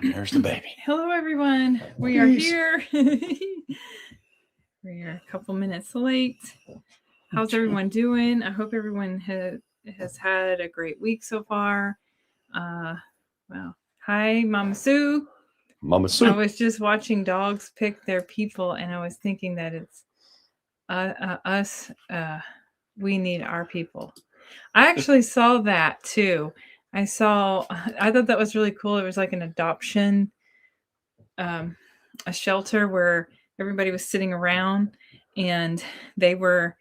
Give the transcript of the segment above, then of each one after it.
There's the baby. Hello, everyone. We are here. We are a couple minutes late. How's everyone doing? I hope everyone has had a great week so far. Well, hi, Mama Sue. Mama I Sue. was just watching dogs pick their people, and I was thinking that it's us. We need our people. I actually saw that too. I thought that was really cool. It was like an adoption, a shelter where everybody was sitting around and they were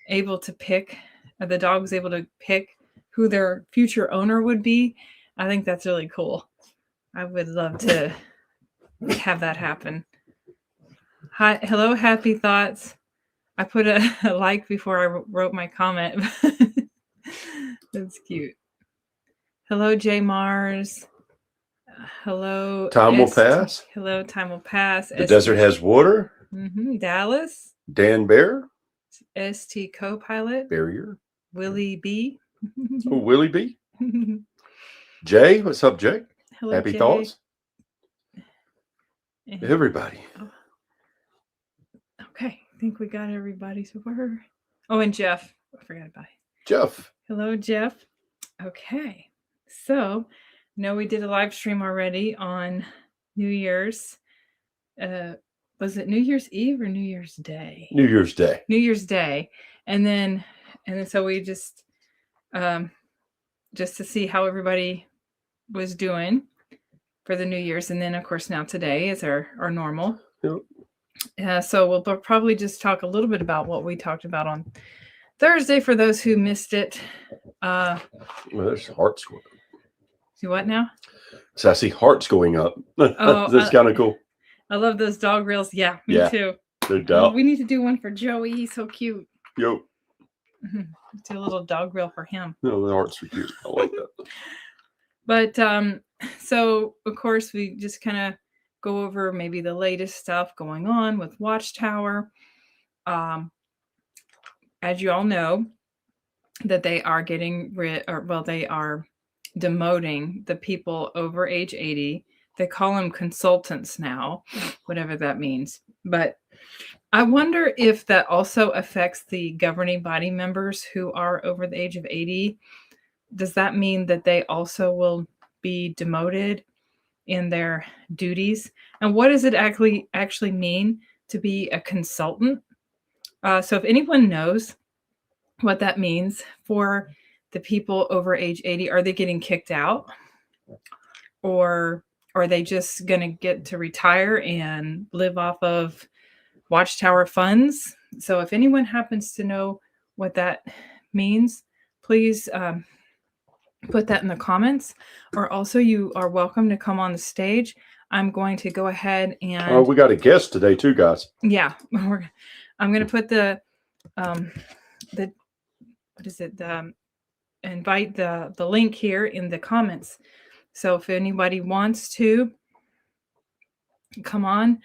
able to pick, the dog was able to pick who their future owner would be. I think that's really cool. I would love to have that happen. Hi, hello, happy thoughts. I put a like before I wrote my comment. That's cute. Hello, J Mars. Hello, Time will pass. Hello, time will pass. The desert has water. Dallas. Dan Bear. ST co-pilot. Barrier. Willie B. Oh, Willie B. Jay, what's up, Jay? Hello, happy Jay. Thoughts. Everybody. Okay, I think we got everybody so far. Oh, and Jeff. I forgot about it. Jeff. Hello, Jeff. Okay, so no, we did a live stream already on New Year's. Was it New Year's Eve or New Year's Day? New Year's Day. New Year's Day, and then so we just to see how everybody was doing for the New Year's, and then of course now today is our normal. Yep. So we'll probably just talk a little bit about what we talked about on Thursday for those who missed it. Well, there's hearts going up. See what now? So I see hearts going up. Oh, that's kind of cool. I love those dog reels. Yeah, me too. No doubt. We need to do one for Joey. He's so cute. Yo. Do a little dog reel for him. No, the hearts are cute. I like that. But so of course we just kind of go over maybe the latest stuff going on with Watchtower. As you all know, that they are getting rid, they are demoting the people over age 80. They call them consultants now, whatever that means. But I wonder if that also affects the governing body members who are over the age of 80. Does that mean that they also will be demoted in their duties? And what does it actually mean to be a consultant? So if anyone knows what that means for the people over age 80, are they getting kicked out? Or are they just going to get to retire and live off of Watchtower funds? So if anyone happens to know what that means, please put that in the comments. Or also, you are welcome to come on the stage. I'm going to go ahead and... Oh, we got a guest today too, guys. Yeah. I'm going to put what is it? Invite the link here in the comments. So if anybody wants to come on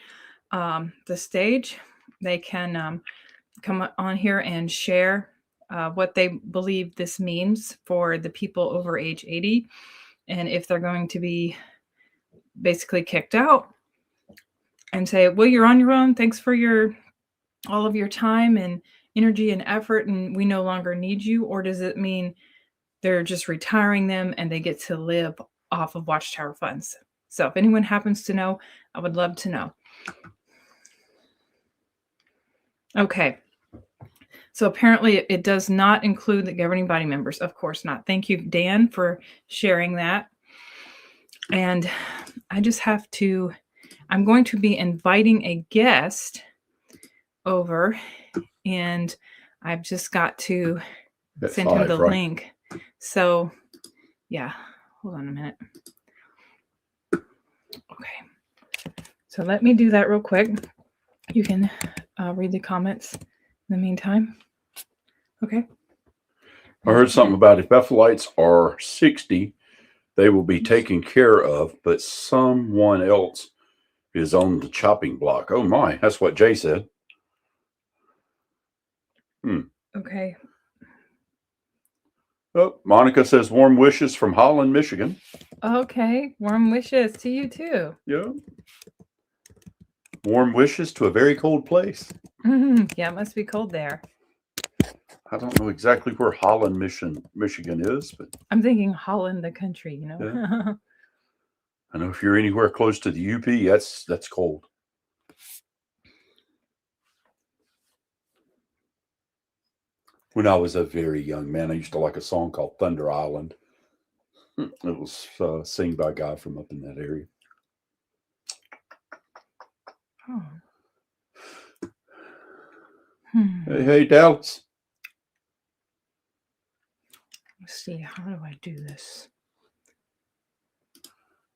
the stage, they can come on here and share what they believe this means for the people over age 80, and if they're going to be basically kicked out, and say, well, you're on your own. Thanks for all of your time and energy and effort, and we no longer need you. Or does it mean they're just retiring them and they get to live off of Watchtower funds? So if anyone happens to know, I would love to know. Okay. So apparently it does not include the governing body members. Of course not. Thank you, Dan, for sharing that. And I just have to, I'm going to be inviting a guest over, and I've just got to send him the link. So yeah, hold on a minute. Okay. So let me do that real quick. You can read the comments in the meantime. Okay. I heard something about if Bethelites are 60, they will be taken care of, but someone else is on the chopping block. Oh my, that's what Jay said. Okay. Oh, Monica says warm wishes from Holland, Michigan. Okay. Warm wishes to you too. Yeah. Warm wishes to a very cold place. Yeah, it must be cold there. I don't know exactly where Holland, Michigan is, but I'm thinking Holland, the country, you know. yeah. I know if you're anywhere close to the UP, that's cold. When I was a very young man, I used to like a song called Thunder Island. It was sung by a guy from up in that area. Oh. Hey, Dallas. Let's see. How do I do this?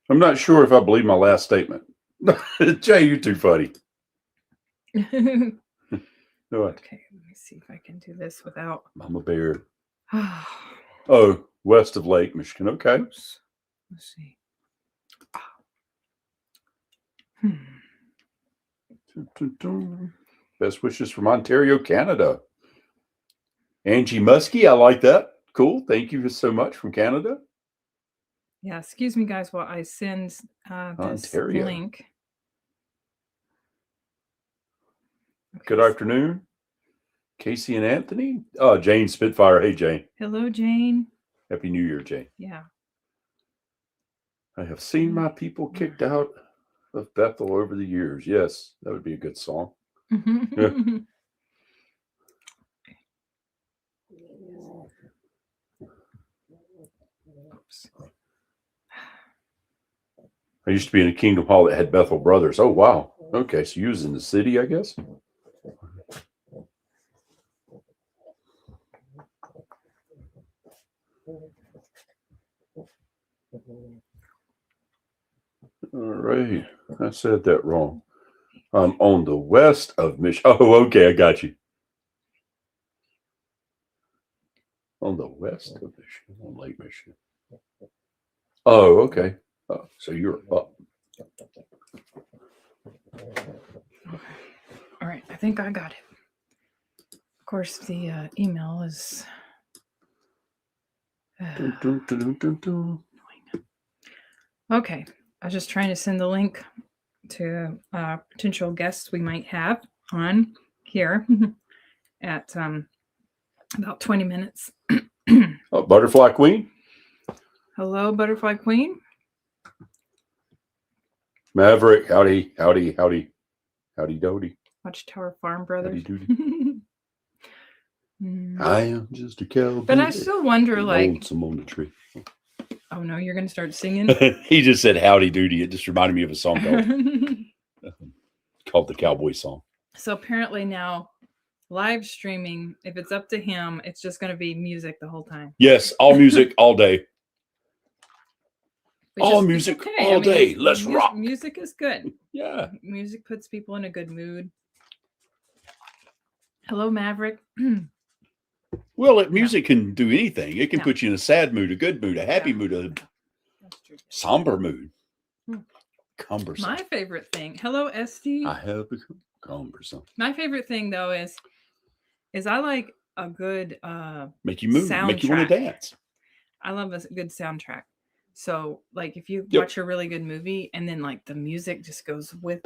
I'm not sure if I believe my last statement. Jay, you're too funny. Okay, What? let me see if I can do this without. Mama Bear. Oh, west of Lake Michigan. Okay. Oops. Let's see. Best wishes from Ontario, Canada. Angie Muskie, I like that. Cool. Thank you so much from Canada. Yeah, excuse me, guys, while I send this Ontario. link. Okay. Good afternoon, Casey and Anthony. Jane Spitfire. Hey, Jane. Hello, Jane. Happy New Year, Jane. Yeah. I have seen my people kicked out of Bethel over the years. Yes, that would be a good song. Yeah. I used to be in a Kingdom Hall that had Bethel Brothers. Oh, wow. Okay, so you was in the city, I guess? All right. I said that wrong. I'm on the west of Michigan. Oh, okay. I got you. On the west of Michigan, on Lake Michigan. Oh, okay. Oh, so you're up. All right. I think I got it. Of course, the email is. Okay. I was just trying to send the link to potential guests we might have on here at about 20 minutes. Butterfly Queen. Hello, Butterfly Queen. Maverick. Howdy, howdy, howdy. Howdy doody. Watchtower Farm Brothers. Howdy doody. I am just a cowboy. But I still wonder, like, lonesome on the tree. Oh no, you're gonna start singing. He just said howdy doody. It just reminded me of a song called the Cowboy Song. So apparently now, live streaming, if it's up to him, it's just gonna be music the whole time. Yes, all music all day. Which all is, music okay. all day. Let's rock. Music is good. Yeah. Music puts people in a good mood. Hello, Maverick. Well, music can do anything. It can put you in a sad mood, a good mood, a happy mood, a somber mood. Cumbersome. My favorite thing. Hello, SD. I have become cumbersome. My favorite thing though is I like a good make you move, make you want to dance. I love a good soundtrack. So like if you watch a really good movie and then like the music just goes with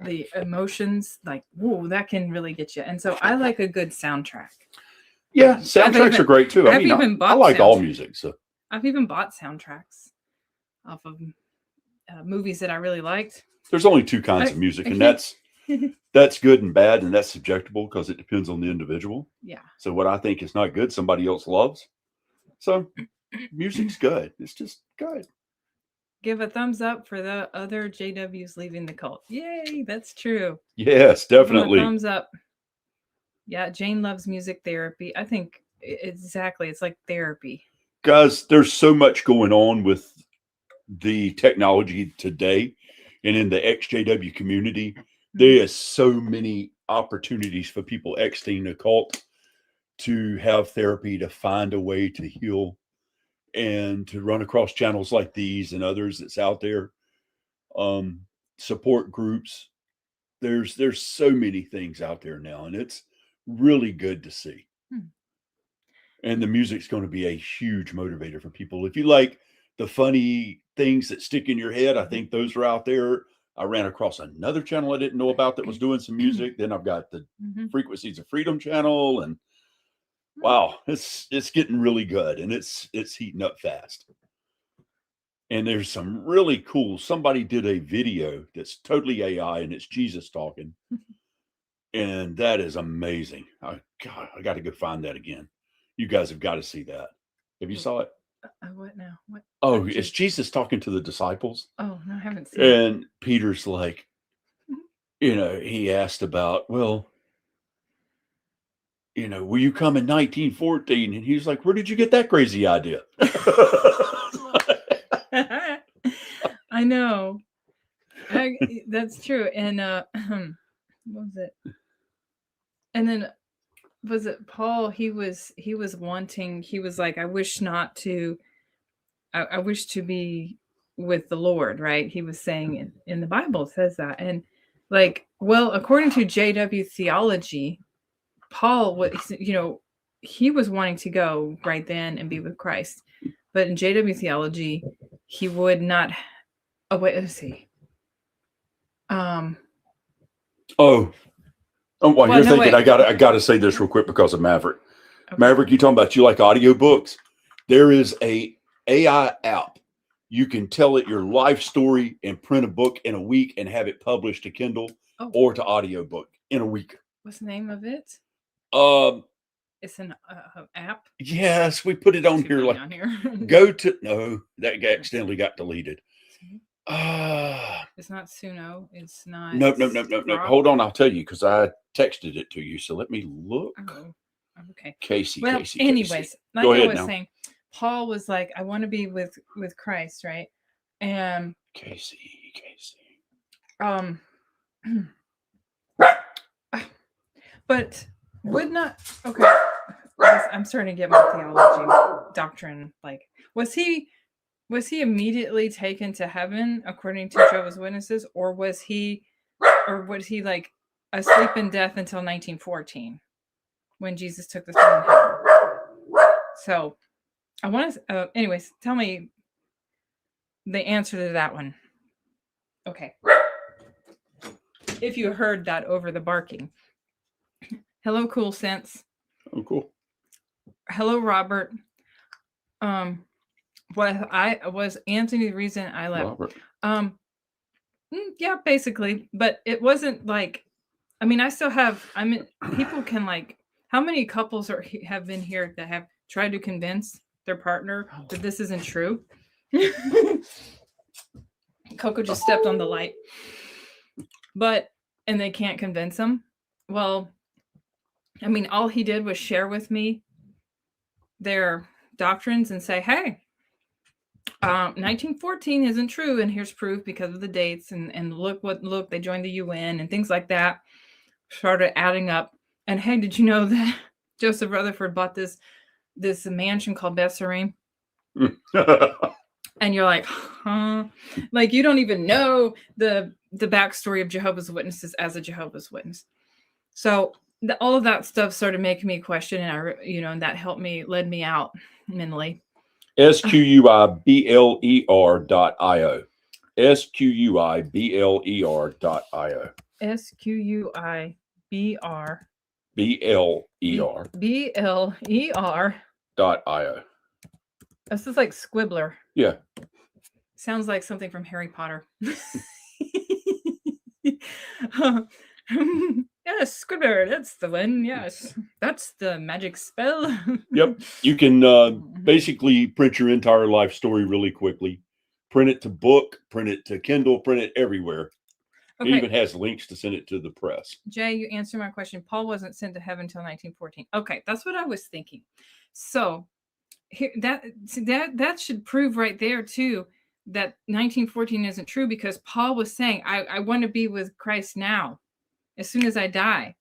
the emotions, like whoa, that can really get you. And so I like a good soundtrack. Yeah, soundtracks are great too. I like all music. So I've even bought soundtracks off of movies that I really liked. There's only two kinds of music, and that's good and bad, and that's subjectable because it depends on the individual. Yeah. So what I think is not good, somebody else loves. So music's good. It's just good. Give a thumbs up for the other JWs leaving the cult. Yay, that's true. Yes, definitely. Thumbs up. Yeah, Jane loves music therapy. I think exactly. It's like therapy. Guys, there's so much going on with the technology today and in the XJW community. There is so many opportunities for people exiting the cult to have therapy, to find a way to heal, and to run across channels like these and others that's out there. Support groups. There's so many things out there now, and it's really good to see. And the music's going to be a huge motivator for people. If you like the funny things that stick in your head, I think those are out there. I ran across another channel I didn't know about that was doing some music. Then I've got the Frequencies of Freedom channel, and wow, it's getting really good, and it's heating up fast. And there's some really cool. Somebody did a video that's totally AI, and it's Jesus talking, and that is amazing. God, I got to go find that again. You guys have got to see that. Have you saw it? What now? What? Oh, it's Jesus talking to the disciples. Oh, no, I haven't seen it. And Peter's like, he asked about, well, will you come in 1914? And he's like, where did you get that crazy idea? I know. That's true. And what was it? And then was it Paul? He was wanting, he was like, I wish to be with the Lord, right? He was saying in the Bible, it says that. And like, well, according to JW theology, Paul was, he was wanting to go right then and be with Christ. But in JW theology, he would not. Oh, wait, let's see. Well, you're thinking, I gotta say this real quick because of Maverick. Okay. Maverick, you talking about you like audiobooks? There is a AI app. You can tell it your life story and print a book in a week and have it published to Kindle or to audiobook in a week. What's the name of it? It's an app. Yes, we put it on here. Like, on here. Go to that accidentally got deleted. It's not Suno. It's not. No. Hold on, I'll tell you because I texted it to you. So let me look. Oh, okay. Casey. Anyways, like I was saying, Paul was like, I want to be with Christ, right? And Casey. But would not. Okay. I'm starting to get my theology doctrine. Like, was he immediately taken to heaven according to Jehovah's Witnesses, or was he like asleep in death until 1914 when Jesus took the throne in heaven? So I want to, anyways, tell me the answer to that one. Okay. If you heard that over the barking. Hello, Cool Sense. Oh, cool. Hello, Robert. Was Anthony the reason I left? Robert. Yeah, basically, but it wasn't like, I mean, I still have, people can like, how many couples have been here that have tried to convince their partner that this isn't true? Coco just stepped on the light. And they can't convince them. Well, I mean, all he did was share with me their doctrines and say, hey, 1914 isn't true, and here's proof because of the dates, and look, they joined the UN and things like that. Started adding up, and hey, did you know that Joseph Rutherford bought this mansion called Betsarim? And you're like, huh? Like, you don't even know the backstory of Jehovah's Witnesses as a Jehovah's Witness. So all of that stuff started making me question, and and that led me out mentally. SQUIBLER.io. SQUIBLER.io. SQUIBR. BLER. BLER.io. This is like Squibbler. Yeah. Sounds like something from Harry Potter. Yes, Squibbler, that's the one. Yes, that's the magic spell. Yep. You can basically print your entire life story really quickly. Print it to book, print it to Kindle, print it everywhere. Okay. It even has links to send it to the press. Jay, you answered my question. Paul wasn't sent to heaven until 1914. Okay, that's what I was thinking. So here, that should prove right there too that 1914 isn't true, because Paul was saying, I want to be with Christ now, as soon as I die.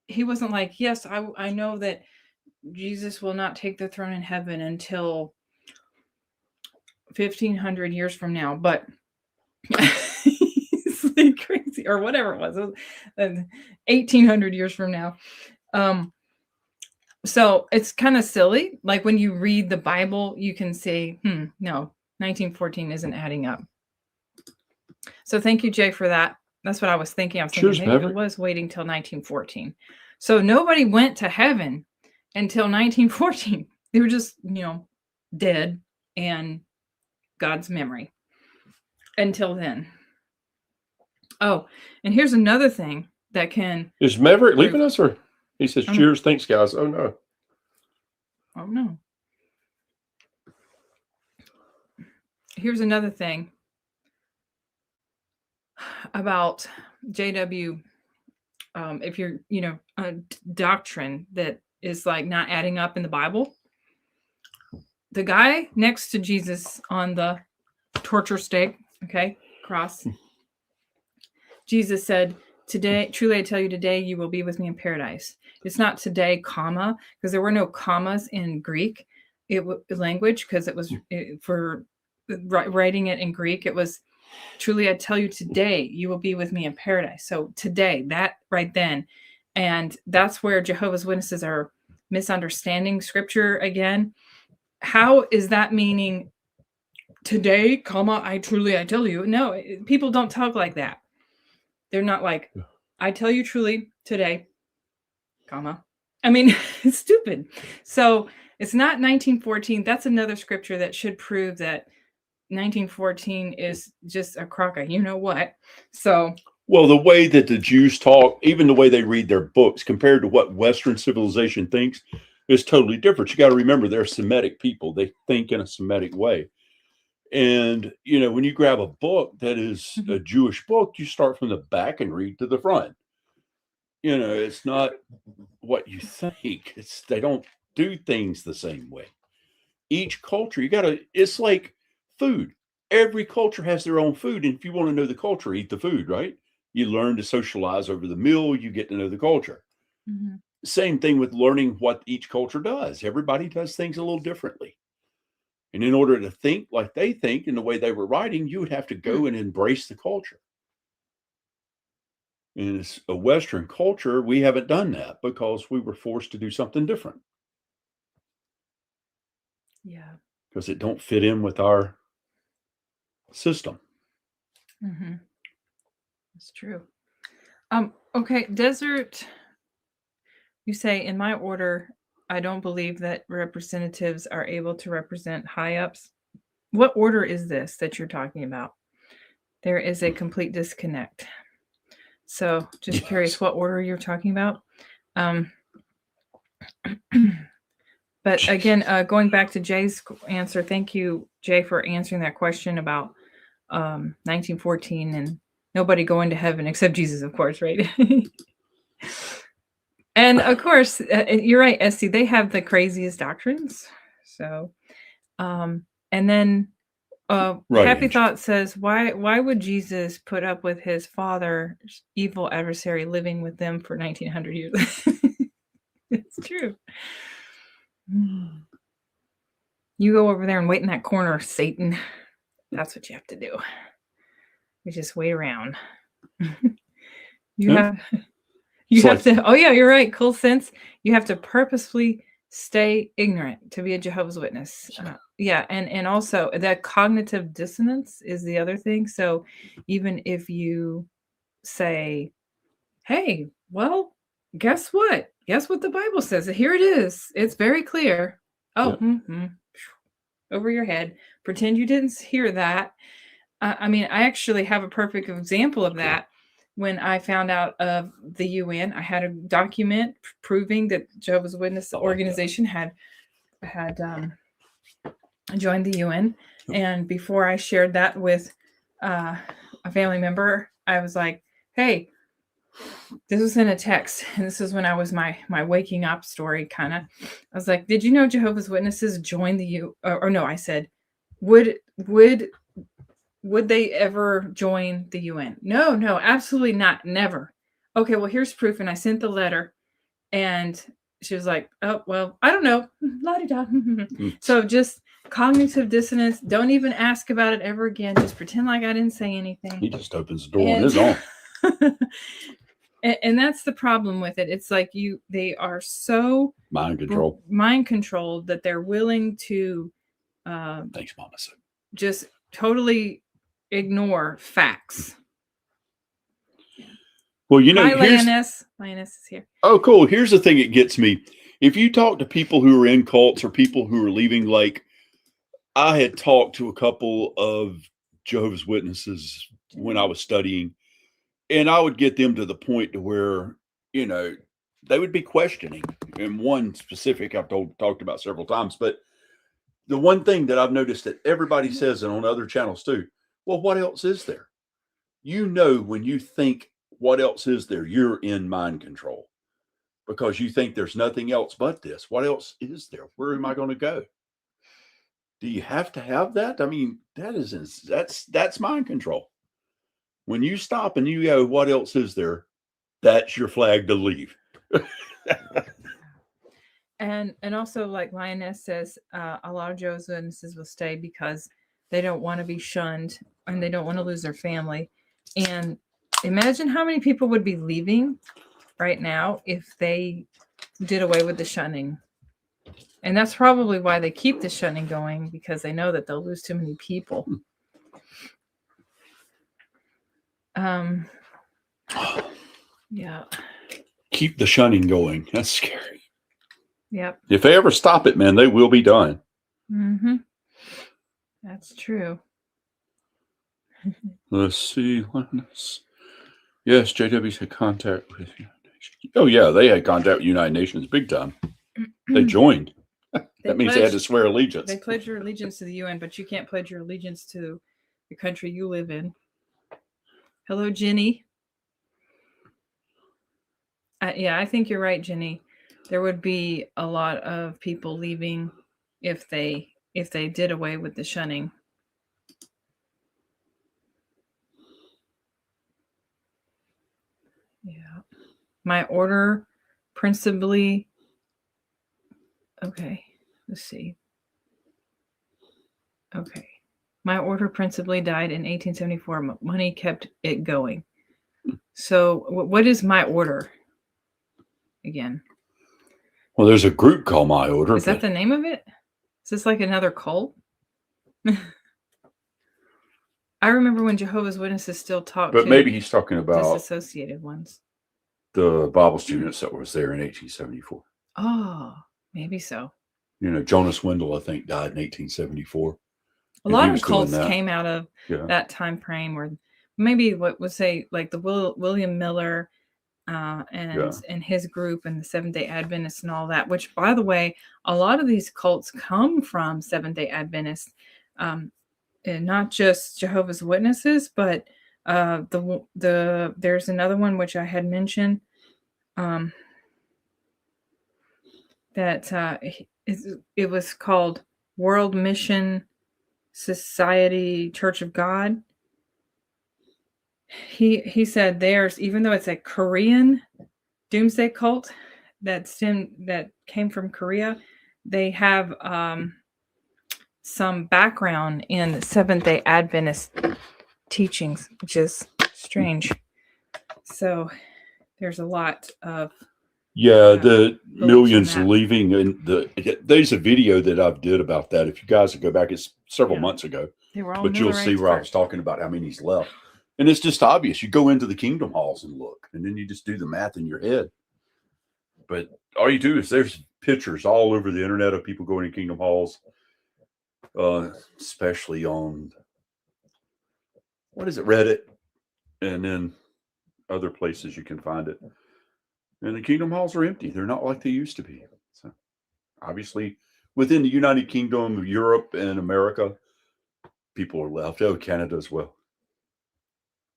He wasn't like, yes, I know that Jesus will not take the throne in heaven until 1500 years from now, but it's like crazy, or whatever it was 1800 years from now. So it's kind of silly. Like when you read the Bible, you can say, no, 1914 isn't adding up. So thank you, Jay, for that. That's what I was thinking. I was thinking Cheers, maybe Maverick. it was waiting till 1914. So nobody went to heaven until 1914. They were just, dead and God's memory until then. Oh, and here's another thing that can. Is Maverick leaving us, or he says, cheers, thanks, guys. Oh, no. Oh, no. Here's another thing about JW. If you're, a doctrine that is like not adding up in the Bible, the guy next to Jesus on the torture stake, cross, Jesus said, today, truly I tell you, today you will be with me in paradise. It's not today, comma, because there were no commas in Greek language, because it was for writing it in Greek. It was, truly I tell you, today you will be with me in paradise. So today, that right then. And that's where Jehovah's Witnesses are misunderstanding scripture again. How is that meaning today, comma, I tell you? No, people don't talk like that. They're not like, I tell you truly today, comma. I mean, it's stupid. So it's not 1914. That's another scripture that should prove that 1914 is just a crock of what. So, well, the way that the Jews talk, even the way they read their books, compared to what Western civilization thinks, is totally different. You got to remember, they're Semitic people. They think in a Semitic way. And, when you grab a book that is a Jewish book, you start from the back and read to the front. It's not what you think. They don't do things the same way. Each culture, it's like food. Every culture has their own food. And if you want to know the culture, eat the food, right? You learn to socialize over the meal. You get to know the culture. Mm-hmm. Same thing with learning what each culture does. Everybody does things a little differently. And in order to think like they think in the way they were writing, you would have to go and embrace the culture. And as a Western culture, we haven't done that because we were forced to do something different. Yeah. Because it don't fit in with our system. Mm-hmm. That's true. Okay, Desert, you say, in my order, I don't believe that representatives are able to represent high-ups. What order is this that you're talking about? There is a complete disconnect. So just curious what order you're talking about. But again, going back to Jay's answer, thank you, Jay, for answering that question about 1914 and nobody going to heaven except Jesus, of course, right? And of course, you're right, Esty, they have the craziest doctrines. So, and then right, Happy Thought says, why would Jesus put up with his father's evil adversary living with them for 1900 years? It's true. You go over there and wait in that corner, Satan. That's what you have to do. You just wait around. You have to. Oh yeah, you're right. Cool sense. You have to purposefully stay ignorant to be a Jehovah's Witness. Yeah, and also that cognitive dissonance is the other thing. So even if you say, "Hey, well, guess what? Guess what the Bible says? Here it is. It's very clear." Oh, over your head. Pretend you didn't hear that. I mean, I actually have a perfect example of that. When I found out of the UN, I had a document proving that Jehovah's Witness organization had joined the UN. And before I shared that with a family member, I was like, "Hey, this was in a text, and this is when I was my waking up story kind of. I was like, did you know Jehovah's Witnesses joined the UN? Or no, I said, would they ever join the UN? No, absolutely not. Never. Okay, well, here's proof. And I sent the letter, and she was like, oh, well, I don't know. La-di-da. So just cognitive dissonance. Don't even ask about it ever again. Just pretend like I didn't say anything. He just opens the door on his own. And that's the problem with it. It's like they are so Mind control. mind controlled that they're willing to Thanks, Mama. Said. just totally ignore facts. Well, you know, Hi, Lioness. Lioness is here. Oh, cool. Here's the thing that gets me. If you talk to people who are in cults or people who are leaving, like I had talked to a couple of Jehovah's Witnesses when I was studying, and I would get them to the point to where, you know, they would be questioning. And one specific I've talked about several times, but the one thing that I've noticed that everybody says, and on other channels too, well, what else is there? You know, when you think what else is there, you're in mind control because you think there's nothing else but this. What else is there? Where am I going to go? Do you have to have that? I mean, that's mind control. When you stop and you go, what else is there? That's your flag to leave. And also, like Lioness says, a lot of Jehovah's Witnesses will stay because they don't want to be shunned and they don't want to lose their family. And imagine how many people would be leaving right now if they did away with the shunning. And that's probably why they keep the shunning going, because they know that they'll lose too many people. Yeah. Keep the shunning going. That's scary. Yep. If they ever stop it, man, they will be done. Mm-hmm. That's true. Let's see. Yes, JW's had contact with United Nations. Oh, yeah, they had contact with United Nations big time. They joined. That means they had to swear allegiance. They pledge your allegiance to the UN, but you can't pledge your allegiance to the country you live in. Hello, Jenny. Yeah, I think you're right, Jenny. There would be a lot of people leaving if they did away with the shunning. Yeah. My order principally. Okay, let's see. Okay. My order principally died in 1874. Money kept it going. So what is my order again? Well, there's a group called My Order. Is that the name of it? Is this like another cult? I remember when Jehovah's Witnesses still talked. But maybe he's talking about disassociated ones. The Bible students that was there in 1874. Oh, maybe so. You know, Jonas Wendell, I think, died in 1874. A lot of cults came out of that time frame, or maybe what would say like the William Miller and his group and the Seventh-day Adventists and all that. Which, by the way, a lot of these cults come from Seventh-day Adventists, and not just Jehovah's Witnesses, but there's another one which I had mentioned that it was called World Mission Society Church of God. He said there's, even though it's a Korean doomsday cult that came from Korea, they have some background in the Seventh-day Adventist teachings, which is strange. So there's a lot of the millions leaving, and there's a video that I've did about that. If you guys would go back, it's several months ago, but you'll see where I was talking about how many's left. And it's just obvious. You go into the kingdom halls and look, and then you just do the math in your head. But all you do is there's pictures all over the internet of people going to kingdom halls, especially on, what is it, Reddit, and then other places you can find it. And the kingdom halls are empty. They're not like they used to be. So obviously, within the United Kingdom, Europe, and America, people are left. Oh, Canada as well.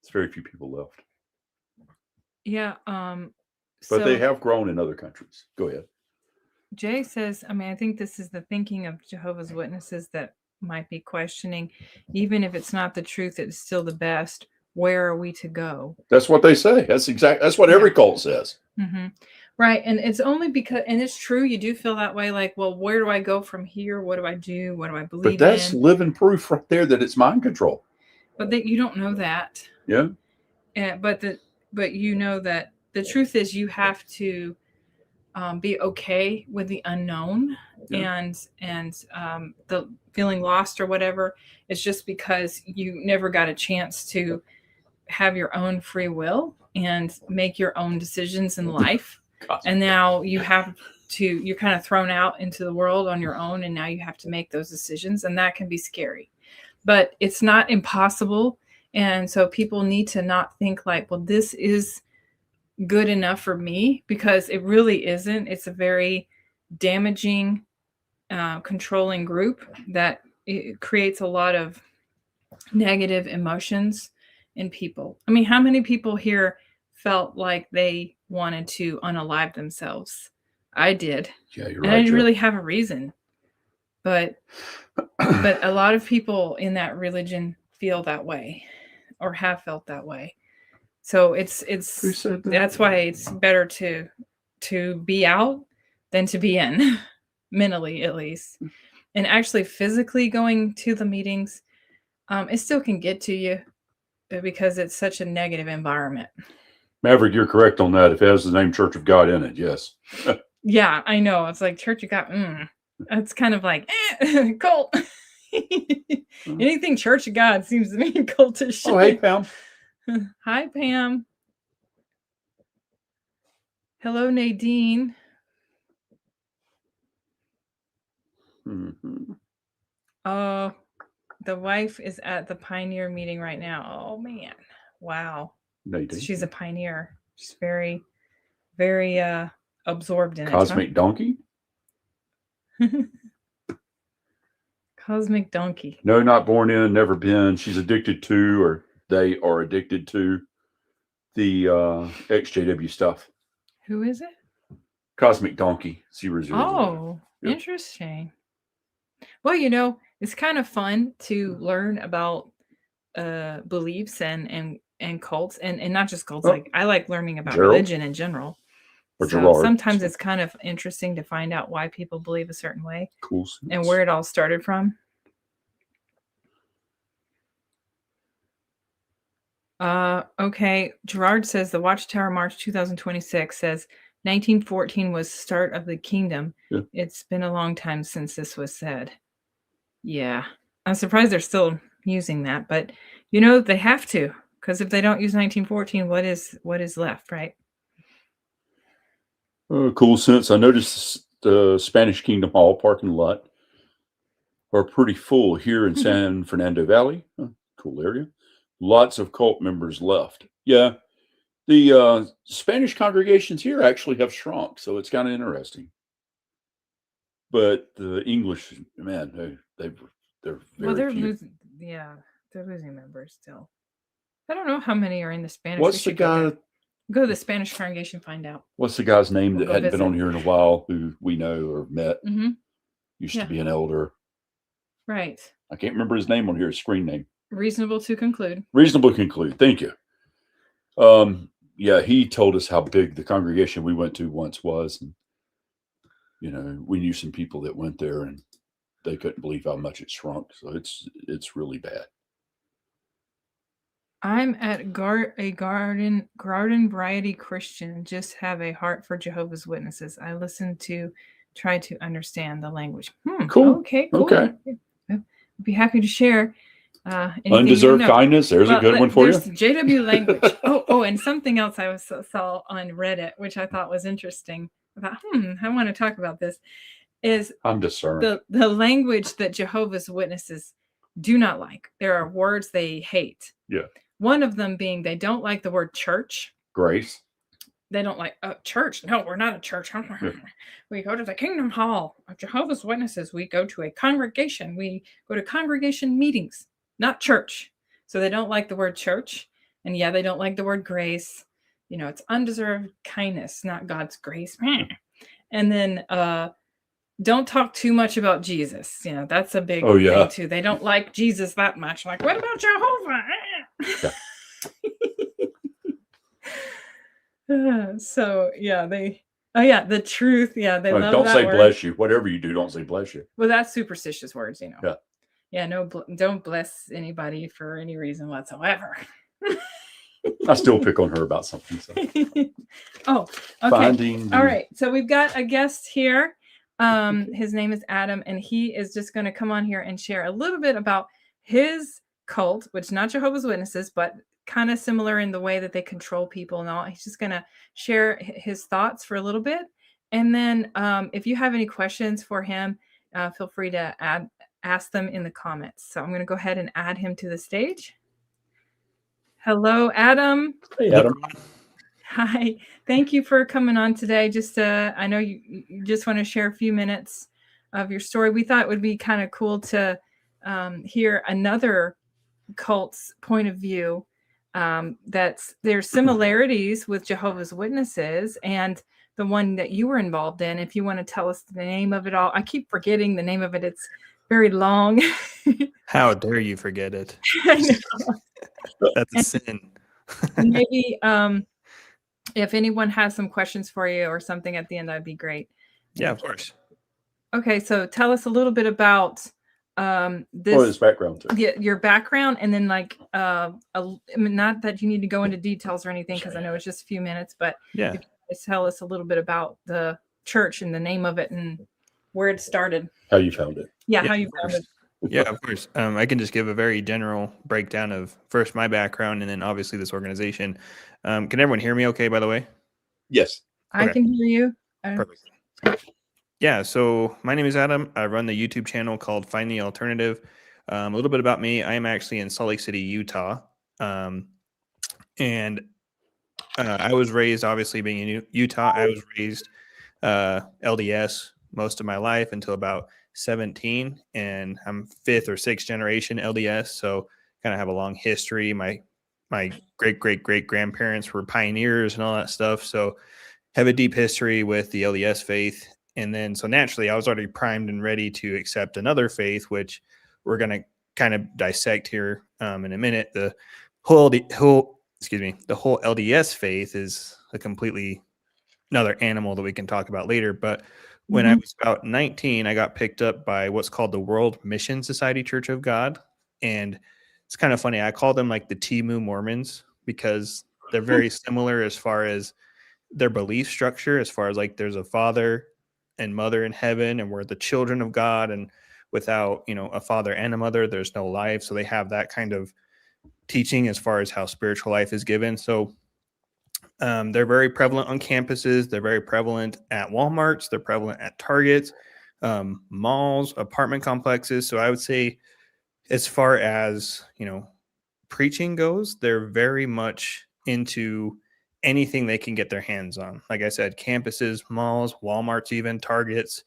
It's very few people left. Yeah. But they have grown in other countries. Go ahead. Jay says, I think this is the thinking of Jehovah's Witnesses that might be questioning, even if it's not the truth, it's still the best. Where are we to go? That's what they say. That's what every cult says. Mm-hmm. Right. And it's only because, and it's true, you do feel that way, like, well, where do I go from here? What do I do? What do I believe in? But that's living proof right there that it's mind control. But you don't know that. Yeah. But you know that the truth is you have to be okay with the unknown. Yeah. And the feeling lost or whatever is just because you never got a chance to have your own free will and make your own decisions in life. And now you're kind of thrown out into the world on your own, and now you have to make those decisions, and that can be scary. But it's not impossible. And so people need to not think like, well, this is good enough for me, because it really isn't. It's a very damaging, controlling group that it creates a lot of negative emotions in people. I mean, how many people here felt like they wanted to unalive themselves? I did. Yeah, you're And right. I didn't really have a reason. But a lot of people in that religion feel that way or have felt that way. So it's Who said that? that's why it's better to be out than to be in, mentally at least. And actually physically going to the meetings, it still can get to you because it's such a negative environment. Maverick, you're correct on that. If it has the name Church of God in it, yes. Yeah, I know. It's like Church of God. It's kind of like cult. Anything Church of God seems to be cultish. Oh, hey, Pam. Hi, Pam. Hello, Nadine. Mm-hmm. Oh, the wife is at the Pioneer meeting right now. Oh, man. Wow. Nadine. She's a pioneer. She's very, very absorbed in Cosmic Donkey? it. Huh? Cosmic Donkey. No, not born in, never been. She's addicted to, or they are addicted to, the XJW stuff. Who is it? Cosmic Donkey 000. Oh, Yep. Interesting. Well, it's kind of fun to learn about beliefs and cults, and not just cults. Oh. Like I like learning about Gerald? religion in general. Or So Gerard. sometimes it's kind of interesting to find out why people believe a certain way Cool. and where it all started from. Okay. Gerard says the Watchtower March 2026 says 1914 was the start of the kingdom. Yeah. It's been a long time since this was said. Yeah. I'm surprised they're still using that, but they have to, because if they don't use 1914, what is left, right? Cool sense. I noticed the Spanish Kingdom Hall parking lot are pretty full here in San Fernando Valley. Cool area. Lots of cult members left. Yeah. The Spanish congregations here actually have shrunk, so it's kind of interesting. But the English, man, they're very few. losing. Yeah, they're losing members still. I don't know how many are in the Spanish. What's the guy? Go to the Spanish congregation, find out. What's the guy's name We'll that go hadn't been visit. on here in a while, who we know or met? Mm-hmm. Used Yeah. to be an elder. Right. I can't remember his name on here. His screen name. Reasonable to conclude. Reasonable to conclude. Thank you. Yeah, he told us how big the congregation we went to once was, and we knew some people that went there, and they couldn't believe how much it shrunk. So it's really bad. I'm at a garden variety Christian. Just have a heart for Jehovah's Witnesses. I listen to try to understand the language. Cool. Okay. Cool. Okay. I'd be happy to share. Undeserved kindness. There's a good one for you. JW language. Oh, and something else I saw on Reddit, which I thought was interesting. I thought, I want to talk about this. Is I'm discerned. The language that Jehovah's Witnesses do not like. There are words they hate. Yeah. One of them being they don't like the word church. Grace. They don't like church. No, we're not a church. Yeah. We go to the Kingdom Hall of Jehovah's Witnesses. We go to a congregation. We go to congregation meetings, not church. So they don't like the word church. And yeah, they don't like the word grace. It's undeserved kindness, not God's grace. And then don't talk too much about Jesus. That's a big thing too. They don't like Jesus that much. Like, what about Jehovah? So yeah, the truth. Yeah, they love don't that say word. bless you. Whatever you do, don't say bless you. Well, that's superstitious words, Yeah. Yeah, no, don't bless anybody for any reason whatsoever. I still pick on her about something. So. Oh, okay. Finding All right. So we've got a guest here. His name is Adam, and he is just going to come on here and share a little bit about his cult, which is not Jehovah's Witnesses, but kind of similar in the way that they control people and all. He's just going to share his thoughts for a little bit. And then if you have any questions for him, feel free to ask them in the comments. So I'm going to go ahead and add him to the stage. Hello, Adam. Hey, Adam. Hi. Thank you for coming on today. Just I know you just want to share a few minutes of your story. We thought it would be kind of cool to hear another cult's point of view. There's similarities with Jehovah's Witnesses and the one that you were involved in. If you want to tell us the name of it all. I keep forgetting the name of it. It's very long. How dare you forget it? I know. That's a sin. And maybe if anyone has some questions for you or something at the end, that'd be great. Yeah, of course. Okay, so tell us a little bit about His background too. your background, and then like I mean, not that you need to go into details or anything because I know it's just a few minutes, but Yeah. if you guys tell us a little bit about the church and the name of it and where it started. How you found it. Yeah, Yeah, how you of found course. it. Yeah, of course. I can just give a very general breakdown of first my background and then obviously this organization. Can everyone hear me okay, by the way? Yes. I Okay. can hear you. Perfect. Yeah, so my name is Adam. I run the YouTube channel called Find the Alternative. A little bit about me. I am actually in Salt Lake City, Utah. And I was raised, obviously being in Utah, I was raised LDS most of my life until about 17. And I'm 5th or 6th generation LDS. So kind of have a long history. My great grandparents were pioneers and all that stuff. So have a deep history with the LDS faith. And then, so naturally, I was already primed and ready to accept another faith, which we're going to kind of dissect here in a minute. The whole LDS faith is a completely another animal that we can talk about later. But when I was about 19, I got picked up by what's called the World Mission Society Church of God. And it's kind of funny. I call them like the Timu Mormons because they're very similar as far as their belief structure, as far as like there's a father and mother in heaven and we're the children of God, and without a father and a mother there's no life. So they have that kind of teaching as far as how spiritual life is given. So they're very prevalent on campuses. They're very prevalent at Walmarts. They're prevalent at Targets, malls, apartment complexes. So I would say as far as preaching goes, they're very much into anything they can get their hands on. Like I said, campuses, malls, Walmarts, even Targets.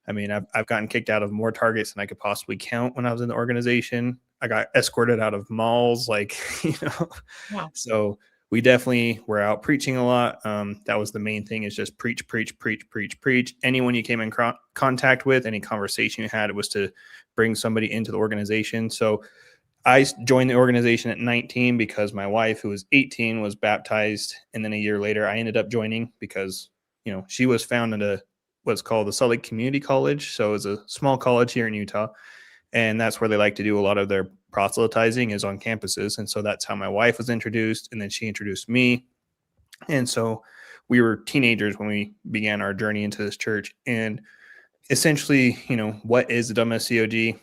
I mean, I've gotten kicked out of more Targets than I could possibly count when I was in the organization. I got escorted out of malls, Wow. So we definitely were out preaching a lot. That was the main thing, is just preach. Anyone you came in contact with, any conversation you had, it was to bring somebody into the organization. So I joined the organization at 19 because my wife, who was 18, was baptized. And then a year later, I ended up joining because, she was found at what's called the Salt Lake Community College. So it's a small college here in Utah. And that's where they like to do a lot of their proselytizing, is on campuses. And so that's how my wife was introduced. And then she introduced me. And so we were teenagers when we began our journey into this church. And essentially, what is the WSCOG?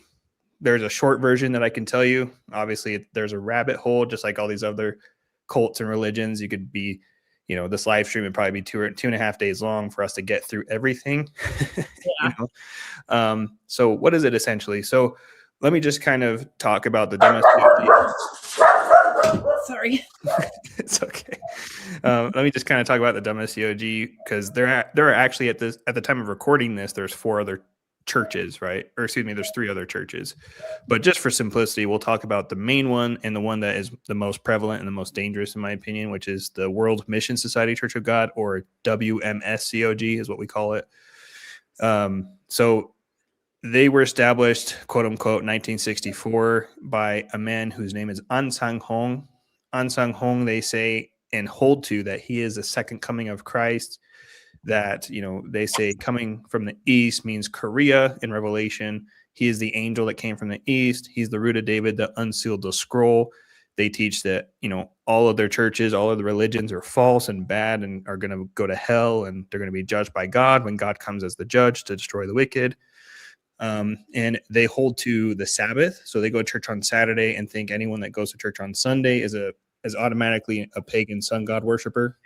There's a short version that I can tell you. Obviously, there's a rabbit hole, just like all these other cults and religions. You could be, this live stream would probably be 2.5 days long for us to get through everything. Yeah. So what is it essentially? So let me just kind of talk about the WSCOG. Sorry. It's okay. Let me just kind of talk about the WSCOG, because there are actually at the time of recording this, there's 4 other churches, right? Or excuse me, there's 3 other churches. But just for simplicity, we'll talk about the main one and the one that is the most prevalent and the most dangerous, in my opinion, which is the World Mission Society Church of God, or WMSCOG is what we call it. So they were established, quote unquote, 1964 by a man whose name is An Sang Hong. An Sang Hong, they say and hold to, that he is the second coming of Christ. That, they say coming from the east means Korea in Revelation. He is the angel that came from the east. He's the root of David that unsealed the scroll. they teach that, all of their churches, all of the religions are false and bad and are going to go to hell, and they're going to be judged by God when God comes as the judge to destroy the wicked. And they hold to the Sabbath. So they go to church on Saturday and think anyone that goes to church on Sunday is automatically a pagan sun god worshiper.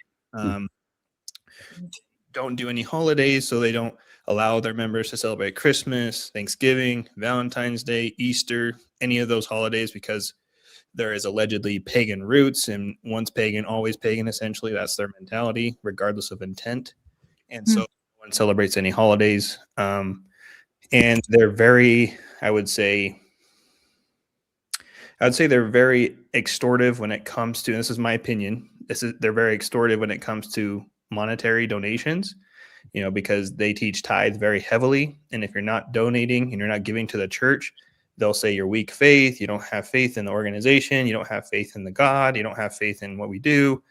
Don't do any holidays, so they don't allow their members to celebrate Christmas, Thanksgiving, Valentine's Day, Easter, any of those holidays, because there is allegedly pagan roots, and once pagan, always pagan. Essentially, that's their mentality, regardless of intent. And so no one celebrates any holidays. And they're very, I would say they're very extortive when it comes to, and this is my opinion, they're very extortive when it comes to monetary donations, because they teach tithe very heavily. And if you're not donating and you're not giving to the church, they'll say you're weak faith. You don't have faith in the organization. You don't have faith in the God. You don't have faith in what we do.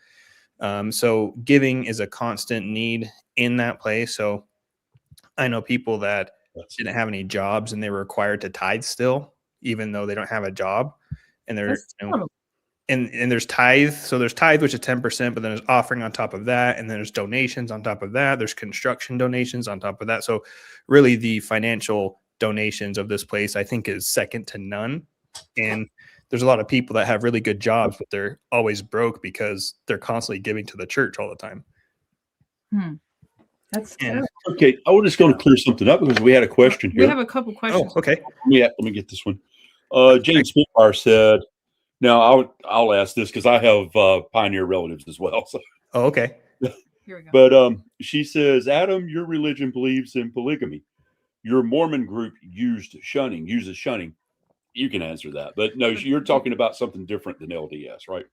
So giving is a constant need in that place. So I know people that didn't have any jobs and they were required to tithe still, even though they don't have a job. And they're, and there's tithe. So there's tithe, which is 10%, but then there's offering on top of that. And then there's donations on top of that. There's construction donations on top of that. So really the financial donations of this place, I think, is second to none. And there's a lot of people that have really good jobs, but they're always broke because they're constantly giving to the church all the time. That's okay. I was just going to clear something up because we had a question here. We have a couple questions. Oh, okay. Let me get this one. Jane Spitfire said, now I'll ask this because I have pioneer relatives as well. So. Oh, okay. Here we go. But she says, Adam, your religion believes in polygamy. Your Mormon group uses shunning. You can answer that. But no, you're talking about something different than LDS, right?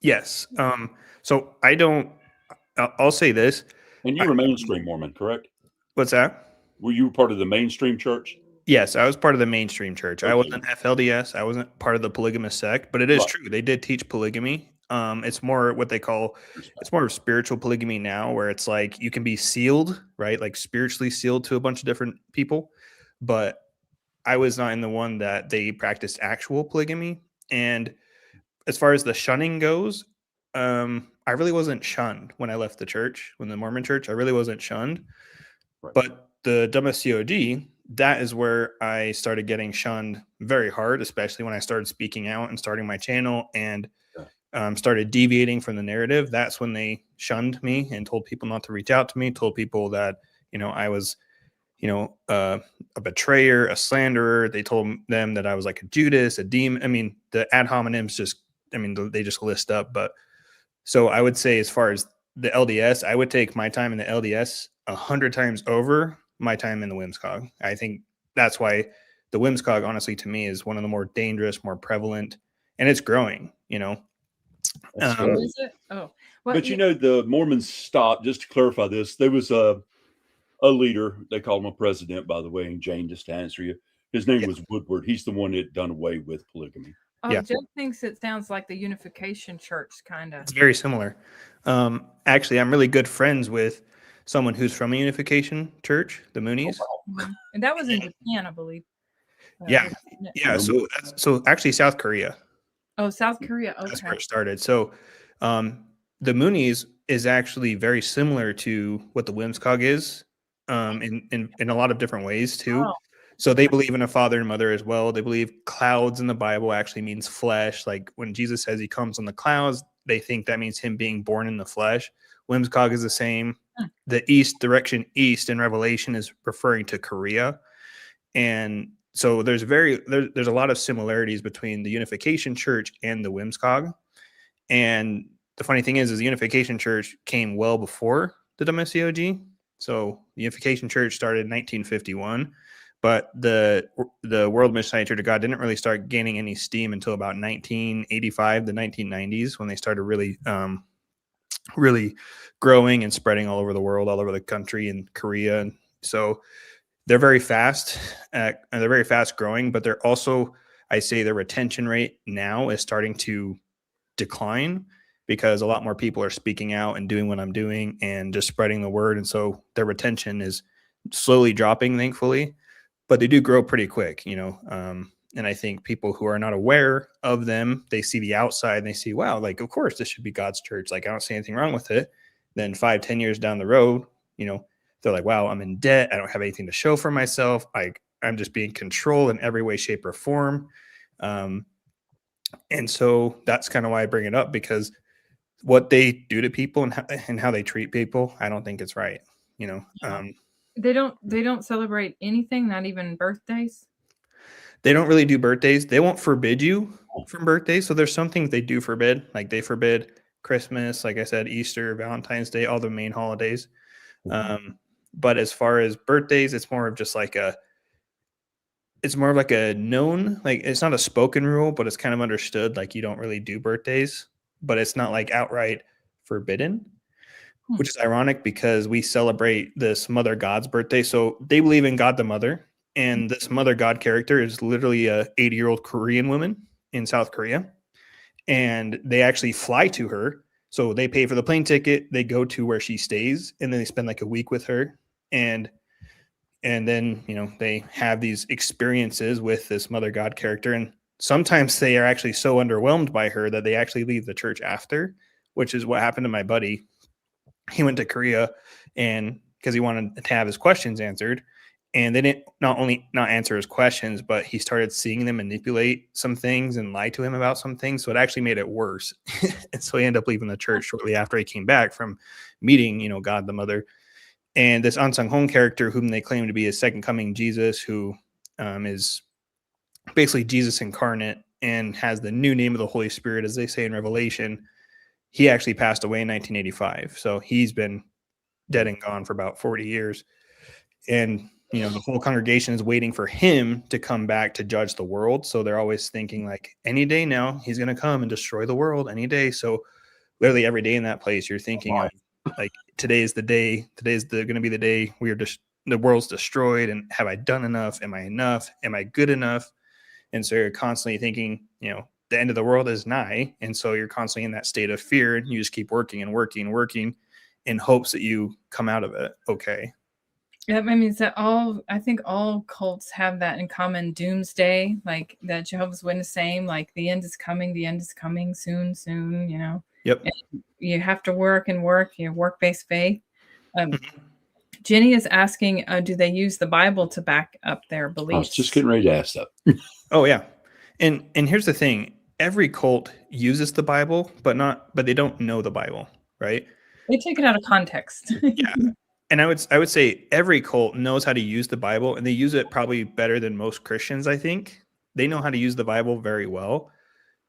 Yes. So I'll say this. And you were mainstream Mormon, correct? What's that? Were you part of the mainstream church? Yes, I was part of the mainstream church. Okay. I wasn't FLDS. I wasn't part of the polygamous sect, but it is true. They did teach polygamy. It's more what they call, it's more of spiritual polygamy now, where it's like you can be sealed, right? Like spiritually sealed to a bunch of different people. But I was not in the one that they practiced actual polygamy. And as far as the shunning goes, I really wasn't shunned when I left the church, when the Mormon church. I really wasn't shunned. Right. But the WCOG, that is where I started getting shunned very hard, especially when I started speaking out and starting my channel and started deviating from the narrative. That's when they shunned me and told people not to reach out to me, told people that, I was, a betrayer, a slanderer. They told them that I was like a Judas, a demon. I mean, the ad hominems they just list up. But so I would say, as far as the LDS, I would take my time in the LDS 100 times over my time in the WMSCOG. I think that's why the WMSCOG, honestly, to me, is one of the more dangerous, more prevalent, and it's growing, Is it? Oh, well, but the Mormons stopped. Just to clarify this, there was a leader. They called him a president, by the way. And Jane, just to answer you, his name was Woodward. He's the one that done away with polygamy. Jeff thinks it sounds like the Unification Church, kind of. It's very similar. Actually, I'm really good friends with someone who's from a Unification Church, the Moonies. Oh, wow. And that was in Japan, I believe. Yeah. So actually, South Korea. Oh, South Korea. Okay. That's where it started. So the Moonies is actually very similar to what the WMSCOG is in a lot of different ways, too. Oh. So they believe in a father and mother as well. They believe clouds in the Bible actually means flesh. Like when Jesus says he comes on the clouds, they think that means him being born in the flesh. WMSCOG is the same. The direction east in Revelation is referring to Korea. And so there's a lot of similarities between the Unification Church and the WMSCOG. And the funny thing is the Unification Church came well before the WCOG. So the Unification Church started in 1951. But the World Missionary Church of God didn't really start gaining any steam until about 1985, the 1990s, when they started really growing and spreading all over the world, all over the country and Korea. And so they're very fast. And they're very fast growing, but they're also, I say, their retention rate now is starting to decline because a lot more people are speaking out and doing what I'm doing and just spreading the word. And so their retention is slowly dropping, thankfully. But they do grow pretty quick, And I think people who are not aware of them, they see the outside and they see, wow, like, of course, this should be God's church. Like, I don't see anything wrong with it. Then 5-10 years down the road, they're like, wow, I'm in debt. I don't have anything to show for myself. I'm just being controlled in every way, shape, or form. And so that's kind of why I bring it up, because what they do to people and how they treat people, I don't think it's right. They don't celebrate anything, not even birthdays. They don't really do birthdays. They won't forbid you from birthdays. So there's some things they do forbid, like they forbid Christmas, like I said, Easter, Valentine's Day, all the main holidays. But as far as birthdays, it's more of just like it's more of like a known, like it's not a spoken rule, but it's kind of understood. Like you don't really do birthdays, but it's not like outright forbidden, which is ironic because we celebrate this Mother God's birthday. So they believe in God the Mother. And this Mother God character is literally a 80-year-old Korean woman in South Korea. And they actually fly to her. So they pay for the plane ticket. They go to where she stays, and then they spend like a week with her. And then, they have these experiences with this Mother God character. And sometimes they are actually so underwhelmed by her that they actually leave the church after, which is what happened to my buddy. He went to Korea and because he wanted to have his questions answered. And they didn't not only not answer his questions, but he started seeing them manipulate some things and lie to him about some things. So it actually made it worse. And so he ended up leaving the church shortly after he came back from meeting, God the Mother. And this unsung home character, whom they claim to be a second coming Jesus, who is basically Jesus incarnate and has the new name of the Holy Spirit, as they say in Revelation, he actually passed away in 1985. So he's been dead and gone for about 40 years. And the whole congregation is waiting for him to come back to judge the world. So they're always thinking like any day now he's going to come and destroy the world any day. So literally every day in that place, you're thinking like today is the day. Today's going to be the day the world's destroyed. And have I done enough? Am I enough? Am I good enough? And so you're constantly thinking, the end of the world is nigh. And so you're constantly in that state of fear. And you just keep working and working and working in hopes that you come out of it okay. Yeah, I mean, I think all cults have that in common. Doomsday, like that Jehovah's Witness saying, like the end is coming soon, Yep. And you have to work and work, work-based faith. Jenny is asking, do they use the Bible to back up their beliefs? I was just getting ready to ask that. Oh yeah. And here's the thing. Every cult uses the Bible, but they don't know the Bible, right? They take it out of context. Yeah. And I would say every cult knows how to use the Bible, and they use it probably better than most Christians, I think. They know how to use the Bible very well,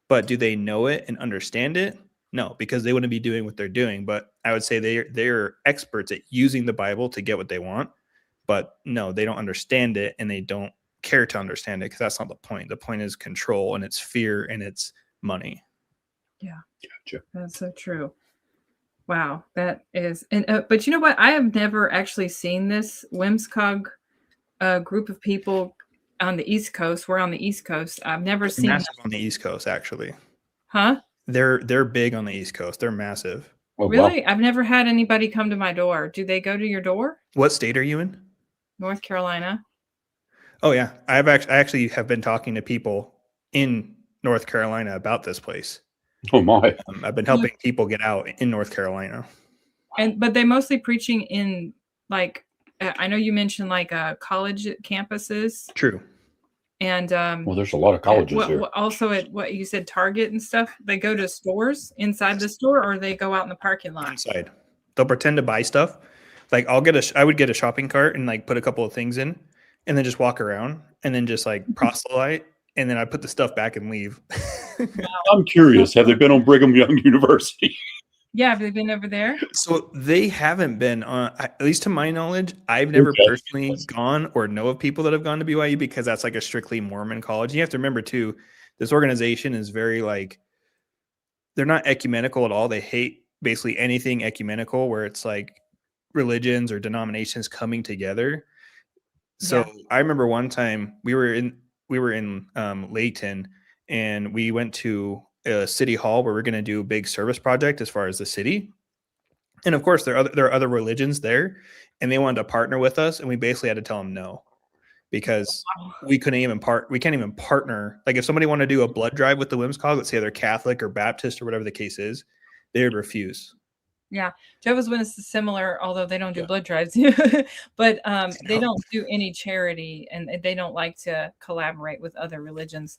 but do they know it and understand it? No, because they wouldn't be doing what they're doing. But I would say they're experts at using the Bible to get what they want. But no, they don't understand it, and they don't care to understand it because that's not the point. The point is control, and it's fear, and it's money. Yeah. Gotcha. That's so true. Wow, that is, and but you know what? I have never actually seen this Whimscog group of people on the East Coast. We're on the East Coast. I've never seen massive on the East Coast, actually. Huh? They're big on the East Coast. They're massive. Oh, really? wow. I've never had anybody come to my door. Do they go to your door? What state are you in? North Carolina. Oh yeah, I actually have been talking to people in North Carolina about this place. Oh my! I've been helping people get out in North Carolina. But they mostly preaching in like I know you mentioned like college campuses. True. And well, there's a lot of colleges here. Also at what you said, Target and stuff. They go to stores inside the store, or they go out in the parking lot. Inside. They'll pretend to buy stuff. Like I would get a shopping cart and like put a couple of things in, and then just walk around and then just like proselyte, and then I put the stuff back and leave. I'm curious. Have they been on Brigham Young University? Yeah, have they been over there? So they haven't been on, at least to my knowledge. I've never personally gone or know of people that have gone to BYU because that's like a strictly Mormon college. You have to remember too, this organization is very like, they're not ecumenical at all. They hate basically anything ecumenical where it's like religions or denominations coming together. So yeah. I remember one time we were in Layton, and we went to a city hall where we're going to do a big service project as far as the city. And of course there are other religions there, and they wanted to partner with us, and we basically had to tell them no. because we can't even partner. Like if somebody wanted to do a blood drive with the WMSCOG, let's say they're Catholic or Baptist or whatever the case is, they would refuse. Yeah, Jehovah's Witnesses is similar, although they don't do Yeah. blood drives, but they don't do any charity, and they don't like to collaborate with other religions.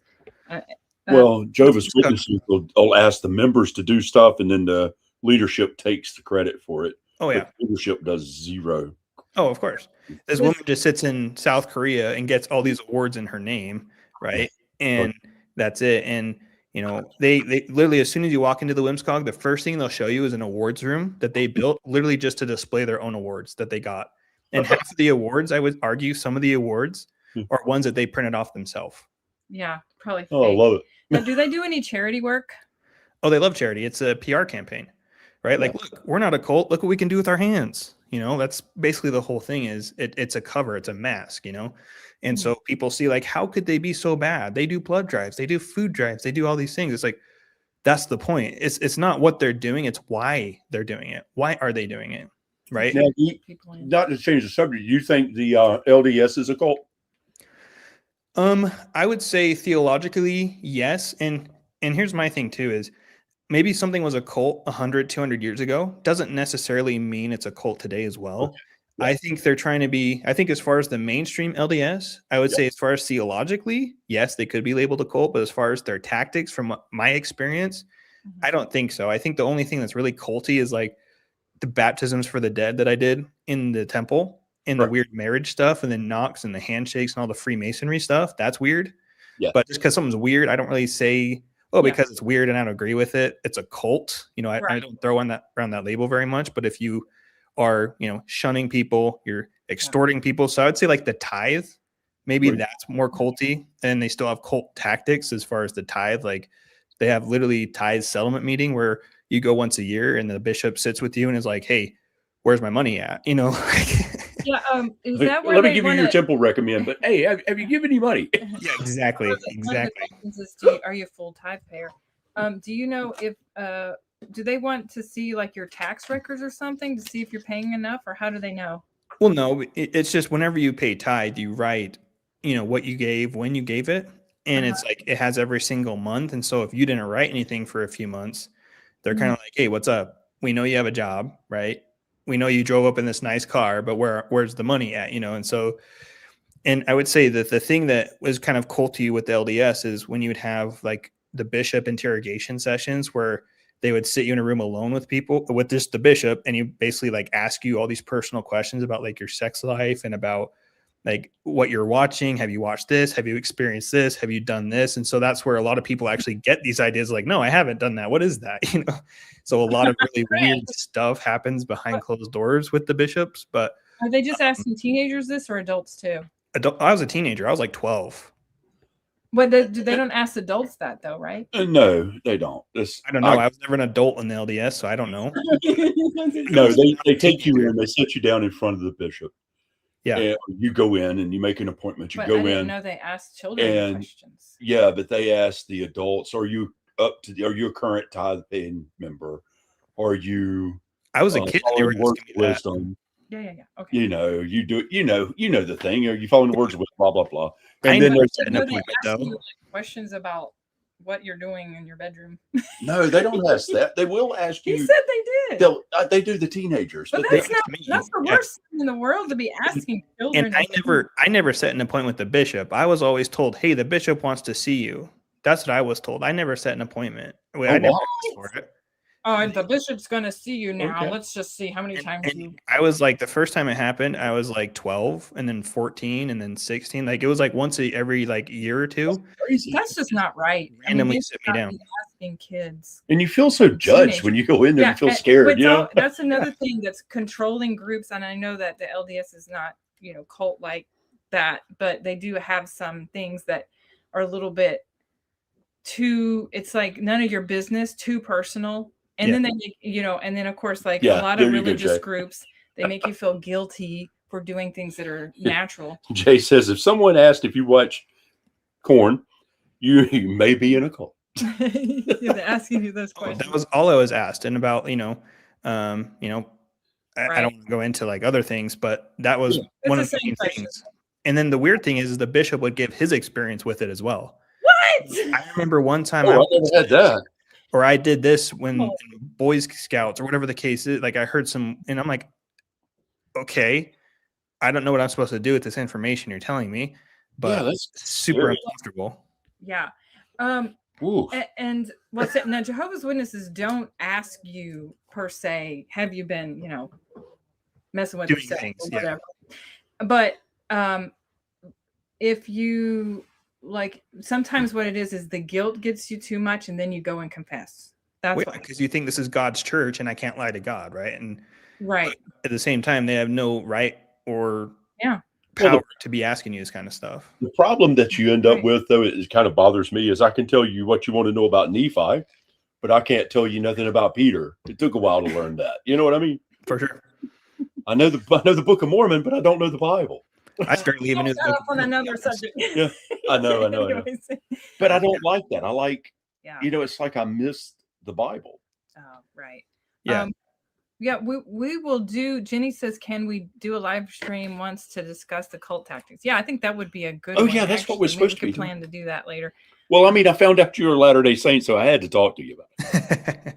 Well, Jehovah's discuss- Witnesses will ask the members to do stuff, and then the leadership takes the credit for it. Oh yeah. But leadership does zero. Oh, of course. This woman just sits in South Korea and gets all these awards in her name, right? And that's it. And you know, they literally, as soon as you walk into the WMSCOG, the first thing they'll show you is an awards room that they built literally just to display their own awards that they got. And half of the awards, I would argue, some of the awards are ones that they printed off themselves. Yeah, probably. Oh, I fake. love it. Now, do they do any charity work? Oh, they love charity. It's a PR campaign, right? Like, look, we're not a cult. Look what we can do with our hands. You know, that's basically the whole thing. Is it's a cover, it's a mask, you know. And so people see, like, how could they be so bad? They do blood drives, they do food drives, they do all these things. It's like, that's the point. It's not what they're doing, it's why they're doing it. Why are they doing it? Right? Now, not to change the subject, you think the LDS is a cult? I would say theologically, yes. And here's my thing too is maybe something was a cult 100, 200 years ago doesn't necessarily mean it's a cult today as well. Okay. Yeah. I think they're trying to be, I think as far as the mainstream LDS, I would say as far as theologically, yes, they could be labeled a cult, but as far as their tactics from my experience, I don't think so. I think the only thing that's really culty is like the baptisms for the dead that I did in the temple and the weird marriage stuff and then Knox and the handshakes and all the Freemasonry stuff. That's weird. Yeah. But just because something's weird, I don't really say, oh, because it's weird and I don't agree with it, it's a cult. You know, I don't throw around that label very much. But if you are, you know, shunning people, you're extorting people. So I would say like the tithe, maybe that's more culty, and they still have cult tactics as far as the tithe. Like they have literally tithe settlement meeting where you go once a year and the bishop sits with you and is like, hey, where's my money at? You know? Yeah. Is that where Let me they give you your temple recommend, but hey, have you given any money? Yeah, exactly. Exactly. Are you a full tithe payer? Do you know if do they want to see like your tax records or something to see if you're paying enough, or how do they know? Well, no, it's just whenever you pay tithe, you write, you know, what you gave, when you gave it. And it's like, it has every single month. And so if you didn't write anything for a few months, they're kind of like, hey, what's up? We know you have a job, right? We know you drove up in this nice car, but where's the money at? You know? And so, and I would say that the thing that was kind of culty with the LDS is when you would have like the bishop interrogation sessions where they would sit you in a room alone with people, with just the bishop, and you basically like ask you all these personal questions about like your sex life and about like what you're watching. Have you watched this? Have you experienced this? Have you done this? And so that's where a lot of people actually get these ideas like, no, I haven't done that. What is that? You know? So a lot of really weird stuff happens behind closed doors with the bishops. But are they just asking teenagers this, or adults too? I was a teenager. I was like 12. But they don't ask adults that though, right? No, they don't. I don't know. I was never an adult in the LDS, so I don't know. No, they take you in, they set you down in front of the bishop. Yeah. And you go in and you make an appointment. You But go I didn't in. know they asked children questions. Yeah, but they ask the adults, are you a current tithe paying member? Are you I was a kid and they were words asking me that. wisdom? Yeah. Okay. You know, you do you know the thing. Are you following the words with blah blah blah? And I then know there's an They appointment ask though. you, like, questions about what you're doing in your bedroom. no, they don't ask that. They will ask He you. said they did. They do the teenagers, But they that's the worst thing in the world to be asking children. And I never set an appointment with the bishop. I was always told, hey, the bishop wants to see you. That's what I was told. I never set an appointment. I never asked for it. Oh, and the bishop's going to see you now. Okay. Let's just see how many times you. I was like, the first time it happened, I was like 12 and then 14 and then 16. Like it was like once every like year or two. crazy. That's just not right. Randomly you sit should me not down. be asking kids. And you feel so judged when you go in there. You feel scared. But You know. that's another thing that's controlling groups. And I know that the LDS is not, cult like that, but they do have some things that are a little bit too, it's like none of your business, too personal. And then they make, and then of course, like a lot of religious groups, they make you feel guilty for doing things that are natural. Jay says, if someone asked if you watch Corn, you may be in a cult. They're asking you those questions. That was all I was asked. And about, I don't want to go into like other things, but that was one of the main things. And then the weird thing is the bishop would give his experience with it as well. What? I remember one time Oh, I never had that. or I did this when Oh. in Boy Scouts or whatever the case is. Like I heard some, and I'm like, okay, I don't know what I'm supposed to do with this information you're telling me, but Yeah, that's super scary. uncomfortable. Yeah. Ooh. And what's it now? Jehovah's Witnesses don't ask you per se, have you been, messing with Doing yourself things, or yeah. whatever. But if you like, sometimes what it is the guilt gets you too much, and then you go and confess. That's Well, what, because you think this is God's church and I can't lie to God, right? And right. at the same time, they have no right or Yeah. power Well, to be asking you this kind of stuff. The problem that you end up Right. with, though, it kind of bothers me, is I can tell you what you want to know about Nephi, but I can't tell you nothing about Peter. It took a while to learn that. You know what I mean? For sure. I know the Book of Mormon, but I don't know the Bible. I barely even knew the Got book off on of Mormon, another to be honest. subject. Yeah, I know. Anyways. But I don't like that. I like, Yeah. it's like I missed the Bible. Oh, right. Yeah. Yeah, we will do. Jenny says, can we do a live stream once to discuss the cult tactics? Yeah, I think that would be a good Oh, one. yeah, that's what we're Actually, maybe supposed to we be could doing. plan to do that later. Well, I mean, I found out you were a Latter-day Saint, so I had to talk to you about it.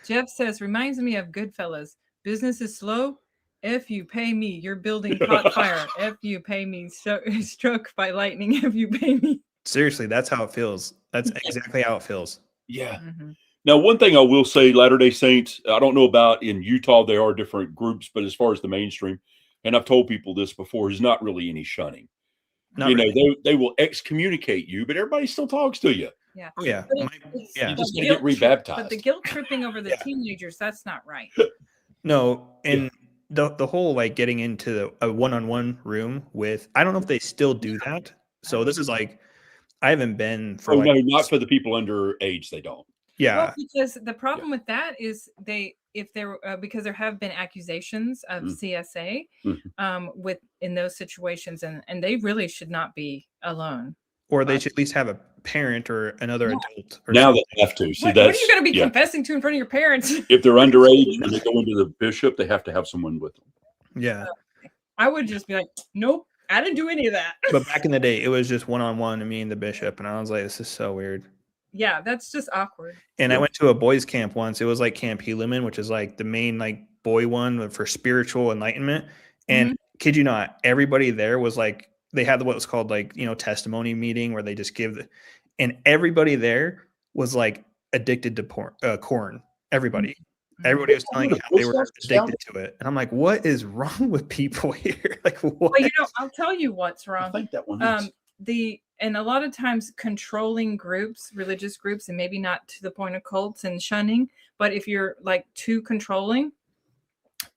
Jeff says, reminds me of Goodfellas. Business is slow. If you pay me, your building caught fire. If you pay me, struck by lightning. If you pay me. Seriously, that's how it feels. That's exactly how it feels. Yeah. Mhm. Now, one thing I will say, Latter-day Saints, I don't know about in Utah, there are different groups, but as far as the mainstream, and I've told people this before, there's not really any shunning. Not really. They will excommunicate you, but everybody still talks to you. Yeah. Oh, yeah. But Yeah. You just the gotta get guilt rebaptized. But the guilt tripping over the Yeah. teenagers, that's not right. No, and the whole like getting into a one-on-one room with, I don't know if they still do that. So this is like, I haven't been for Oh, like, no, not for the people under age, they don't. yeah. Well, because the problem with that is because there have been accusations of CSA in those situations, and they really should not be alone. Or they should at least have a parent or another adult. Or Now something. they have to. See, What are you going to be confessing to in front of your parents? if they're underage and they go into the bishop, they have to have someone with them. Yeah. I would just be like, nope, I didn't do any of that. But back in the day, it was just one-on-one to me and the bishop. And I was like, this is so weird. Yeah, that's just awkward. And I went to a boys camp once. It was like Camp Helaman, which is like the main like boy one for spiritual enlightenment. And kid you not, everybody there was like, they had what was called like, testimony meeting where they just give and everybody there was like addicted to corn. Everybody was telling how they were addicted to it. And I'm like, what is wrong with people here? Like, what? Well, I'll tell you what's wrong. I think that one is. And a lot of times controlling groups, religious groups, and maybe not to the point of cults and shunning, but if you're like too controlling,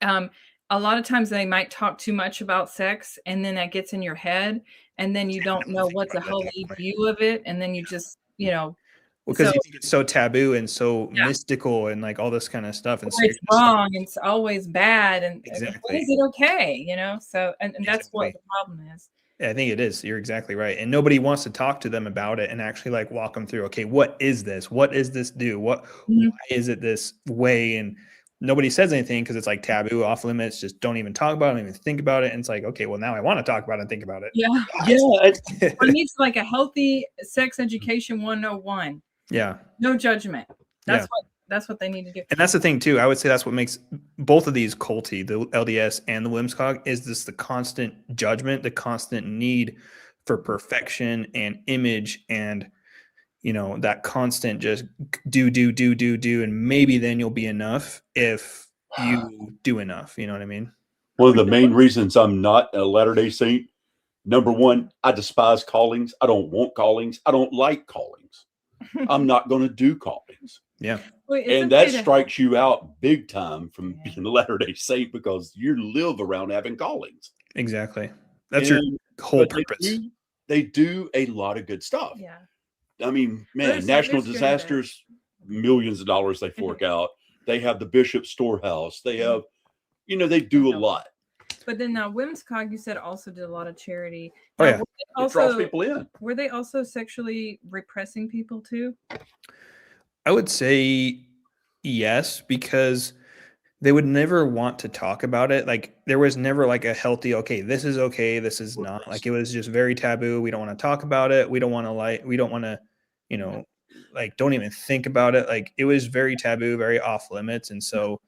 a lot of times they might talk too much about sex, and then that gets in your head, and then you don't know what's a healthy view of it, and then you just, because you think it's so taboo and so mystical and like all this kind of stuff, and it's wrong, and it's always bad, and exactly. is it okay? So and that's what the problem is. I think it is. You're exactly right. And nobody wants to talk to them about it and actually like walk them through, okay, what is this? What does this do? Why is it this way? And nobody says anything because it's like taboo, off limits, just don't even talk about it, don't even think about it. And it's like, okay, well, now I want to talk about it and think about it. Yeah. It needs like a healthy sex education 101. Yeah. No judgment. That's what they need to do. And that's the thing too. I would say that's what makes both of these culty, the LDS and the Whimsicog, is this the constant judgment, the constant need for perfection and image, and that constant just do, and maybe then you'll be enough if you do enough. You know what I mean? One of the main reasons I'm not a Latter-day Saint, number one, I despise callings. I don't want callings. I don't like callings. I'm not going to do callings. Yeah. And that strikes you out big time from being a Latter-day Saint because you live around having callings. Exactly. That's your whole purpose. They do a lot of good stuff. Yeah. I mean, man, national disasters, millions of dollars they fork out. They have the Bishop Storehouse. They have, they do a lot. But then now Whimsicog, you said, also did a lot of charity. Oh, yeah. It draws people in. Were they also sexually repressing people too? I would say yes, because they would never want to talk about it. Like there was never like a healthy, okay, this is okay, this is not. Like it was just very taboo. We don't want to talk about it. We don't want to we don't want to, you know, like don't even think about it. Like it was very taboo, very off limits. And so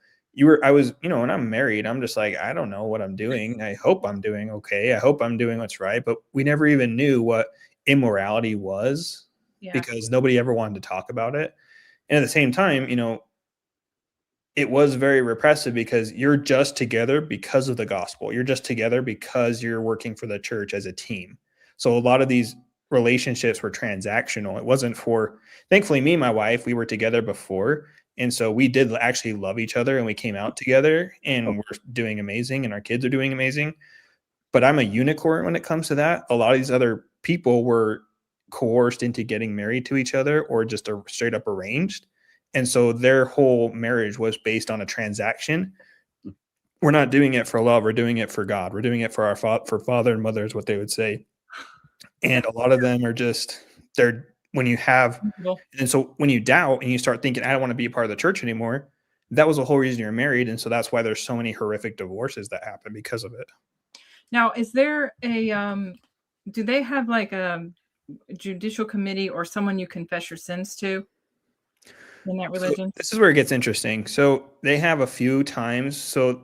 I was, when I'm married, I'm just like, I don't know what I'm doing. I hope I'm doing okay. I hope I'm doing what's right. But we never even knew what immorality was because nobody ever wanted to talk about it. And at the same time, it was very repressive because you're just together because of the gospel. You're just together because you're working for the church as a team. So a lot of these relationships were transactional. It wasn't thankfully, me and my wife, we were together before. And so we did actually love each other and we came out together and we're doing amazing and our kids are doing amazing. But I'm a unicorn when it comes to that. A lot of these other people were coerced into getting married to each other or just straight up arranged. And so their whole marriage was based on a transaction. We're not doing it for love. We're doing it for God. We're doing it for for father and mother is what they would say. And a lot of them are just, and so when you doubt and you start thinking, I don't want to be a part of the church anymore, that was the whole reason you're married. And so that's why there's so many horrific divorces that happen because of it. Now, is there do they have like a judicial committee or someone you confess your sins to in that religion? So this is where it gets interesting. So they have a few times. So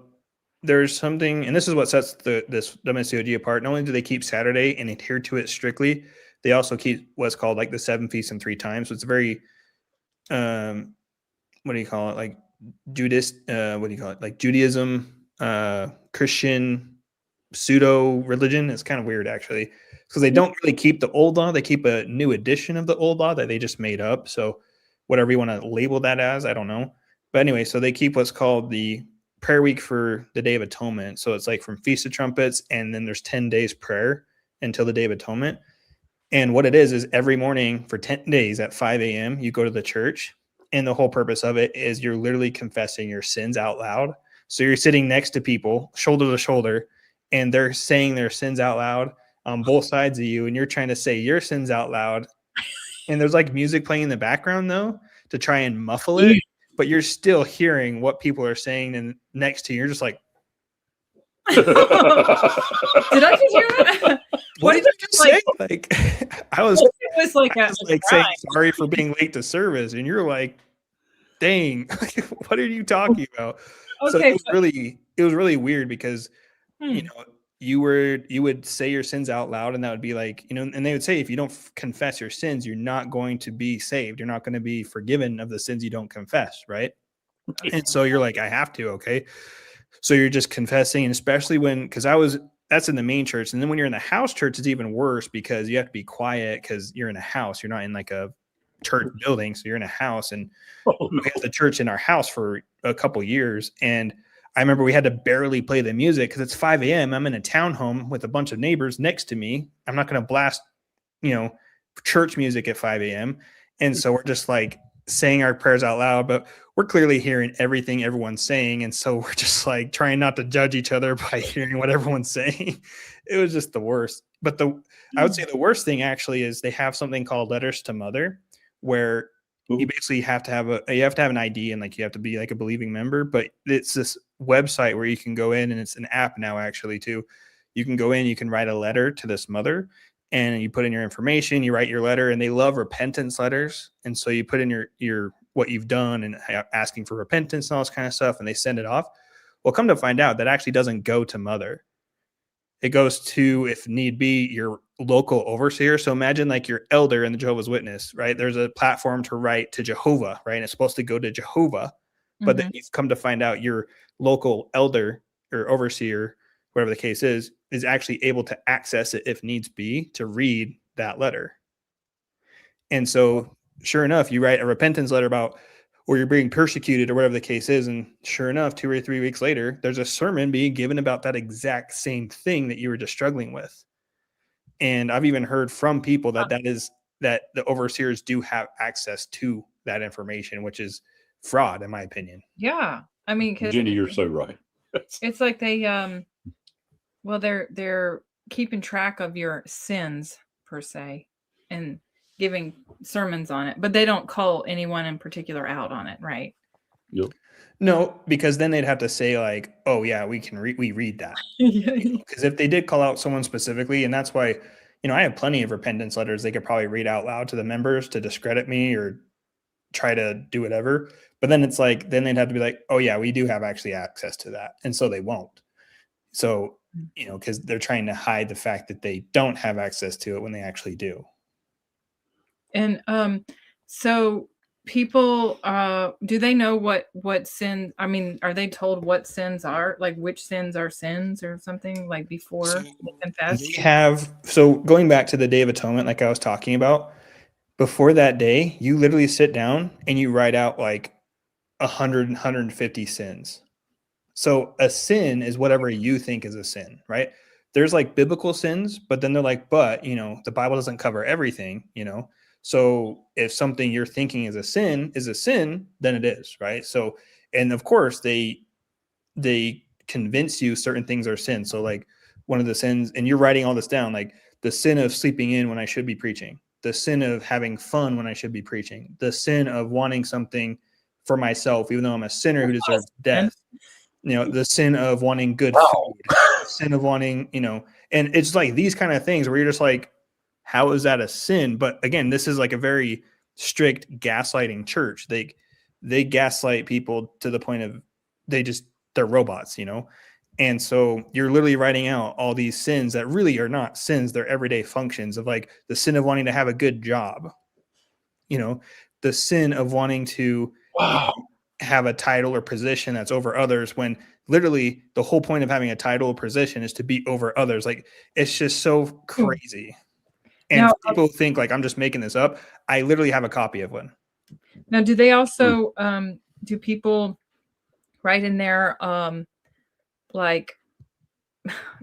there's something, and this is what sets the MSCOG apart. Not only do they keep Saturday and adhere to it strictly, they also keep what's called like the 7 feasts and 3 times. So it's very, what do you call it? Like like Judaism, Christian pseudo religion. It's kind of weird actually, because they don't really keep the old law. They keep a new edition of the old law that they just made up. So whatever you want to label that as, I don't know. But anyway, so they keep what's called the prayer week for the Day of Atonement. So it's like from Feast of Trumpets, and then there's 10 days prayer until the Day of Atonement. And what it is every morning for 10 days at 5 a.m., you go to the church. And the whole purpose of it is you're literally confessing your sins out loud. So you're sitting next to people, shoulder to shoulder, and they're saying their sins out loud on both sides of you. And you're trying to say your sins out loud. And there's like music playing in the background, though, to try and muffle it. But you're still hearing what people are saying. And next to you, you're just like, did I just hear that? What did you just say? Like, I was saying sorry for being late to service, and you're like, "Dang, what are you talking about?" Okay, so it was really weird because you would say your sins out loud, and that would be like, and they would say if you don't confess your sins, you're not going to be saved. You're not going to be forgiven of the sins you don't confess, right? And so you're like, I have to, okay. So you're just confessing, and especially that's in the main church. And then when you're in the house church, it's even worse because you have to be quiet because you're in a house. You're not in like a church building. So you're in a house, and we had the church in our house for a couple years. And I remember we had to barely play the music because it's 5 a.m. I'm in a townhome with a bunch of neighbors next to me. I'm not going to blast, church music at 5 a.m. And so we're just like saying our prayers out loud, but we're clearly hearing everything everyone's saying. And so we're just like trying not to judge each other by hearing what everyone's saying. It was just the worst. But I would say the worst thing actually is they have something called Letters to Mother, where you basically have to have an ID and like you have to be like a believing member. But it's this website where you can go in, and it's an app now actually too. You can go in, you can write a letter to this mother, and you put in your information, you write your letter, and they love repentance letters. And so you put in your what you've done and asking for repentance and all this kind of stuff, and they send it off. Well, come to find out that actually doesn't go to mother. It goes to, if need be, your local overseer. So imagine like your elder in the Jehovah's Witness, right? There's a platform to write to Jehovah, right? And it's supposed to go to Jehovah, but then you've come to find out your local elder or overseer, whatever the case is actually able to access it if needs be to read that letter. And so sure enough, you write a repentance letter about, or you're being persecuted or whatever the case is. And sure enough, 2 or 3 weeks later, there's a sermon being given about that exact same thing that you were just struggling with. And I've even heard from people that the overseers do have access to that information, which is fraud, in my opinion. Yeah. I mean, Jenny, you're so right. It's like they, they're keeping track of your sins per se and giving sermons on it, but they don't call anyone in particular out on it, right? Yep. No, because then they'd have to say like, "Oh yeah, we read that." Yeah. Because if they did call out someone specifically, and that's why, I have plenty of repentance letters they could probably read out loud to the members to discredit me or try to do whatever. But then it's like, then they'd have to be like, "Oh yeah, we do have actually access to that," and so they won't. So because they're trying to hide the fact that they don't have access to it when they actually do. And so people do they know what sin, I mean, are they told what sins are, like which sins are sins or something, like before So they confess? they have, so going back to the Day of Atonement, like I was talking about, before that day, you literally sit down and you write out like 100, 150 sins. So a sin is whatever you think is a sin, right? There's like biblical sins, but then they're like, but the Bible doesn't cover everything. So if something you're thinking is a sin, then it is, right? So, and of course they convince you certain things are sin. So like one of the sins, and you're writing all this down, like the sin of sleeping in when I should be preaching, the sin of having fun when I should be preaching, the sin of wanting something for myself, even though I'm a sinner who deserves death, the sin of wanting good food, the sin of wanting, and it's like these kind of things where you're just like, how is that a sin? But again, this is like a very strict gaslighting church. They gaslight people to the point of they're robots, and so you're literally writing out all these sins that really are not sins. They're everyday functions of like the sin of wanting to have a good job, the sin of wanting to Wow. have a title or position that's over others, when literally the whole point of having a title or position is to be over others. Like it's just so crazy. And Now, people think like I'm just making this up. I literally have a copy of one. now do they also do people write in there like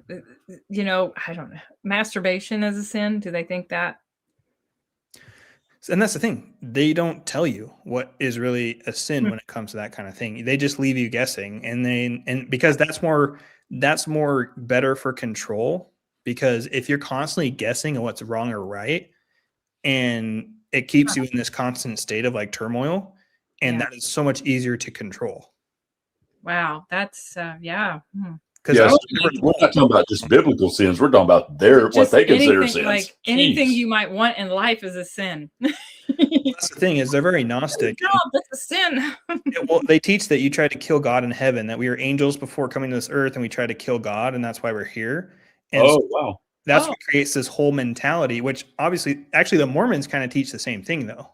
I don't know, masturbation as a sin? Do they think that? And that's the thing. They don't tell you what is really a sin when it comes to that kind of thing. They just leave you guessing. And because that's more better for control, because if you're constantly guessing on what's wrong or right, and it keeps you in this constant state of like turmoil, and that is so much easier to control. Wow, that's yeah. Because Yes, we're not talking about just biblical sins. We're talking about what they consider anything, sins. like anything Jeez. you might want in life is a sin. That's the thing, is they're very Gnostic. No, that's a sin. Well, they teach that you try to kill God in heaven, that we are angels before coming to this earth, and we try to kill God, and that's why we're here. And so Wow. that's what creates this whole mentality, which obviously, actually, the Mormons kind of teach the same thing, though.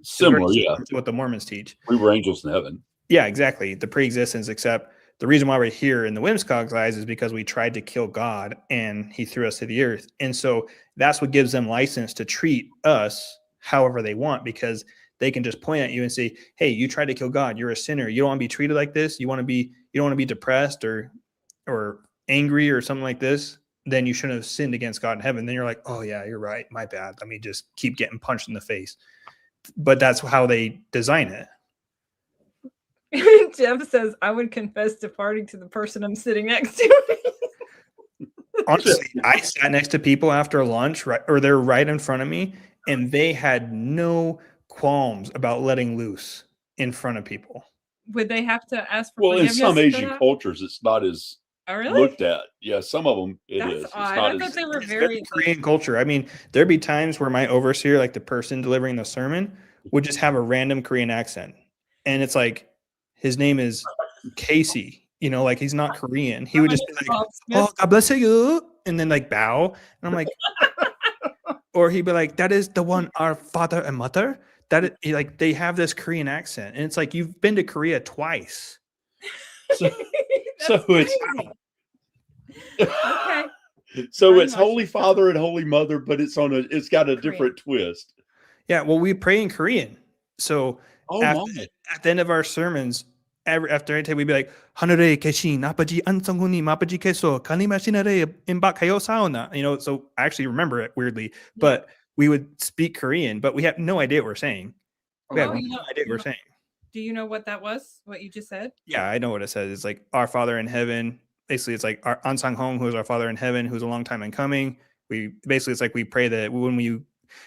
Similar, yeah. To what the Mormons teach. We were angels in heaven. Yeah, exactly. The pre-existence, except the reason why we're here in the Whimsicog's eyes is because we tried to kill God and he threw us to the earth. And so that's what gives them license to treat us however they want, because they can just point at you and say, hey, you tried to kill God. You're a sinner. You don't want to be treated like this. You don't want to be depressed or angry or something like this. Then you shouldn't have sinned against God in heaven. Then you're like, oh yeah, you're right. My bad. Let me just keep getting punched in the face. But that's how they design it. Jeff says, I would confess to farting to the person I'm sitting next to. Honestly, I sat next to people after lunch, right, or they're right in front of me, and they had no qualms about letting loose in front of people. Would they have to ask for Well, in forgiveness? some Asian cultures, it's not as looked at. Yeah, some of them That's is. It's odd. not I thought as, they were It's very Korean culture. I mean, there'd be times where my overseer, like the person delivering the sermon, would just have a random Korean accent. And it's like, his name is Casey, like he's not Korean. He would just be like, oh, God bless you. And then like bow. And I'm like, or he'd be like, that is the one, our father and mother. That is, like, they have this Korean accent. And it's like, you've been to Korea twice. so it's okay. So Very it's much. Holy Father and Holy Mother, but it's got a different twist. Yeah, well, we pray in Korean. So at the end of our sermons, after I we'd be like, Hanare Keshin, Apaji Ansonguni, Mapaji Keso, Kanimashinare Imbakayo Sauna. So I actually remember it weirdly, but we would speak Korean, but we have no idea what we're saying. We have no idea what we're saying. Do you know what that was? What you just said? Yeah, I know what it says. It's like our Father in heaven. Basically, it's like our Ansang Hong, who is our Father in heaven, who's a long time in coming. It's like we pray that when we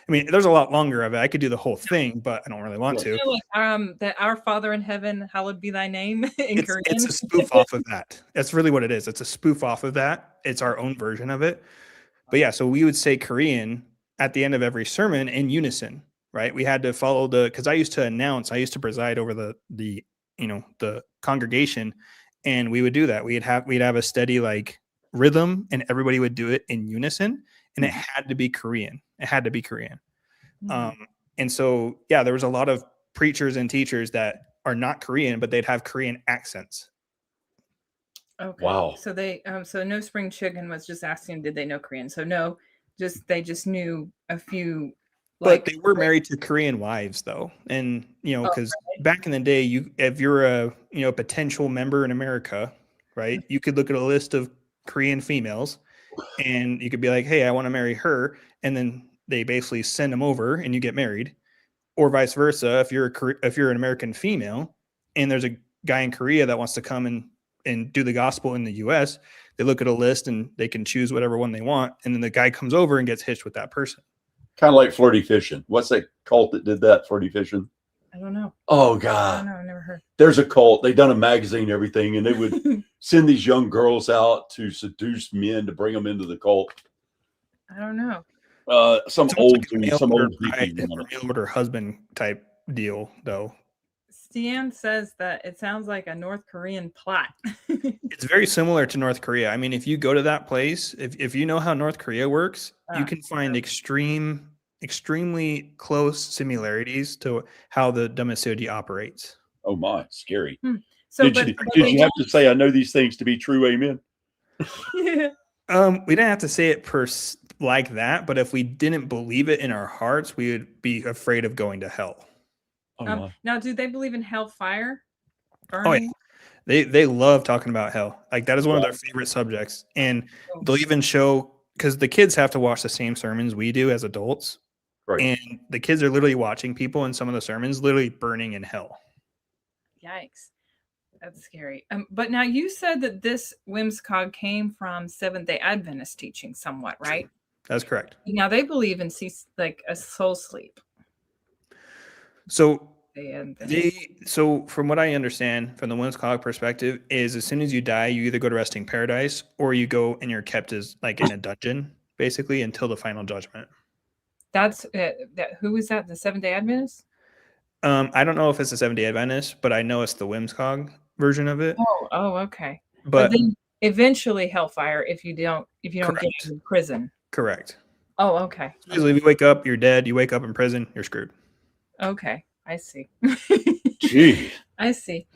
I mean, there's a lot longer of it. I could do the whole thing, but I don't really want to. You know, like that our Father in heaven, hallowed be thy name in Korean. It's a spoof off of that. That's really what it is. It's a spoof off of that. It's our own version of it. But yeah, so we would say Korean at the end of every sermon in unison, right? We had to follow because I used to preside over the congregation, and we would do that. We'd have a steady like rhythm, and everybody would do it in unison, and it had to be Korean. It had to be Korean. And so, yeah, there was a lot of preachers and teachers that are not Korean, but they'd have Korean accents. Okay. Wow. So so No Spring Chicken was just asking, did they know Korean? So no, they just knew a few. But they were married to Korean wives, though, and because back in the day, if you're a potential member in America, right, you could look at a list of Korean females, and you could be like, hey, I want to marry her, and then they basically send them over, and you get married, or vice versa. If you're an American female, and there's a guy in Korea that wants to come and do the gospel in the U.S., they look at a list and they can choose whatever one they want, and then the guy comes over and gets hitched with that person. Kind of like flirty fishing. What's that cult that did that, flirty fishing? I don't know. Oh, I God. don't know. I've never heard. There's a cult. They done a magazine and everything, and they would send these young girls out to seduce men to bring them into the cult. I don't know. Some old mail hippie order husband type deal, though. Stian says that it sounds like a North Korean plot. It's very similar to North Korea. I mean, if you go to that place, if you know how North Korea works, you can find extremely close similarities to how the Dhamma operates. Oh my, scary. So, did you have to say, I know these things to be true, amen? Yeah. We didn't have to say it like that, but if we didn't believe it in our hearts, we would be afraid of going to hell. Now, do they believe in hellfire? Burning? Oh, yeah. They love talking about hell. Like that is one of their favorite subjects. And they'll even show, because the kids have to watch the same sermons we do as adults. Right. And the kids are literally watching people in some of the sermons literally burning in hell. Yikes. That's scary. But now you said that this Whimsicott came from Seventh-day Adventist teaching somewhat, right? That's correct. Now they believe in like a soul sleep. So from what I understand from the Whimsicott perspective is as soon as you die, you either go to resting paradise or you go and you're kept as like in a dungeon basically until the final judgment. That's who is that? The Seventh-day Adventist? I don't know if it's the Seventh-day Adventist, but I know it's the Whimsicott version of it. Oh, okay. But then eventually hellfire if you don't get in prison. Correct. Oh, okay. So usually you wake up, you're dead. You wake up in prison, you're screwed. Okay, I see. Gee. I see.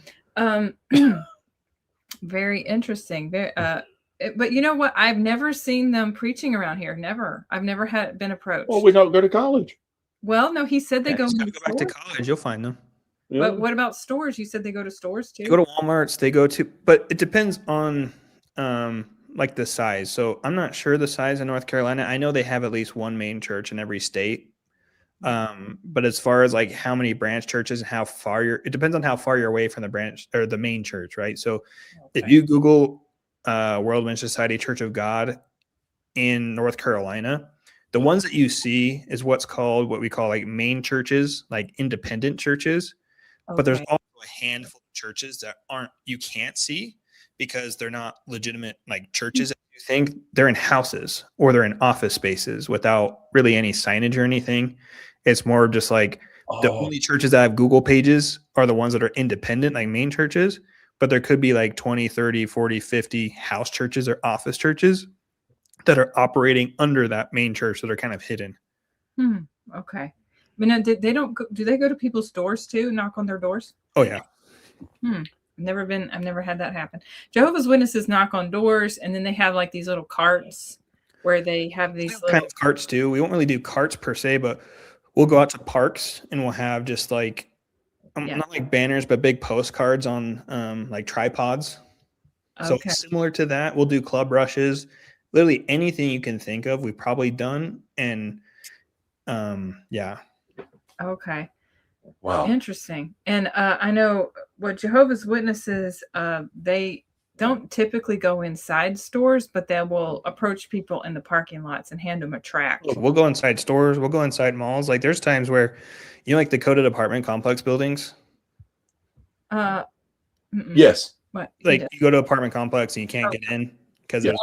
Very interesting. But you know what? I've never seen them preaching around here. Never. I've never been approached. Well, we don't go to college. Well, no, he said they go back to college. You'll find them. Yeah. But what about stores? You said they go to stores too? They go to Walmarts. They go to, but it depends on like the size. So I'm not sure the size in North Carolina. I know they have at least one main church in every state. But as far as like how many branch churches and how far it depends on how far you're away from the branch or the main church, right? So if you Google World Men's Society Church of God in North Carolina, the ones that you see is what we call like main churches, like independent churches. Okay. But there's also a handful of churches that you can't see because they're not legitimate like churches. You think they're in houses or they're in office spaces without really any signage or anything. It's more just like the only churches that have Google pages are the ones that are independent, like main churches. But there could be like 20, 30, 40, 50 house churches or office churches that are operating under that main church that are kind of hidden. Okay. I mean, do they go to people's doors too, knock on their doors? Oh, yeah. I've never had that happen. Jehovah's Witnesses knock on doors, and then they have like these little carts where they have these little kind of carts too. We won't really do carts per se, but we'll go out to parks and we'll have just like not like banners, but big postcards on like tripods. So similar to that, we'll do club rushes. Literally anything you can think of, we've probably done. And yeah. Okay. Wow. Interesting. And I know what Jehovah's Witnesses, they don't typically go inside stores, but they will approach people in the parking lots and hand them a tract. We'll go inside stores. We'll go inside malls. Like there's times where, like the coded apartment complex buildings. Yes. What? Like you go to apartment complex and you can't get in because there's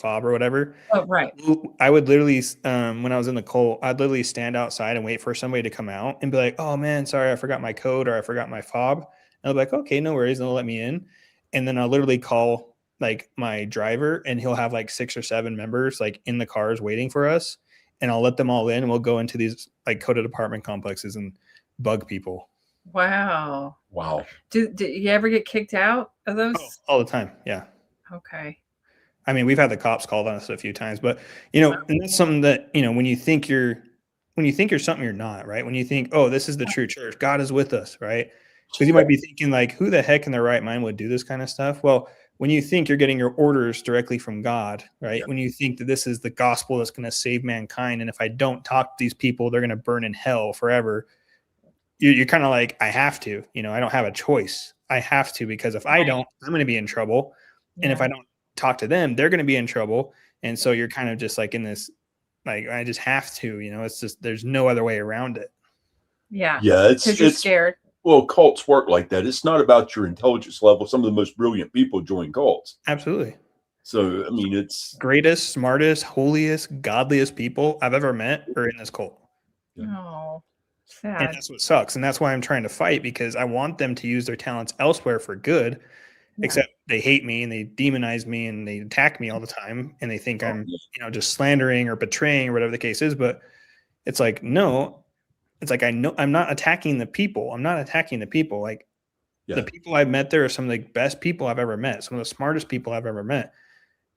fob or whatever. Oh, right. I would literally, when I was in the cold, I'd literally stand outside and wait for somebody to come out and be like, "Oh man, sorry, I forgot my code or I forgot my fob." And I'll be like, "Okay, no worries," and they'll let me in. And then I'll literally call like my driver, and he'll have like 6 or 7 members like in the cars waiting for us, and I'll let them all in, and we'll go into these like coded apartment complexes and bug people. Wow. Did you ever get kicked out of those? Oh, all the time, yeah. Okay. I mean, we've had the cops called on us a few times, but and that's something that when you think you're something, you're not, right? When you think, oh, this is the true church, God is with us, right? Because you might be thinking like, who the heck in their right mind would do this kind of stuff? Well, when you think you're getting your orders directly from God, right? Yeah. When you think that this is the gospel that's going to save mankind, and if I don't talk to these people, they're going to burn in hell forever. You're kind of like, I have to, I don't have a choice. I have to, because if I don't, I'm going to be in trouble. Yeah. And if I don't talk to them, they're going to be in trouble. And so you're kind of just like in this, like, I just have to, it's just, there's no other way around it. Yeah. Yeah. It's scared. Well, cults work like that. It's not about your intelligence level. Some of the most brilliant people join cults. Absolutely. So, I mean, it's greatest, smartest, holiest, godliest people I've ever met are in this cult. Oh, sad. And that's what sucks. And that's why I'm trying to fight, because I want them to use their talents elsewhere for good, except they hate me and they demonize me and they attack me all the time. And they think I'm, just slandering or betraying or whatever the case is. But it's like, no, it's like, I know I'm not attacking the people. I'm not attacking the people. Like the people I've met there are some of the best people I've ever met, some of the smartest people I've ever met.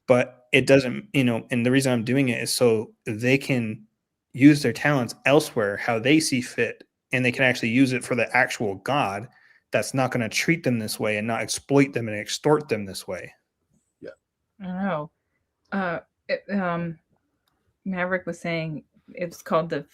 But it doesn't, and the reason I'm doing it is so they can use their talents elsewhere, how they see fit, and they can actually use it for the actual God that's not going to treat them this way and not exploit them and extort them this way. Yeah. I don't know. Maverick was saying it's called the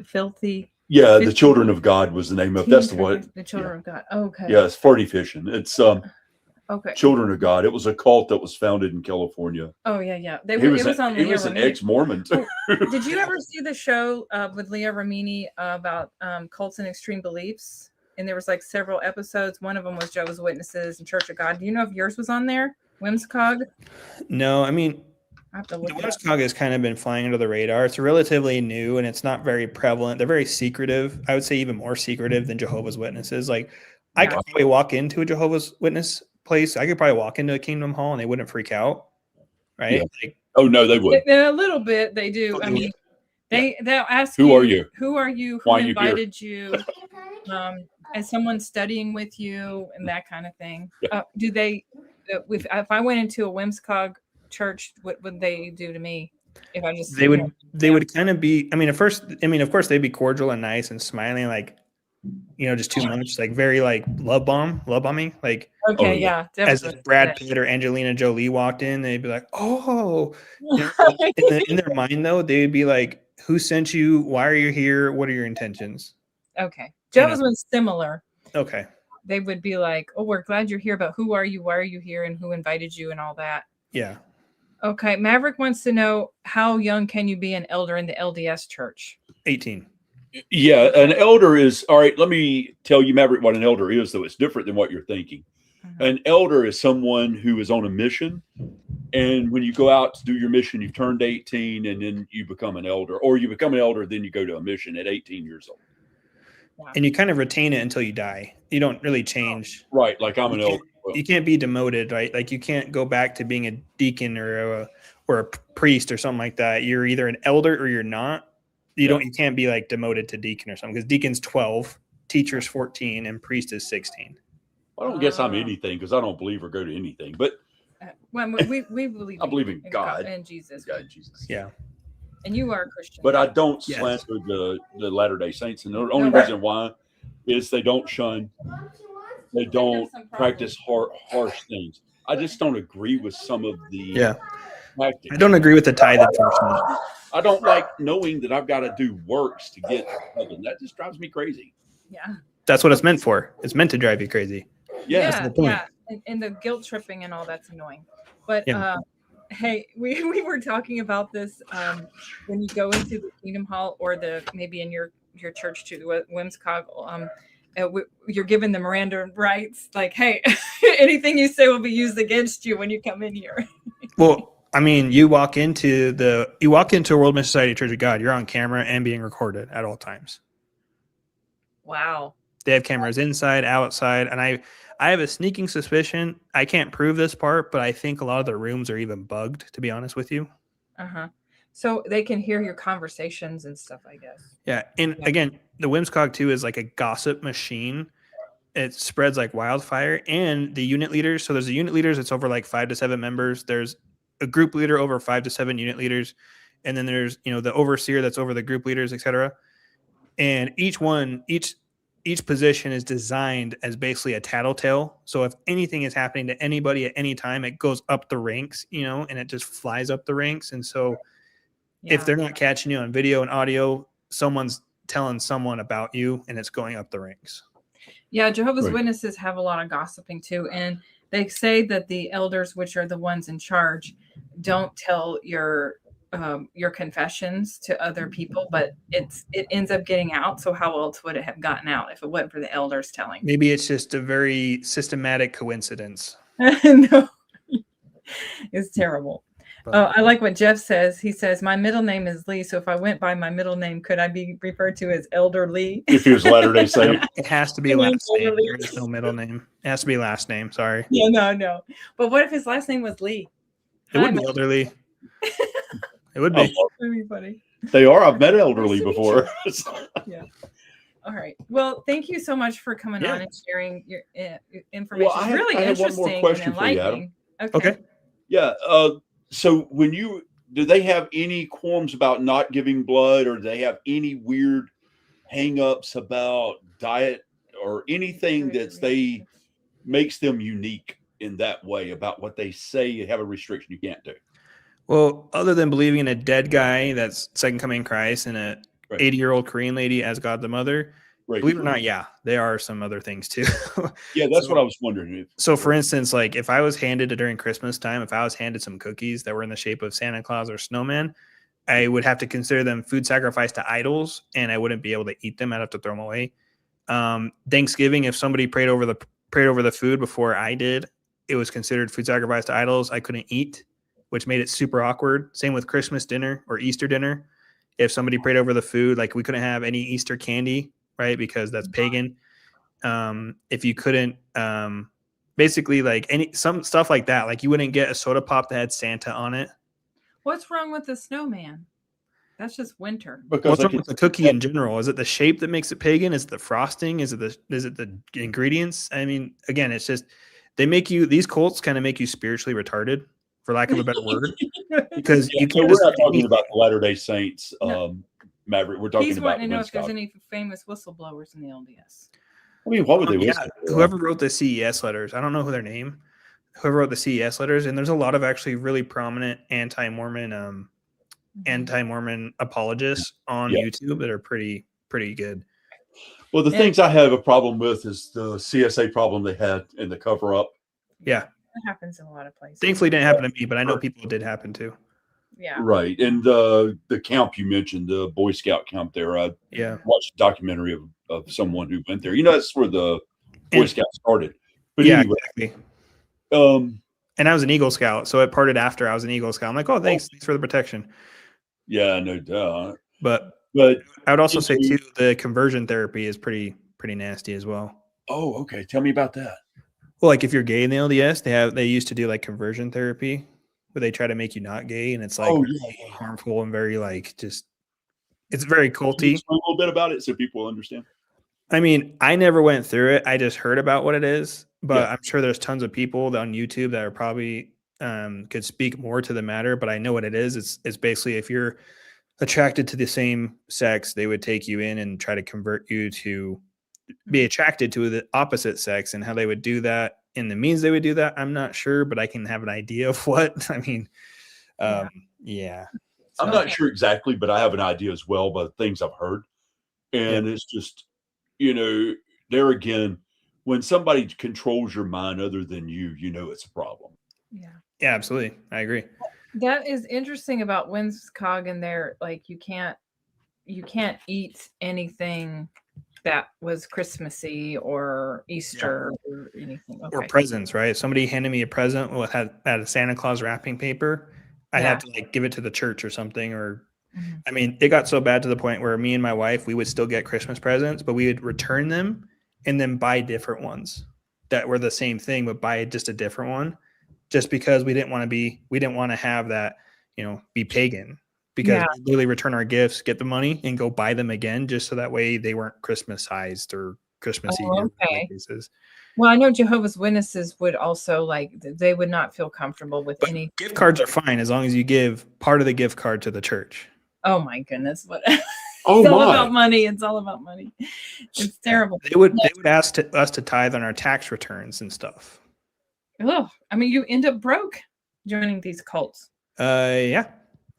filthy. Yeah, the Children of God was the name of. That's what the Children of God. Okay. Yeah, it's farty fishing. It's okay. Children of God. It was a cult that was founded in California. Oh yeah. He was an ex-Mormon too. Did you ever see the show with Leah Remini about cults and extreme beliefs? And there was like several episodes. One of them was Jehovah's Witnesses and Church of God. Do you know if yours was on there? Whimsicog? No, I mean, the Whimsicog has kind of been flying under the radar. It's relatively new and it's not very prevalent. They're very secretive. I would say even more secretive than Jehovah's Witnesses. Like I could probably walk into a Jehovah's Witness place. I could probably walk into a Kingdom Hall and they wouldn't freak out. Right? Yeah. Like, oh no, they would. A little bit they do. I mean, they'll ask who are you? Who are you? Who Why invited you? As someone studying with you and that kind of thing. Yeah. Do they if I went into a Whimsicog church, what would they do to me if I just they would kind of be, of course they'd be cordial and nice and smiling, like just too much, like very like love bombing, like okay, yeah, as if Brad Pitt or Angelina Jolie walked in, they'd be like, oh, in their mind though, they'd be like, who sent you? Why are you here? What are your intentions? Okay, Joe's was similar. Okay, they would be like, oh, we're glad you're here, but who are you? Why are you here? And who invited you? And all that. Yeah. Okay, Maverick wants to know, how young can you be an elder in the LDS church? 18. Yeah, an elder is, all right, let me tell you, Maverick, what an elder is, though. It's different than what you're thinking. Mm-hmm. An elder is someone who is on a mission. And when you go out to do your mission, you've turned 18 and then you become an elder. Or you become an elder, then you go to a mission at 18 years old. Wow. And you kind of retain it until you die. You don't really change. Right, like I'm an elder. You can't be demoted, right? Like you can't go back to being a deacon or a priest or something like that. You're either an elder or you're not. You can't be like demoted to deacon or something, because deacon's 12, teacher's 14, and priest is 16. I don't guess I'm anything, because I don't believe or go to anything. But we believe. I believe in God and Jesus. God, Jesus. Yeah. And you are a Christian. But I don't slander the Latter-day Saints, and the only reason why is they don't shun. They don't practice harsh things. I just don't agree with some of the tactics. I don't agree with the tithe enforcement. I don't like knowing that I've got to do works to get heaven. That just drives me crazy. Yeah. That's what it's meant for. It's meant to drive you crazy. Yeah. That's the point. Yeah. and the guilt tripping and all that's annoying. But Yeah. hey, we were talking about this when you go into the Kingdom Hall or maybe in your church too, the Whimsicott, you're given the Miranda rights. Like, hey, anything you say will be used against you when you come in here. Well, I mean, you walk into a World Mission Society Church of God, you're on camera and being recorded at all times. Wow. They have cameras inside, outside, and I have a sneaking suspicion. I can't prove this part, but I think a lot of the rooms are even bugged, to be honest with you. So they can hear your conversations and stuff, I guess. Yeah, and again, the Whimsicott too is like a gossip machine. It spreads like wildfire, and the unit leaders. So there's the unit leaders. It's over like 5 to 7 members. There's a group leader over 5 to 7 unit leaders, and then there's the overseer that's over the group leaders, etc. And each position is designed as basically a tattletale. So if anything is happening to anybody at any time, it goes up the ranks, and it just flies up the ranks. And so if they're not catching you on video and audio, someone's telling someone about you, and it's going up the ranks. Yeah, Jehovah's Witnesses have a lot of gossiping too, and they say that the elders, which are the ones in charge, don't tell your confessions to other people, but it ends up getting out. So how else would it have gotten out if it wasn't for the elders telling? Maybe it's just a very systematic coincidence. No, it's terrible. I like what Jeff says. He says, my middle name is Lee, so if I went by my middle name, could I be referred to as Elder Lee? If he was Latter-day Saint. It has to be last name. There is no middle name. It has to be last name. Sorry. Yeah, no. But what if his last name was Lee? It would be Elder Lee. It would be. That'd be funny. They are. I've met elderly before. Yeah. All right. Well, thank you so much for coming on and sharing your information. Well, really I have interesting one more question and for you, enlightening. Okay. Yeah. So do they have any qualms about not giving blood, or do they have any weird hang-ups about diet or anything that makes them unique in that way about what they say you have a restriction you can't do? Well, other than believing in a dead guy that's second coming Christ and a 80-year-old Korean lady as God the Mother, believe it or not, there are some other things too. Yeah, that's what I was wondering. So for instance, like if I was handed during Christmas time, if I was handed some cookies that were in the shape of Santa Claus or snowman, I would have to consider them food sacrificed to idols, and I wouldn't be able to eat them. I'd have to throw them away. Thanksgiving, if somebody prayed over the food before I did, it was considered food sacrificed to idols. I couldn't eat, which made it super awkward. Same with Christmas dinner or Easter dinner. If somebody prayed over the food, like we couldn't have any Easter candy, right? Because that's pagan. If you couldn't, basically like some stuff like that, like you wouldn't get a soda pop that had Santa on it. What's wrong with the snowman? That's just winter. What's wrong with the cookie in general? Is it the shape that makes it pagan? Is it the frosting? Is it the ingredients? I mean, again, it's just these cults kind of make you spiritually retarded, for lack of a better word, because you can't. We're not talking about the Latter-day Saints, Maverick. We're talking He's about. wanting to know if there's any famous whistleblowers in the LDS. I mean, what would they whistle? Whoever wrote the CES letters, I don't know who their name. Whoever wrote the CES letters, and there's a lot of actually really prominent anti-Mormon apologists on YouTube that are pretty good. Well, the things I have a problem with is the CSA problem they had in the cover-up. Yeah. That happens in a lot of places. Thankfully, it didn't happen to me, but I know people did happen to. Yeah. Right. And the camp you mentioned, the Boy Scout camp there, I watched a documentary of someone who went there. That's where the Boy Scouts started. But anyway, exactly. And I was an Eagle Scout, so it parted after I was an Eagle Scout. I'm like, oh, thanks for the protection. Yeah, no doubt. But I would also say too, the conversion therapy is pretty nasty as well. Oh, okay. Tell me about that. Well, like if you're gay in the LDS, they used to do like conversion therapy, where they try to make you not gay, and it's like harmful and very it's very culty. A little bit about it so people understand. I mean, I never went through it. I just heard about what it is, but I'm sure there's tons of people on YouTube that are probably could speak more to the matter. But I know what it is. It's basically if you're attracted to the same sex, they would take you in and try to convert you to be attracted to the opposite sex, and how they would do that and the means they would do that, I'm not sure, but I can have an idea of what. I mean, yeah. I'm not sure exactly, but I have an idea as well by the things I've heard. And it's just, there again, when somebody controls your mind other than you, you know it's a problem. Yeah. Yeah, absolutely. I agree. That is interesting about Winskog and there, like you can't eat anything that was Christmassy or Easter or anything. Or Okay. presents, right? If somebody handed me a present with had a Santa Claus wrapping paper, I had to like give it to the church or something. Or Mhm. I mean, it got so bad to the point where me and my wife, we would still get Christmas presents, but we would return them and then buy different ones that were the same thing, but buy just a different one, just because we didn't want to have that, be pagan. Because Yeah. we literally return our gifts, get the money, and go buy them again, just so that way they weren't Christmasized or Christmassy. Oh, Or okay. cases. Well, I know Jehovah's Witnesses would also they would not feel comfortable with But any gift cards are fine as long as you give part of the gift card to the church. Oh my goodness, what Oh it's all my. about money. It's all about money. It's terrible. They would ask us to tithe on our tax returns and stuff. Oh, I mean, you end up broke joining these cults. Yeah.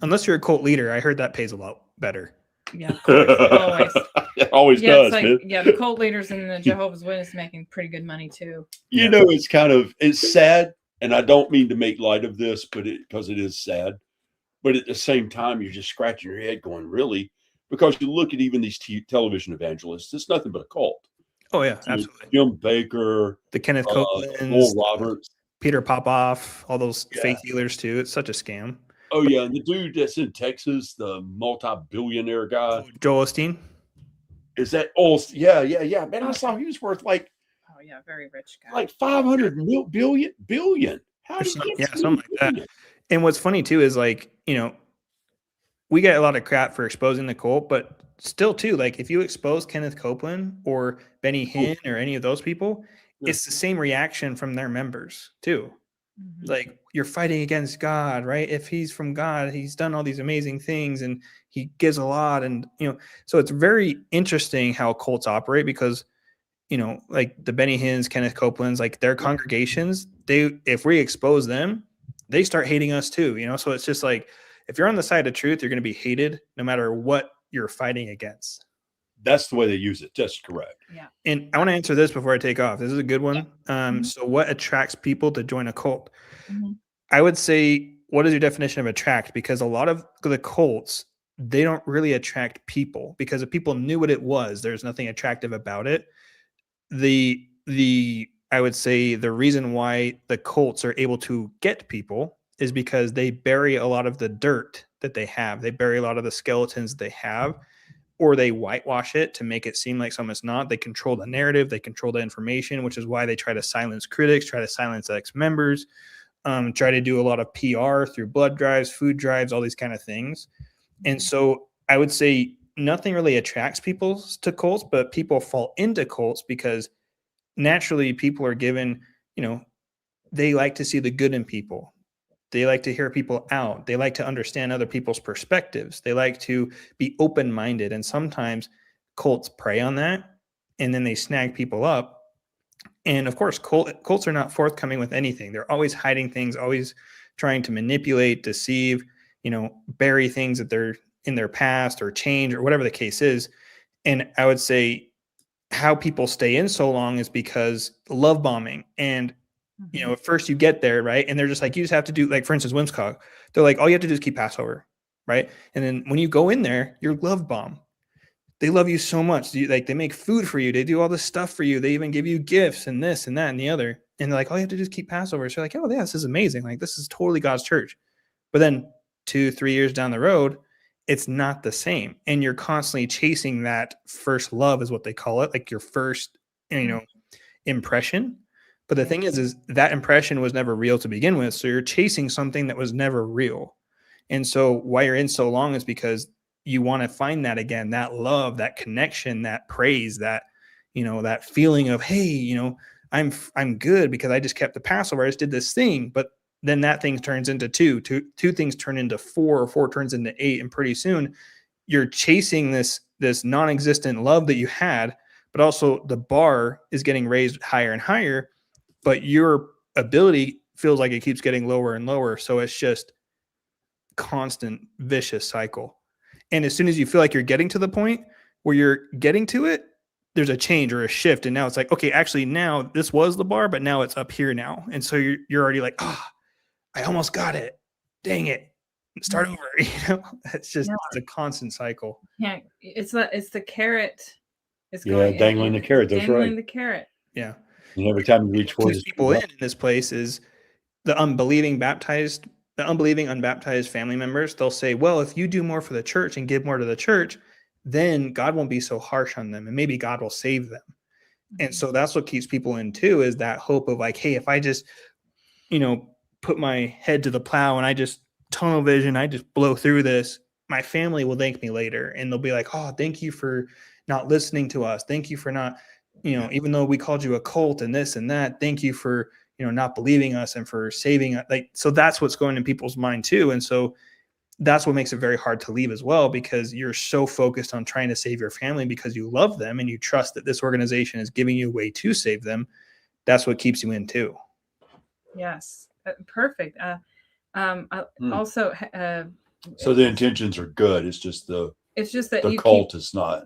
Unless you're a cult leader. I heard that pays a lot better. Yeah, of course, always. It always Yeah, does, it's like man. yeah, the cult leaders and the Jehovah's Witnesses making pretty good money too. You know, it's sad, and I don't mean to make light of this, but because it is sad. But at the same time, you're just scratching your head, going, "Really?" Because you look at even these television evangelists; it's nothing but a cult. Oh yeah, absolutely. Jim Baker, The Kenneth Copelands, Will Roberts, Peter Popoff, all those faith healers too. It's such a scam. Oh yeah, and the dude that's in Texas, the multi-billionaire guy, Joel Osteen. Is that? Oh yeah. Man, I saw he was worth like. Oh yeah, very rich guy. Like 500 billion. How did he get something like that. And what's funny too is like, we get a lot of crap for exposing the cult, but still too, like if you expose Kenneth Copeland or Benny Hinn or any of those people, it's the same reaction from their members too. Mm-hmm. Like you're fighting against God, right? If he's from God, he's done all these amazing things and he gives a lot. And, so it's very interesting how cults operate because, like the Benny Hinns, Kenneth Copelands, like their congregations, if we expose them, they start hating us too, So it's just like, if you're on the side of truth, you're going to be hated no matter what you're fighting against. That's the way they use it. That's correct. Yeah. And I want to answer this before I take off. This is a good one. So what attracts people to join a cult? Mm-hmm. I would say, what is your definition of attract? Because a lot of the cults, they don't really attract people because if people knew what it was, there's nothing attractive about it. I would say the reason why the cults are able to get people is because they bury a lot of the dirt that they have. They bury a lot of the skeletons they have, or they whitewash it to make it seem like something it's not. They control the narrative. They control the information, which is why they try to silence critics, try to silence ex-members, try to do a lot of PR through blood drives, food drives, all these kind of things. And so I would say nothing really attracts people to cults, but people fall into cults because naturally people are given, they like to see the good in people. They like to hear people out. They like to understand other people's perspectives. They like to be open-minded. And sometimes cults prey on that and then they snag people up. And of course, cults are not forthcoming with anything. They're always hiding things, always trying to manipulate, deceive, bury things that they're in their past or change or whatever the case is. And I would say how people stay in so long is because love bombing. And, at first you get there, right? And they're just like, you just have to do, like, for instance, Whimsicott. They're like, all you have to do is keep Passover, right? And then when you go in there, you're love bomb. They love you so much. They make food for you. They do all this stuff for you. They even give you gifts and this and that and the other. And they're like, all you have to do is keep Passover. So you're like, oh yeah, this is amazing. Like, this is totally God's church. But then 2-3 years down the road, it's not the same. And you're constantly chasing that first love is what they call it. Like your first, impression. But the thing is that impression was never real to begin with. So you're chasing something that was never real. And so why you're in so long is because you want to find that again, that love, that connection, that praise, that, that feeling of, hey, I'm good because I just kept the Passover. I just did this thing. But then that thing turns into two things turn into 4, or 4 turns into 8. And pretty soon you're chasing this non-existent love that you had, but also the bar is getting raised higher and higher, but your ability feels like it keeps getting lower and lower. So it's just constant vicious cycle. And as soon as you feel like you're getting to the point where you're getting to it, there's a change or a shift, and now it's like, okay, actually now this was the bar, but now it's up here now, and so you're already like, oh, I almost got it, dang it, start over. It's just Yeah. it's a constant cycle. Yeah, it's the carrot. It's Yeah, dangling the carrot. That's dangling right. the carrot. Yeah, And every time you reach for what it, keeps people in this place is the unbelieving unbaptized family members. They'll say, well, if you do more for the church and give more to the church, then God won't be so harsh on them, and maybe God will save them. And so that's what keeps people in too, is that hope of like, hey, if I just, put my head to the plow and I just tunnel vision, I just blow through this, my family will thank me later. And they'll be like, oh, thank you for not listening to us. Thank you for not, even though we called you a cult and this and that, thank you for, not believing us and for saving us. Like, so that's what's going in people's mind too. And so that's what makes it very hard to leave as well, because you're so focused on trying to save your family because you love them and you trust that this organization is giving you a way to save them. That's what keeps you in too. Yes, perfect. Also, so the intentions are good. It's just the that you cult is not.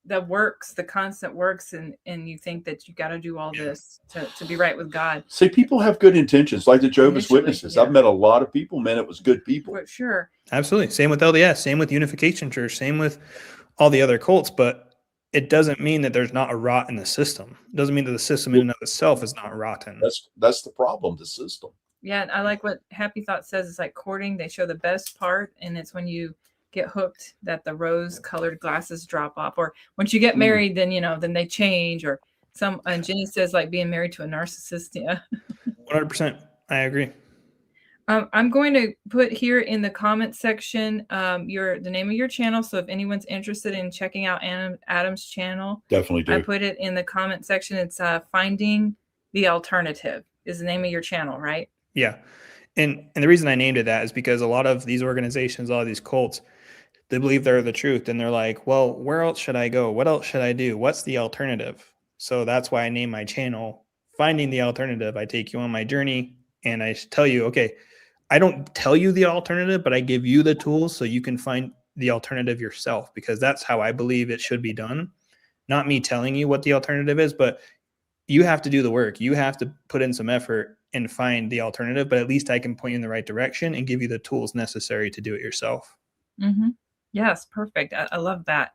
The works, the constant works, and you think that you got to do all this to be right with God. See, people have good intentions, like the Jehovah's Initially, Witnesses. yeah. I've met a lot of people, man, it was good people. For sure. Absolutely. Same with LDS, same with Unification Church, same with all the other cults, but it doesn't mean that there's not a rot in the system. It doesn't mean that the system in and of itself is not rotten. That's the problem, the system. Yeah, I like what Happy Thought says. It's like courting. They show the best part, and it's when you get hooked that the rose-colored glasses drop off. Or once you get married, then then they change. Or and Jenny says like being married to a narcissist. Yeah, 100%. I agree. I'm going to put here in the comment section the name of your channel. So if anyone's interested in checking out Adam's channel, definitely do. I put it in the comment section. It's Finding the Alternative is the name of your channel, right? Yeah. And the reason I named it that is because a lot of these organizations, a lot of these cults, they believe they're the truth. And they're like, well, where else should I go? What else should I do? What's the alternative? So that's why I named my channel Finding the Alternative. I take you on my journey and I tell you, okay, I don't tell you the alternative, but I give you the tools so you can find the alternative yourself, because that's how I believe it should be done. Not me telling you what the alternative is, but you have to do the work. You have to put in some effort and find the alternative, but at least I can point you in the right direction and give you the tools necessary to do it yourself. Mm-hmm. Yes, perfect. I love that.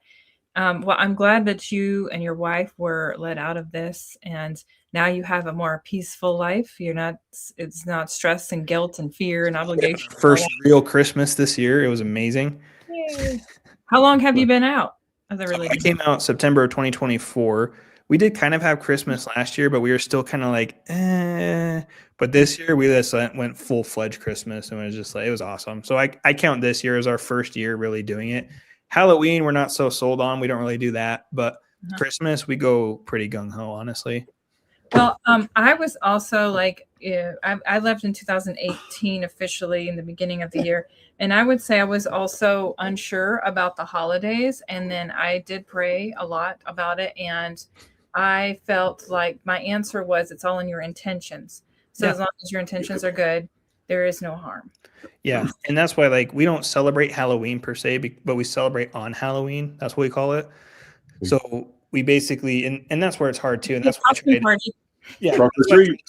Well, I'm glad that you and your wife were let out of this, and now you have a more peaceful life. It's not stress and guilt and fear and obligation. First real Christmas this year. It was amazing. Yay. How long have you been out of the religion? I came out September of 2024. We did kind of have Christmas last year, but we were still kind of like, But this year we just went full-fledged Christmas, and it was just like, it was awesome. So I count this year as our first year really doing it. Halloween, we're not so sold on. We don't really do that. But Christmas, we go pretty gung-ho, honestly. Well, I was also like, I left in 2018 officially in the beginning of the year. And I would say I was also unsure about the holidays. And then I did pray a lot about it. And I felt like my answer was, it's all in your intentions. So as long as your intentions are good, there is no harm. Yeah. And that's why, like, we don't celebrate Halloween per se, but we celebrate on Halloween. That's what we call it. So we basically, and that's where it's hard too. And that's what I try to,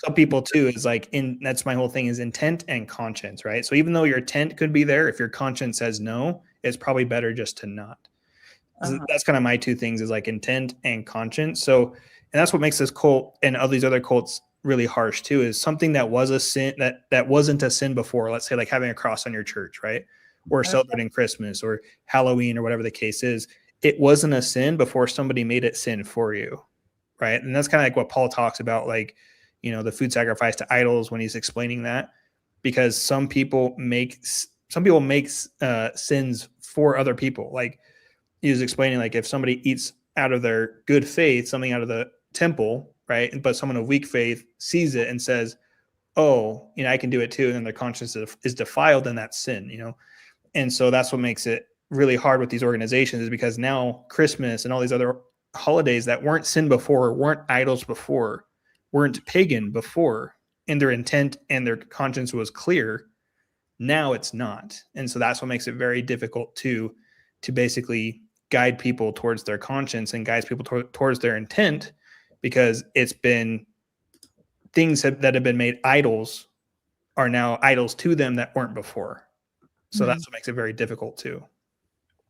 tell people too, is like, that's my whole thing, is intent and conscience, right? So even though your intent could be there, if your conscience says no, it's probably better just to not. That's kind of my two things, is like intent and conscience. So, and that's what makes this cult and all these other cults really harsh too, is something that was a sin, that wasn't a sin before. Let's say like having a cross on your church, right? Or celebrating Christmas or Halloween or whatever the case is. It wasn't a sin before somebody made it sin for you, right? And that's kind of like what Paul talks about, like, the food sacrifice to idols, when he's explaining that, because some people make sins for other people. Like he was explaining, like if somebody eats out of their good faith, something out of the temple, right? But someone of weak faith sees it and says, oh, I can do it too. And then their conscience is defiled, then that's sin, And so that's what makes it really hard with these organizations, is because now Christmas and all these other holidays that weren't sin before, weren't idols before, weren't pagan before, and their intent and their conscience was clear. Now it's not. And so that's what makes it very difficult to basically guide people towards their conscience and guides people towards their intent, because it's been things that have been made idols are now idols to them that weren't before. So that's what makes it very difficult too.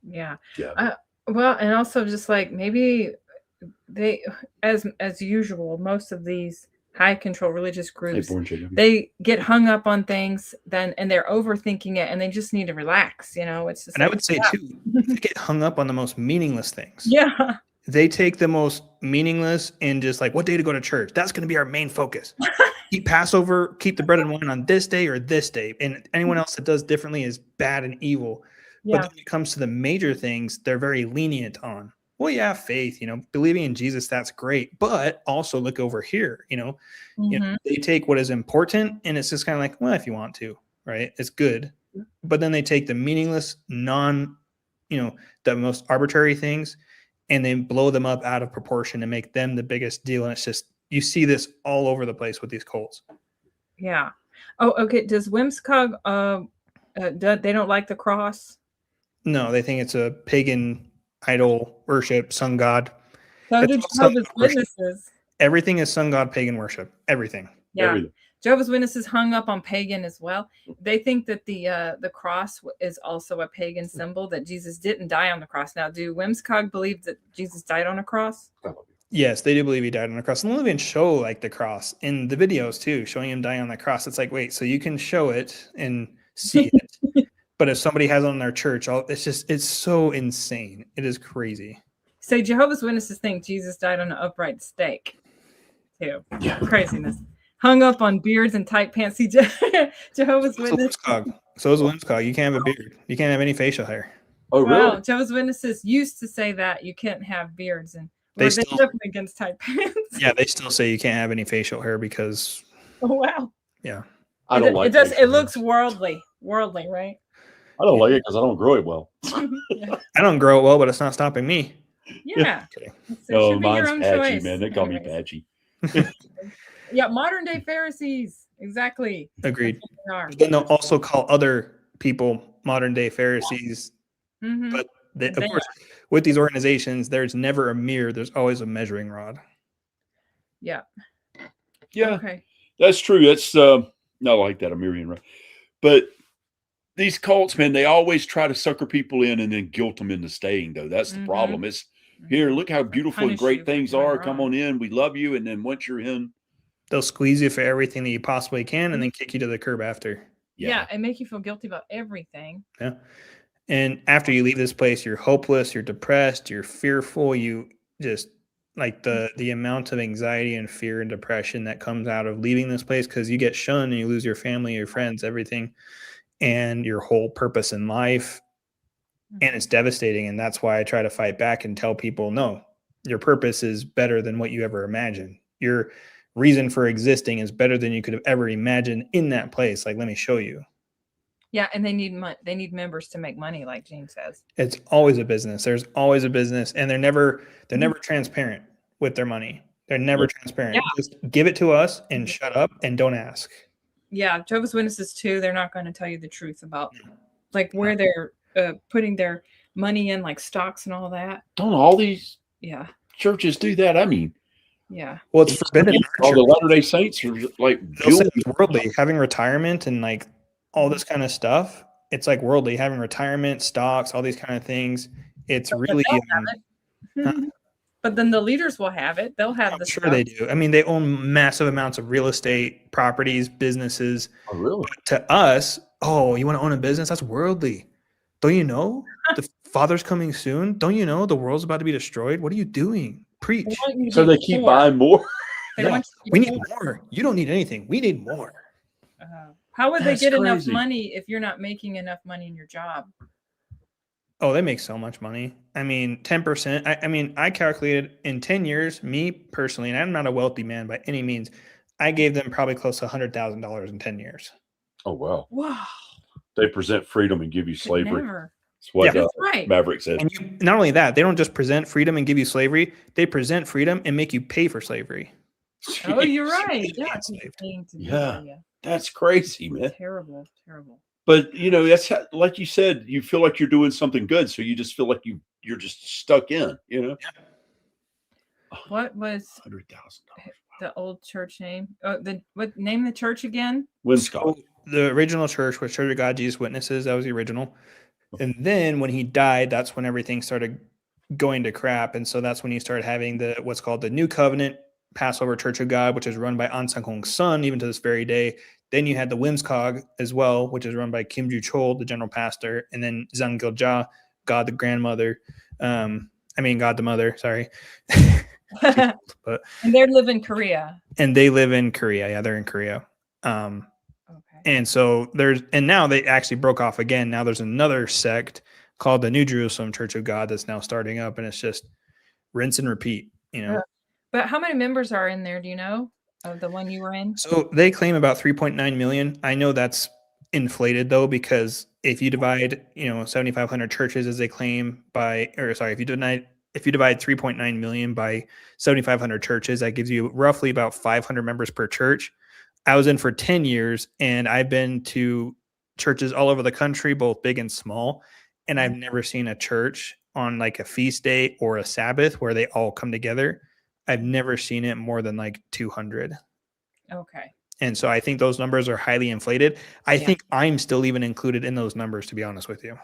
Yeah. Yeah. Well, and also just like maybe they, as usual, most of these high control religious Hey, groups, born chicken. they get hung up on things and they're overthinking it and they just need to relax. It's just And I like, would say too, they get hung up on the most meaningless things. yeah. They take the most meaningless and just like, what day to go to church? That's going to be our main focus. Keep Passover, keep the bread and wine on this day or this day. And anyone else that does differently is bad and evil. Yeah. But when it comes to the major things, they're very lenient on. Well, yeah, faith, believing in Jesus, that's great. But also look over here, they take what is important and it's just kind of like, well, if you want to, right? It's good. But then they take the meaningless, the most arbitrary things and then blow them up out of proportion and make them the biggest deal. And it's just, you see this all over the place with these cults. Yeah. Oh, okay. Does Whimsicog, they don't like the cross? No, they think it's a pagan idol worship, sun god. So do Jehovah's Witnesses. Everything is sun god pagan worship. Everything. Yeah. Everything. Jehovah's Witnesses hung up on pagan as well. They think that the cross is also a pagan symbol, that Jesus didn't die on the cross. Now, do Whimsicog believe that Jesus died on a cross? Yes, they do believe he died on the cross. And they'll even show like the cross in the videos too, showing him dying on the cross. It's like, wait, so you can show it and see it. But if somebody has it on their church, it's so insane. It is crazy. So Jehovah's Witnesses think Jesus died on an upright stake too. Yeah. Craziness. Hung up on beards and tight pants. See, Jehovah's Witnesses. So is Whimsicog. You can't have a beard. You can't have any facial hair. Oh, Well, really? Jehovah's Witnesses used to say that you can't have beards, and They they're still- definitely against tight pants. Yeah, they still say you can't have any facial hair because, Oh wow. yeah. I don't like it. Does. facial It looks hair. worldly, right? I don't like it because I don't grow it well. Yeah. I don't grow it well, but it's not stopping me. Yeah. Okay. It No, should be your mine's own patchy, choice. man. They call me Anyways. patchy. Yeah, modern day Pharisees. Exactly. Agreed. They are. Then they'll also call other people modern day Pharisees. Mhm. But of They course, with these organizations, there's never a mirror. There's always a measuring rod. Yeah. Yeah, Okay. that's true. That's not like that, a Miriam, right? But these cults, man, they always try to sucker people in and then guilt them into staying, though. That's the problem. It's here, look how beautiful and Punish you great for things going are. Come wrong. on in. We love you. And then once you're in, They'll squeeze you for everything that you possibly can and then kick you to the curb after. Yeah, and make you feel guilty about everything. Yeah. And after you leave this place, you're hopeless, you're depressed, you're fearful, you just like the amount of anxiety and fear and depression that comes out of leaving this place, because you get shunned and you lose your family, your friends, everything, and your whole purpose in life. And it's devastating. And that's why I try to fight back and tell people, no, your purpose is better than what you ever imagined. Your reason for existing is better than you could have ever imagined in that place. Like, let me show you. Yeah, and they need members to make money, like Gene says. It's always a business. There's always a business, and they're never transparent with their money. They're never transparent. Yeah. Just give it to us and shut up and don't ask. Yeah, Jehovah's Witnesses too. They're not going to tell you the truth about like where they're putting their money in, like stocks and all that. don't all these Yeah, churches do that? I mean, yeah, Well, it's forbidden. in our all the church. Latter-day Saints are like They'll say building. it's worldly, having retirement and like all this kind of stuff. It's like worldly, having retirement, stocks, all these kind of things. It's really, but then the leaders will have it. They'll have I'm the sure stuff. they do. I mean, they own massive amounts of real estate, properties, businesses. Oh, really? To us, oh, you want to own a business? That's worldly. Don't you know the Father's coming soon? Don't you know the world's about to be destroyed? What are you doing? Preach. They want you to So do they keep more. buying more. They Yeah. want you to We do need more. You don't need anything. We need more. How would That's they get enough crazy. money if you're not making enough money in your job? Oh, they make so much money. I mean, 10%. I mean, I calculated in 10 years, me personally, and I'm not a wealthy man by any means, I gave them probably close to $100,000 in 10 years. Oh, wow. Wow, They present freedom and give you slavery. never. That's what That's right. Maverick said. And you, not only that, they don't just present freedom and give you slavery, they present freedom and make you pay for slavery. Oh, you're right. Really Yeah, enslaved. Yeah. yeah. That's crazy, man. Terrible. But you know, that's how, like you said, you feel like you're doing something good, so you just feel like you you're just stuck in, What was $100,000. the old church name? Oh, what name the church again? Winscott. So the original church was Church of God, Jesus Witnesses. That was the original. And then when he died, that's when everything started going to crap. And so that's when you started having what's called the New Covenant Passover Church of God, which is run by An Sang Hong's son, even to this very day. Then you had the Whimscog as well, which is run by Kim Ju Chol, the general pastor, and then Zhang Gilja, God the grandmother. God the mother, sorry. But and they live in Korea. And they live in Korea. Yeah, they're in Korea. Okay. And so now they actually broke off again. Now there's another sect called the New Jerusalem Church of God that's now starting up, and it's just rinse and repeat, But how many members are in there? Do you know, of the one you were in? So they claim about 3.9 million. I know that's inflated though, because if you divide, 7,500 churches as they claim if you divide 3.9 million by 7,500 churches, that gives you roughly about 500 members per church. I was in for 10 years, and I've been to churches all over the country, both big and small. And I've never seen a church on like a feast day or a Sabbath where they all come together. I've never seen it more than like 200. Okay. And so I think those numbers are highly inflated. I think I'm still even included in those numbers, to be honest with you.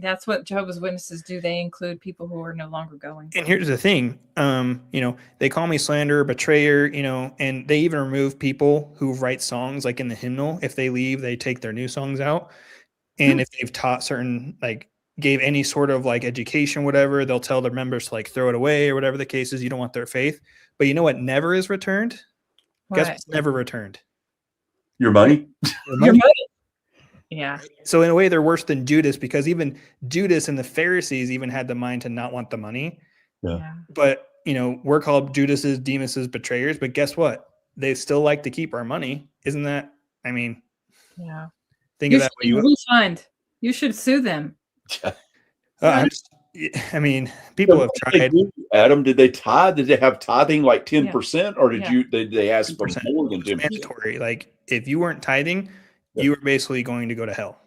That's what Jehovah's Witnesses do. They include people who are no longer going. And here's the thing, they call me slanderer, betrayer, and they even remove people who write songs like in the hymnal. If they leave, they take their new songs out. And if they've taught certain, gave any sort of education, whatever, they'll tell their members to throw it away or whatever the case is. You don't want their faith. But you know what never is returned? Guess what's never returned? Your money? Your money. Yeah. So in a way, they're worse than Judas, because even Judas and the Pharisees even had the mind to not want the money. Yeah. But, we're called Judas's, Demas's betrayers. But guess what? They still like to keep our money. Isn't that, yeah. Think of that way. You should sue them. People have tried. Adam, did they tithe? Did they have tithing 10%, or did they ask for more than 10%? Mandatory. If you weren't tithing, you were basically going to go to hell.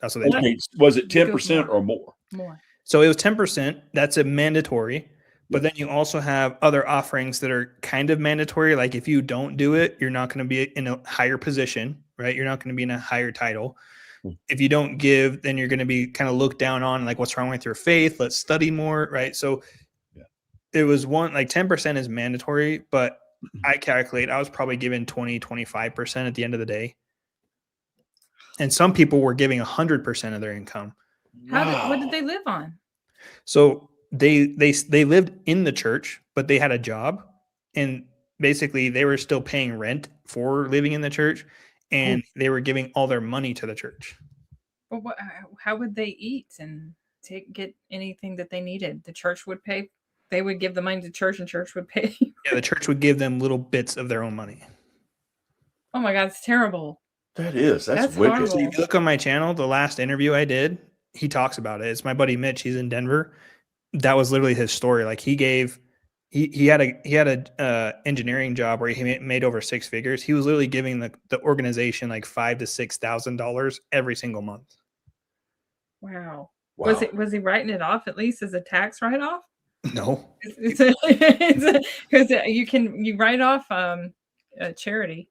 That's what they did. Was it 10% or more? More. So it was 10%. That's a mandatory. But then you also have other offerings that are kind of mandatory. Like if you don't do it, you're not going to be in a higher position, right? You're not going to be in a higher title. If you don't give, then you're going to be kind of looked down on, what's wrong with your faith? Let's study more, right? So it was 10% is mandatory, but I calculate I was probably given 20, 25% at the end of the day. And some people were giving 100% of their income. What did they live on? So they lived in the church, but they had a job, and basically they were still paying rent for living in the church, and they were giving all their money to the church. Well, how would they eat and get anything that they needed? The church would pay. They would give the money to church, and church would pay. Yeah, the church would give them little bits of their own money. Oh my God, it's terrible. That's wicked. Horrible. So if you look on my channel, the last interview I did, he talks about it. It's my buddy Mitch. He's in Denver. That was literally his story. He had a engineering job where he made over six figures. He was literally giving the organization $5,000 to $6,000 every single month. Wow. Was he writing it off at least as a tax write-off? No. Because you write off a charity.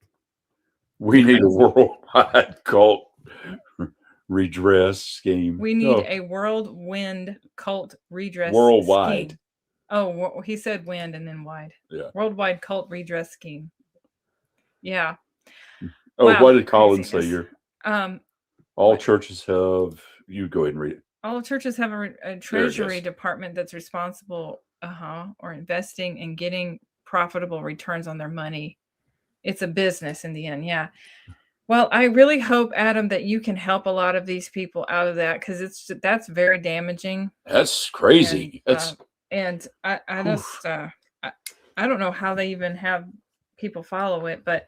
We need a worldwide cult redress scheme. We need a whirlwind cult redress worldwide scheme. Oh, he said wind and then wide. Yeah. Worldwide cult redress scheme. Yeah. Oh, wow. What did Colin say? All churches have. You go ahead and read it. All churches have a treasury department that's responsible, or investing and getting profitable returns on their money. It's a business in the end. Yeah. Well, I really hope, Adam, that you can help a lot of these people out of that, because that's very damaging. That's crazy. And I just I don't know how they even have people follow it, but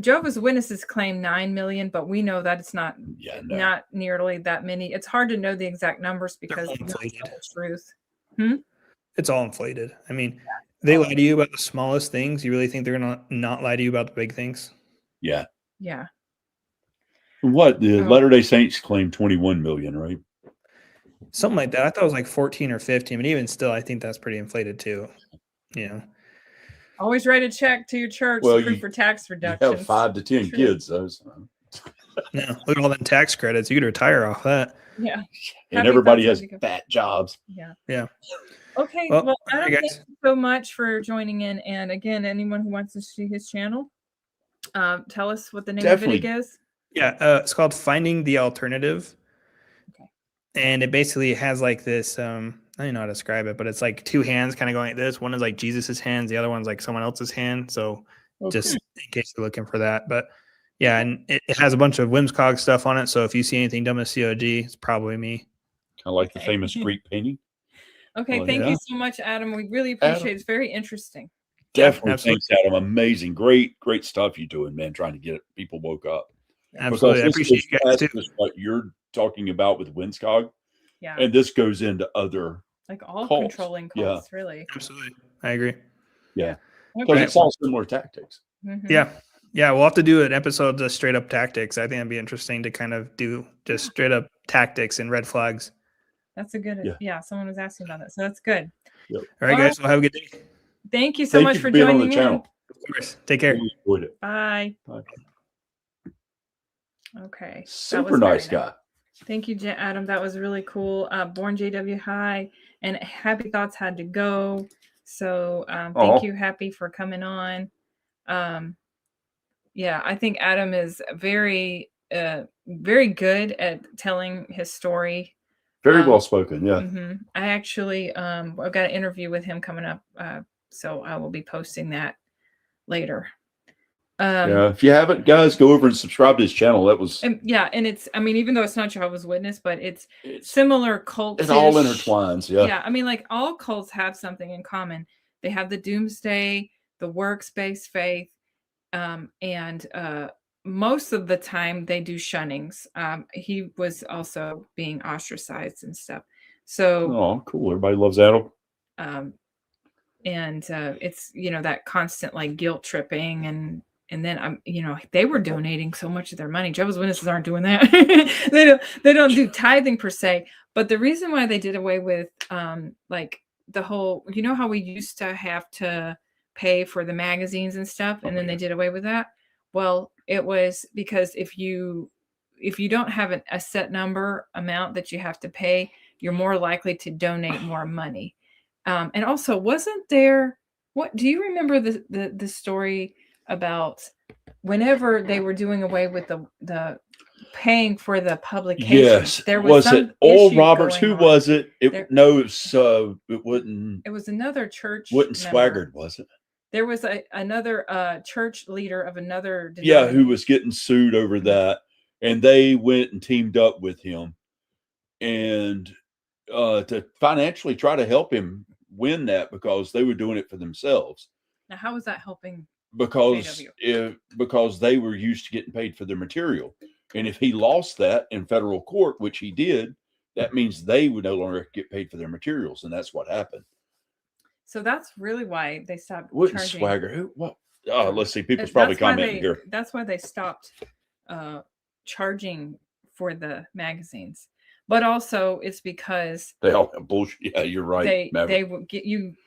Jehovah's Witnesses claim 9 million, but we know that it's not not nearly that many. It's hard to know the exact numbers because it's not the truth. It's all inflated. They lie to you about the smallest things. You really think they're going to not lie to you about the big things? Yeah. Yeah. What the Latter-day Saints claim 21 million, right? Something like that. I thought it was like 14 or 15, but even still, I think that's pretty inflated too. You know, Always write a check to your church Well, to prove for tax You reductions. have 5 to 10 True. kids, though. So. yeah, look at all them tax credits. You could retire off that. Yeah. And Happy everybody thoughts has as you go. fat jobs. Yeah. Yeah. Okay. Well, Well, all right, Adam, thank guys. you so much for joining in. And again, anyone who wants to see his channel, tell us what the name of it is. Yeah, it's called Finding the Alternative. Okay. And it basically has like this, I don't know how to describe it, but it's like two hands kind of going like this. One is like Jesus's hands, the other one's like someone else's hand. So just in case you're looking for that. But yeah, and it has a bunch of Whimsicog stuff on it. So if you see anything dumb as COG, it's probably me. Kind of like the Okay. famous Greek painting. Okay. Oh, Thank yeah. you so much, Adam. We really appreciate Adam. it. It's very interesting. Definitely. absolutely. Thanks, Adam. Amazing. Great stuff you're doing, man, trying to get people woke up. Absolutely. I Because appreciate you guys that's too. just what you're talking about with Winscog. Yeah. And this goes into other, Like all cults. controlling Yeah. cults, really. Absolutely. I agree. because Okay. it's all similar tactics. Mhm. Yeah. Yeah. We'll have to do an episode just straight up tactics. I think it'd be interesting to kind of do just straight up tactics and red flags. That's a good. Yeah. Yeah. Someone was asking about that, so that's good. Yep. All right, All guys. Well, have a good day. Thank you so Thank much you for being joining on the channel. Of course. Take care. We enjoyed it. Bye. Bye. Okay. Super nice guy. Thank you, Adam. That was really cool. Born JW High and Happy Thoughts had to go. So thank you, Happy, for coming on. Yeah, I think Adam is very, very good at telling his story. Very well spoken. Yeah. I actually, I've got an interview with him coming up. So I will be posting that later. Yeah. If you haven't, guys, go over and subscribe to his channel. That was. And it's, I mean, even though it's not Jehovah's Witness, but it's similar cults. It all intertwines. Yeah. Yeah. I mean, like all cults have something in common. They have the doomsday, the works-based faith, and most of the time they do shunnings. He was also being ostracized and stuff. So, oh, cool. Everybody loves Adam. And it's, that constant like guilt tripping and then they were donating so much of their money. Jehovah's Witnesses aren't doing that. they don't do tithing per se. But the reason why they did away with like the whole, how we used to have to pay for the magazines and stuff, and then they did away with that. Well, it was because if you don't have a set number amount that you have to pay, you're more likely to donate more money. And also, wasn't there? What do you remember the story about whenever they were doing away with the paying for the publication? Yes, there was it Oral Roberts? Who was it? It wasn't. It was another church. Wouldn't Swaggart, was it? There was another church leader of another. Yeah, who was getting sued over that, and they went and teamed up with him, and to financially try to help him win that because they were doing it for themselves. Now, how was that helping? Because they were used to getting paid for their material, and if he lost that in federal court, which he did, that means they would no longer get paid for their materials, and that's what happened. So that's really why they stopped. Wouldn't Swagger? Who? What? Oh, let's see. People's probably commenting here. That's why they stopped charging for the magazines. But also, it's because they all have bullshit. Yeah, you're right. They will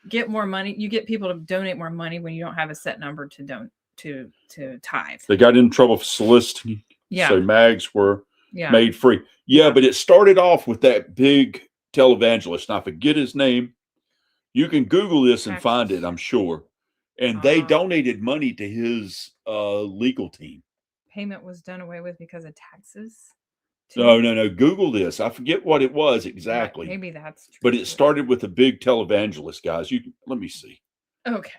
get more money. You get people to donate more money when you don't have a set number to tithe. They got in trouble for soliciting. Yeah. So mags were made free. Yeah, but it started off with that big televangelist. And I forget his name. You can Google this and find it, I'm sure. And they donated money to his legal team. Payment was done away with because of taxes. No. Google this. I forget what it was exactly. Maybe that's true. But it started with a big televangelist, guys. Let me see. Okay.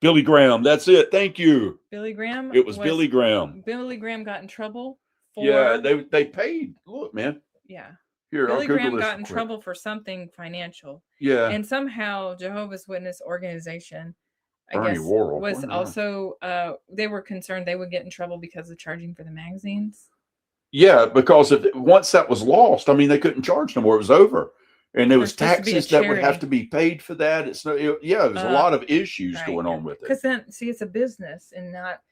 Billy Graham. That's it. Thank you. Billy Graham. It was Billy Graham. Billy Graham got in trouble for. Yeah, they paid. Look, man. Yeah. Here, Billy Graham got in trouble for something financial. Yeah. And somehow Jehovah's Witness organization, Bernie Worrell was also they were concerned they would get in trouble because of charging for the magazines. Yeah, because once that was lost, I mean, they couldn't charge no more. It was over, and there was taxes that would have to be paid for that. It was a lot of issues going on with it. Because then, see, it's a business and not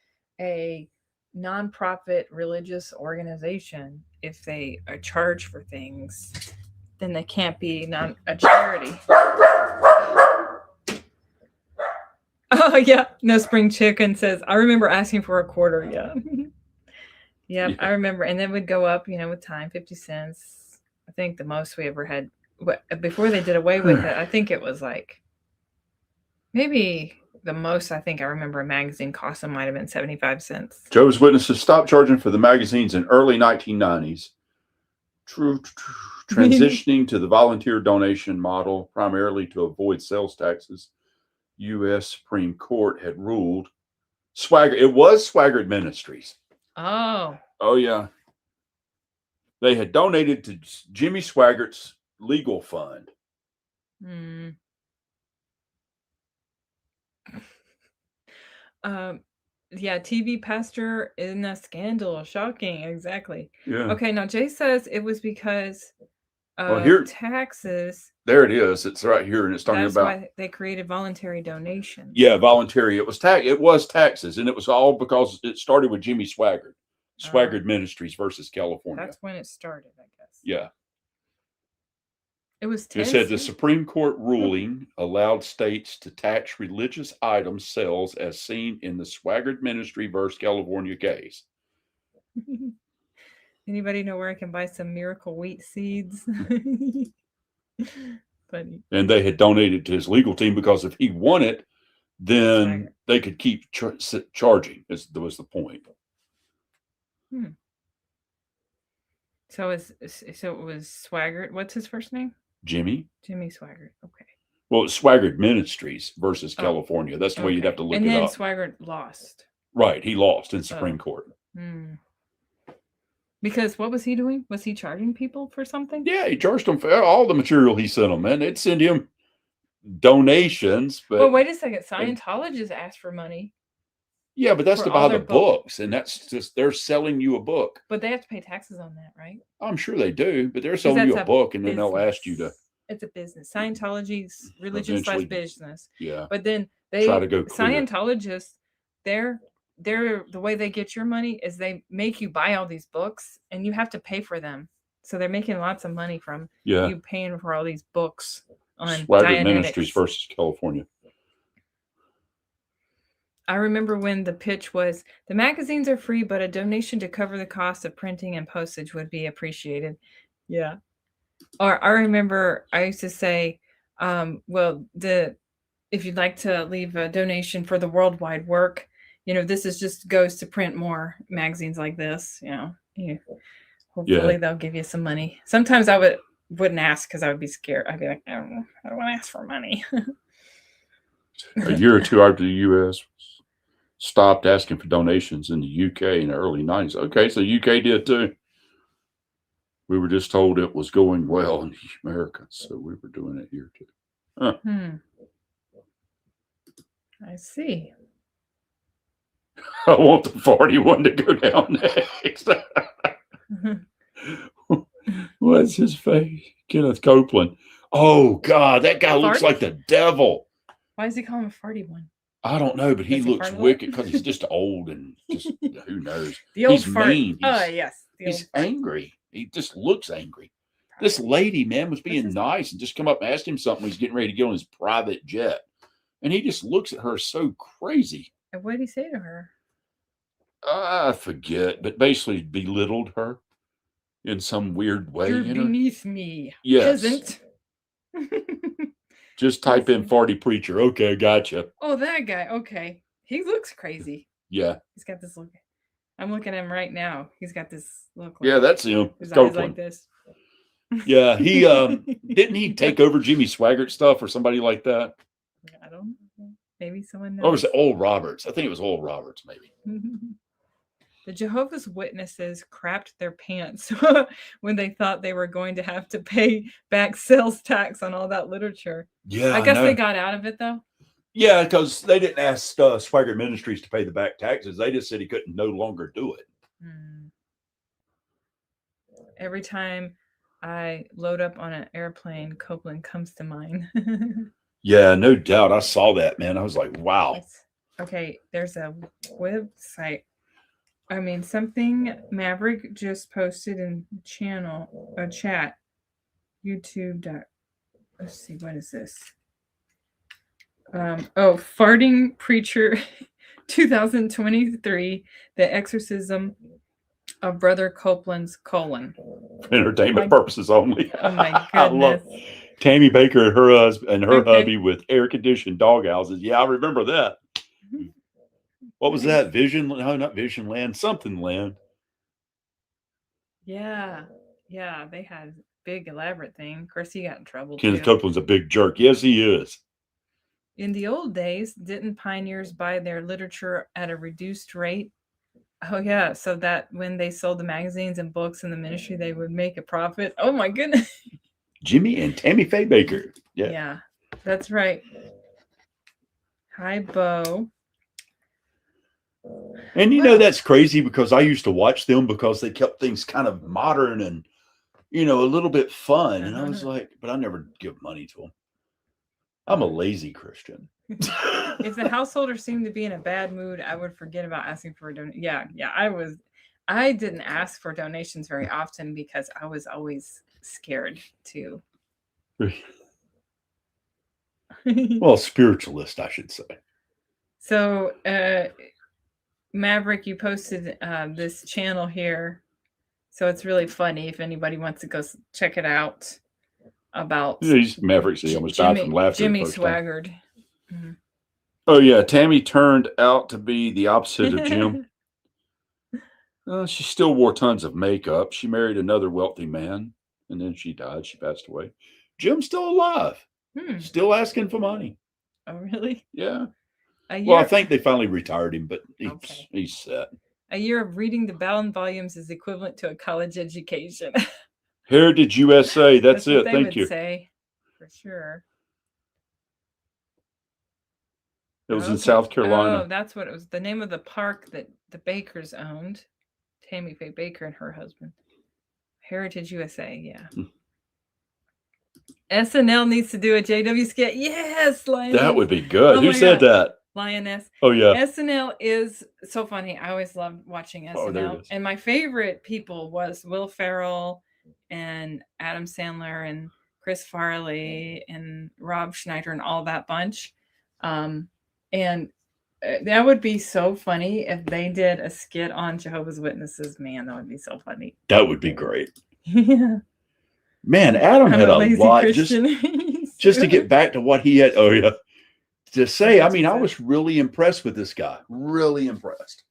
a nonprofit religious organization. If they charge for things, then they can't be not a charity. Oh yeah, no spring chicken says. I remember asking for a quarter. Yeah. Yep, Yeah. I remember, and then would go up, with time, 50 cents. I think the most we ever had before they did away with it. I think it was like maybe the most I think I remember a magazine cost them might have been 75 cents. Jehovah's Witnesses stopped charging for the magazines in early 1990s, transitioning to the volunteer donation model primarily to avoid sales taxes. U.S. Supreme Court had ruled it was Swaggart Ministries. Oh. Oh, yeah. They had donated to Jimmy Swaggart's legal fund. Hmm. Yeah, TV pastor in a scandal. Shocking. Exactly. Yeah. Okay, now Jay says it was because of here- taxes. There it is. It's right here, and it's talking That's about why they created voluntary donations. Yeah, voluntary. It was taxes, and it was all because it started with Jimmy Swaggart, Swaggart Ministries versus California. That's when it started, I guess. Yeah. It was It said the Supreme Court ruling allowed states to tax religious items sales as seen in the Swaggart Ministry versus California case. Anybody know where I can buy some miracle wheat seeds? Funny. And they had donated to his legal team because if he won it, then Swaggart. they could keep charging. Was the point. So it was Swaggart. What's his first name? Jimmy Swaggart. Okay. Well, it's Swaggart Ministries versus California. That's the way you'd have to look and it then up. Swaggart lost. Right. He lost in Supreme Court. Because what was he doing? Was he charging people for something? Yeah, he charged them for all the material he sent them, man. They'd send him donations. But well, wait a second. Scientologists asked for money. Yeah, but that's for to all buy the their books. books, and that's just they're selling you a book. But they have to pay taxes on that, right? I'm sure they do, but they're selling you a book, and then they'll ask you to. It's a business. Scientology's religion Eventually, / business. Yeah. But then they Try to go clear. Scientologists, they're the way they get your money is they make you buy all these books and you have to pay for them. So they're making lots of money from you paying for all these books on Swaggart Ministries versus California. I remember when the pitch was the magazines are free, but a donation to cover the cost of printing and postage would be appreciated. Yeah. Or I remember I used to say, if you'd like to leave a donation for the worldwide work, this is just goes to print more magazines like this. Hopefully they'll give you some money. Sometimes I wouldn't ask because I would be scared. I'd be like, I don't want to ask for money. A year or two after the U.S. stopped asking for donations in the U.K. in the early 90s. Okay, so the U.K. did too. We were just told it was going well in America, so we were doing it here too. Huh. I see. I want the 41 to go down next. What's his face? Kenneth Copeland. Oh, God, that guy looks like the devil. Why does he call him a farty one? I don't know, but he looks wicked because he's just old and just who knows. The old he's fart. mean. Yes. He's angry. He just looks angry. This lady, man, was being nice and just come up and asked him something. He's getting ready to get on his private jet. And he just looks at her so crazy. And what did he say to her? I forget, but basically belittled her in some weird way. You're beneath me. Yes. Peasant. Just type in farty preacher. Okay, gotcha. Oh, that guy. Okay. He looks crazy. Yeah. He's got this look. I'm looking at him right now. He's got this look. Yeah, that's him. His eyes like this. Yeah, he didn't he take over Jimmy Swaggart stuff or somebody like that? I don't know. Maybe someone knows. Or was it Old Roberts? I think it was Old Roberts, maybe. The Jehovah's Witnesses crapped their pants when they thought they were going to have to pay back sales tax on all that literature. Yeah, I guess they got out of it though. Yeah, because they didn't ask Swaggart Ministries to pay the back taxes. They just said he couldn't no longer do it. Every time I load up on an airplane, Copeland comes to mind. Yeah, no doubt. I saw that, man. I was like, wow. Okay, there's a website. I mean, something Maverick just posted in chat. YouTube. Let's see, what is this? Farting Preacher 2023, The Exorcism of Brother Copeland's colon. For entertainment purposes only. Oh my I love goodness. Tammy Baker and her husband and her Okay. hubby with air-conditioned dog houses. Yeah, I remember that. What was that? Vision? No, not Vision Land. Something Land. Yeah. Yeah, they had a big elaborate thing. Of course, he got in trouble Kenneth too. Copeland's a big jerk. Yes, he is. In the old days, didn't pioneers buy their literature at a reduced rate? Oh yeah, so that when they sold the magazines and books in the ministry, they would make a profit. Oh my goodness. Jimmy and Tammy Faye Baker. Yeah. Yeah, that's right. Hi, Bo. And you Wow. know, that's crazy because I used to watch them because they kept things kind of modern and, you know, a little bit fun. And I was like, but I never give money to them. I'm a lazy Christian. If the householder seemed to be in a bad mood, I would forget about asking for a donation. Yeah, I didn't ask for donations very often because I was always scared to. Well, spiritualist, I should say. So, Maverick, you posted this channel here. So it's really funny if anybody wants to go check it out. About These Mavericks, he almost died from laughter. Jimmy Swaggart. Mm-hmm. Oh yeah, Tammy turned out to be the opposite of Jim. She still wore tons of makeup. She married another wealthy man, and then she died. She passed away. Jim's still alive, still asking for money. Oh really? Yeah. Well, I think they finally retired him, but he's set. A year of reading the bound volumes is equivalent to a college education. Heritage USA. That's it. Thank you. Say, for sure. It was in South Carolina. Oh, that's what it was. The name of the park that the Bakers owned. Tammy Faye Baker and her husband. Heritage USA, yeah. SNL needs to do a JW skit. Yes, Lioness. That would be good. Oh Who said that? Lioness. Oh, yeah. SNL is so funny. I always loved watching SNL. Oh, there it is. And my favorite people was Will Ferrell and Adam Sandler and Chris Farley and Rob Schneider and all that bunch. And that would be so funny if they did a skit on Jehovah's Witnesses. Man, that would be so funny. That would be great. Yeah. Man, Adam had a lot just to get back to what he had. Oh, yeah. To say, I mean, I was really impressed with this guy. Really impressed.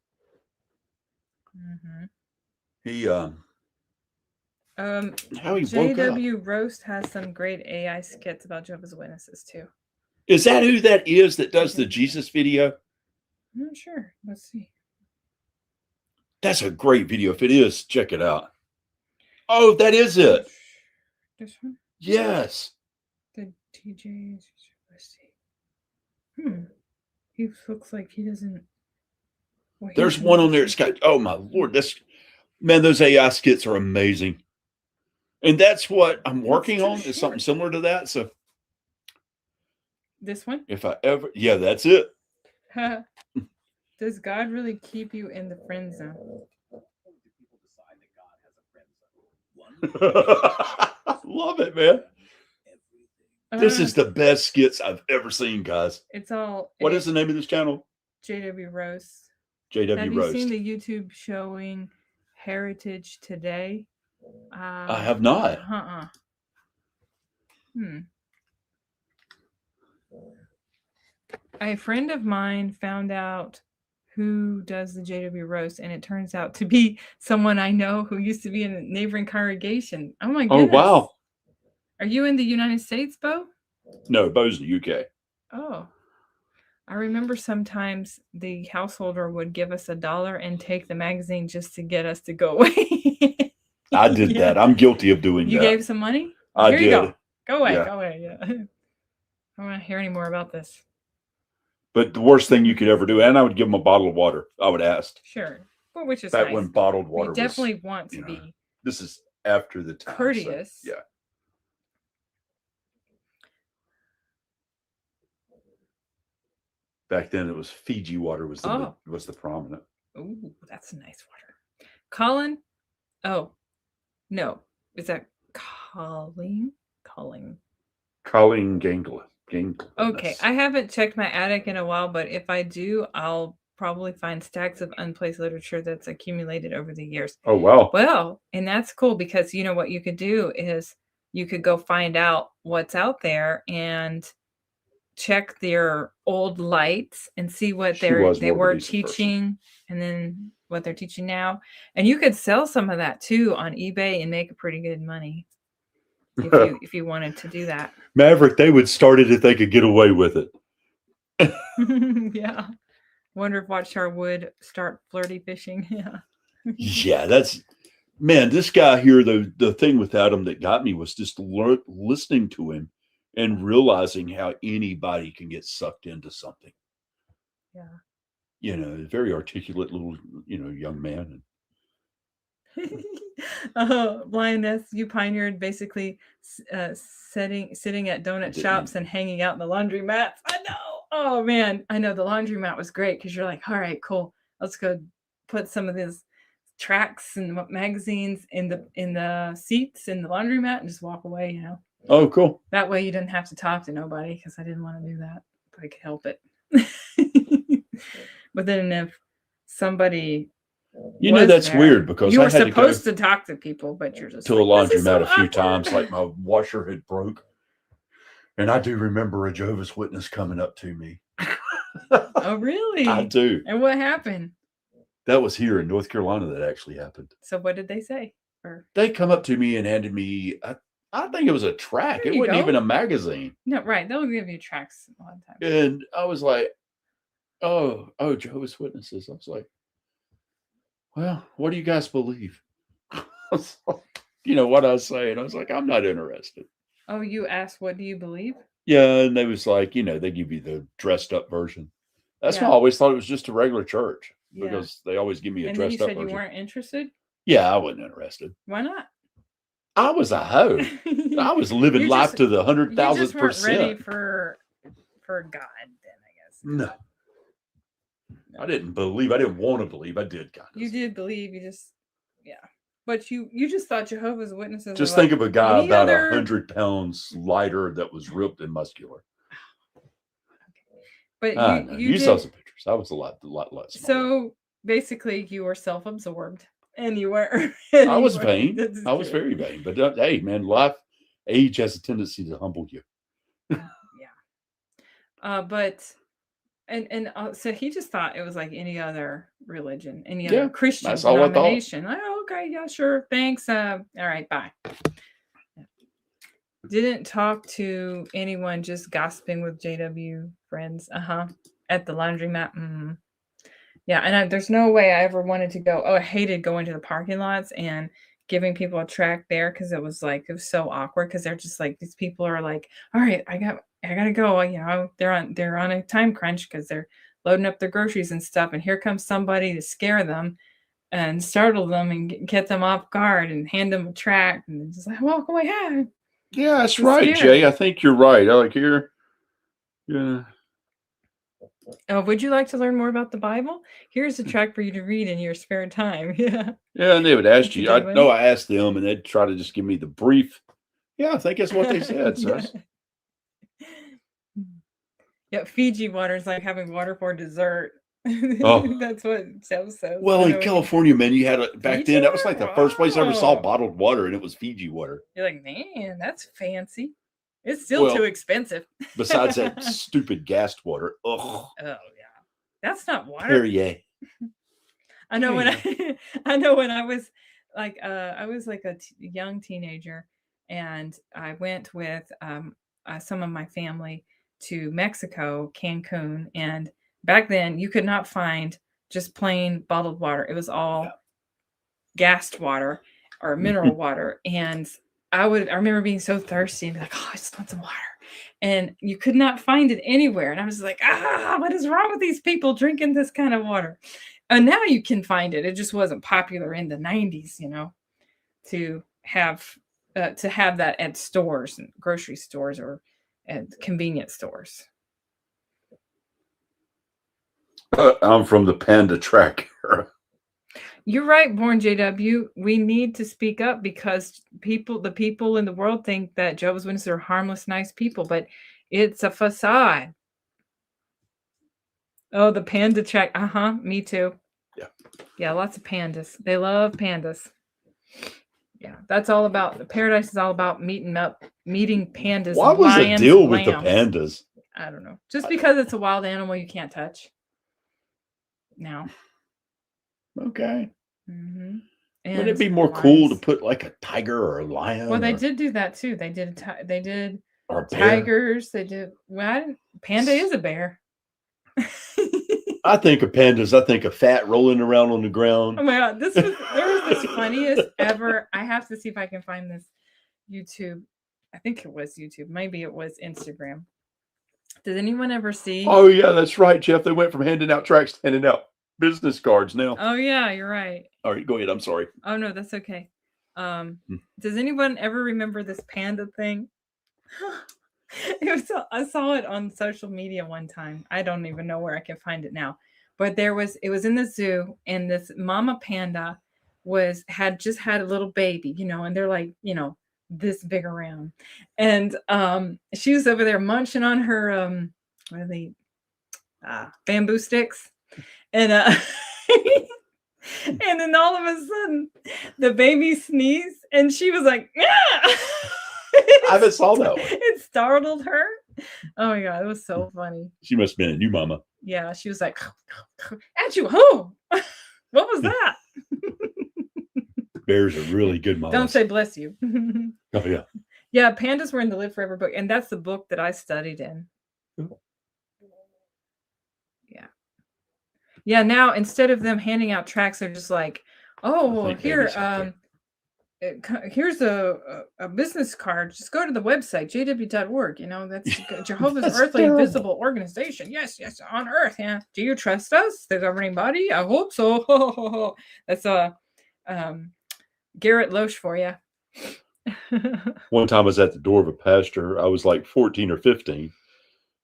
Mm-hmm. He, how he JW Roast has some great AI skits about Jehovah's Witnesses too. Is that who that is that does the Jesus video? I'm not sure. Let's see. That's a great video. If it is, check it out. Oh, that is it. This one? Yes. The TJ. Let's see. He looks like he doesn't. Well, there's one on there. It's got, oh my Lord, those AI skits are amazing. And that's what I'm working on, is something similar to that. So this one? If I ever, yeah, that's it. Does God really keep you in the friend zone? Love it, man. This is the best skits I've ever seen, guys. It's all. What is the name of this channel? JW Roast. JW Have Roast. you seen the YouTube showing Heritage Today? I have not. A friend of mine found out who does the JW Roast, and it turns out to be someone I know who used to be in a neighboring congregation. Oh my goodness. Oh, wow. Are you in the United States, Bo? No, Bo's in the UK. Oh. I remember sometimes the householder would give us $1 and take the magazine just to get us to go away. I did that. I'm guilty of doing that. You gave some money? I Here did. You go. Go away. Yeah. Go away. Yeah. I don't want to hear any more about this. But the worst thing you could ever do, and I would give them a bottle of water. I would ask. Sure. Well, which is back nice. when bottled water. We definitely want to be. This is after the time. Courteous. So, yeah. Back then, it was Fiji water was the prominent. Ooh, that's nice water. Colin. Oh, no. Is that Calling. Colleen Gangler. Okay, I haven't checked my attic in a while, but if I do, I'll probably find stacks of unplaced literature that's accumulated over the years. Oh, wow. Well, and that's cool because you know what you could do is you could go find out what's out there and check their old lights and see what She was they more of a were decent person. teaching and then what they're teaching now. And you could sell some of that too on eBay and make a pretty good money if you wanted to do that. Maverick, they would start it if they could get away with it. Yeah. Wonder if Watchtower would start flirty fishing. Yeah. Yeah, that's man. This guy here, the thing with Adam that got me was just listening to him and realizing how anybody can get sucked into something. Yeah. You know, a very articulate little, young man. Lioness, you pioneered basically sitting at donut shops and hanging out in the laundromat. I know. Oh man, I know the laundromat was great because you're like, all right, cool. Let's go put some of these tracts and magazines in the seats in the laundromat and just walk away. You know. Oh, cool. That way you didn't have to talk to nobody because I didn't want to do that if I could help it. But then if somebody that's there, weird because you I were had supposed to to talk to people, but you're just to like, a "This is laundromat so a few awkward." times, like my washer had broke. And I do remember a Jehovah's Witness coming up to me. Oh, really? I do. And what happened? That was here in North Carolina that actually happened. So what did they say? They come up to me and handed me, I think it was a track. There It you wasn't go. even a magazine. No, right. They'll give you tracks a lot of times. And I was like, oh, Jehovah's Witnesses. I was like, well, what do you guys believe? I was like, what I was saying? I was like, I'm not interested. Oh, you asked, what do you believe? Yeah, and they was like, they give you the dressed up version. That's why I Yeah. always thought it was just a regular church Yeah. because they always give me a And then you dressed up said version. you weren't interested? Yeah, I wasn't interested. Why not? I was a hoe. I was living You life just- to the You just weren't 100,000%. ready for God then, I guess. No. I didn't believe. I didn't want to believe. I did kind of. You did believe, you just, yeah. But you just thought Jehovah's Witnesses Just were think like of a guy any about other- 100 pounds lighter that was ripped and muscular. But you you saw did, some pictures. I was a lot less. so basically you were self-absorbed and you weren't. I was vain. I was very vain. But hey, man, age has a tendency to humble you. Yeah. But so he just thought it was like any other religion, any other Christian that's all I thought. denomination. Oh, okay, yeah, sure, thanks. All right, bye. Didn't talk to anyone, just gossiping with JW friends. At the laundromat. Yeah, and there's no way I ever wanted to go. Oh, I hated going to the parking lots and giving people a track there because it was so awkward because they're just like, these people are like, all right, I gotta go. They're on a time crunch because they're loading up their groceries and stuff, and here comes somebody to scare them and startle them and get them off guard and hand them a track and just like walk away. Yeah, that's It's right, scary. Jay. I think you're right. I like here. Yeah. Oh, would you like to learn more about the Bible? Here's a track for you to read in your spare time. Yeah. Yeah, and they would ask you. I Did know I asked them, and they'd try to just give me the brief. Yeah, I think that's what they said. So Yeah, Fiji water is like having water for dessert. Oh. That's what Seb says. well, in California, man, you had back Fiji then. That was like the first place I ever saw Wow. bottled water, and it was Fiji water. You're like, man, that's fancy. It's still too expensive. Besides that stupid gassed water. Ugh. Oh yeah, that's not water. Perrier. I know when I was like a young teenager, and I went with some of my family to Mexico, Cancun, and back then you could not find just plain bottled water. It was all gassed water or mineral water, and I remember being so thirsty and be like, oh, I just want some water. And you could not find it anywhere. And I was like, what is wrong with these people drinking this kind of water? And now you can find it. It just wasn't popular in the 90s, to have that at stores and grocery stores or at convenience stores. I'm from the Panda Track era. You're right, Born JW. We need to speak up because the people in the world think that Jehovah's Witnesses are harmless, nice people, but it's a facade. Oh, the panda check. Me too. Yeah. Yeah, lots of pandas. They love pandas. Yeah, that's all about the paradise is all about meeting pandas. Why and was the lions, deal with the lambs. pandas? I don't know. Just because it's a wild animal you can't touch. Now. Okay. Mm-hmm. Wouldn't it be more cool to put like a tiger or a lion? Well, they did do that too. They did or a bear? tigers. They did. Well, panda is a bear. I think of pandas. I think of fat rolling around on the ground. Oh my god, there was this funniest ever. I have to see if I can find this YouTube. I think it was YouTube. Maybe it was Instagram. Did anyone ever see? Oh yeah, that's right, Jeff. They went from handing out tracts to handing out business cards now. Oh yeah, you're right. All right, go ahead. I'm sorry. Oh no, that's okay. Does anyone ever remember this panda thing? I saw it on social media one time. I don't even know where I can find it now. But it was in the zoo, and this mama panda had just had a little baby, and they're like, this big around. And she was over there munching on her what are they? Bamboo sticks. And and then all of a sudden the baby sneezed and she was like, yeah. I haven't saw that one. It startled her. Oh my god, it was so funny. She must have been a new mama. Yeah, she was like, at you, who? What was that? Bears are really good mamas. Don't say bless you. Oh yeah. Yeah, pandas were in the Live Forever book, and that's the book that I studied in. Yeah. Yeah, now instead of them handing out tracts, they're just like, oh, well, here, here's a business card. Just go to the website, jw.org. That's Jehovah's Earthly terrible. Visible Organization. Yes, on Earth. Yeah. Do you trust us, the governing body? I hope so. That's Garrett Loesch for you. One time I was at the door of a pastor. I was like 14 or 15.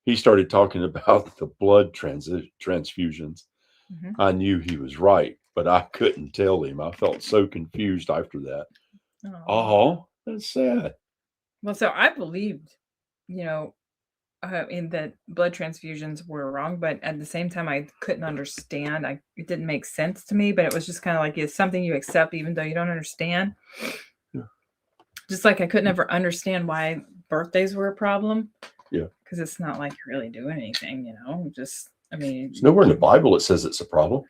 He started talking about the blood transfusions. Mm-hmm. I knew he was right, but I couldn't tell him. I felt so confused after that. Oh, that's sad. Well, so I believed, in that blood transfusions were wrong, but at the same time, I couldn't understand. It didn't make sense to me, but it was just kind of like it's something you accept even though you don't understand. Yeah. Just like I could never understand why birthdays were a problem. Yeah. Because it's not like you're really doing anything, There's nowhere in the Bible it says it's a problem.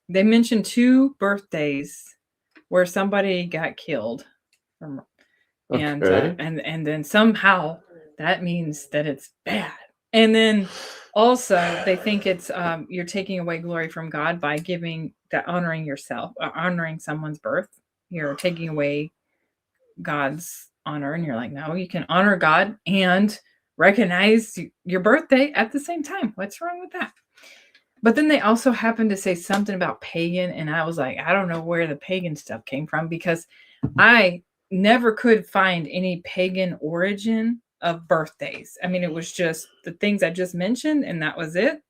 They mentioned 2 birthdays where somebody got killed. And then somehow that means that it's bad. And then also they think it's you're taking away glory from God by honoring yourself, honoring someone's birth. You're taking away God's honor, and you're like, no, you can honor God and recognize your birthday at the same time. What's wrong with that? But then they also happened to say something about pagan, and I was like, I don't know where the pagan stuff came from because I never could find any pagan origin of birthdays. I mean, it was just the things I just mentioned, and that was it.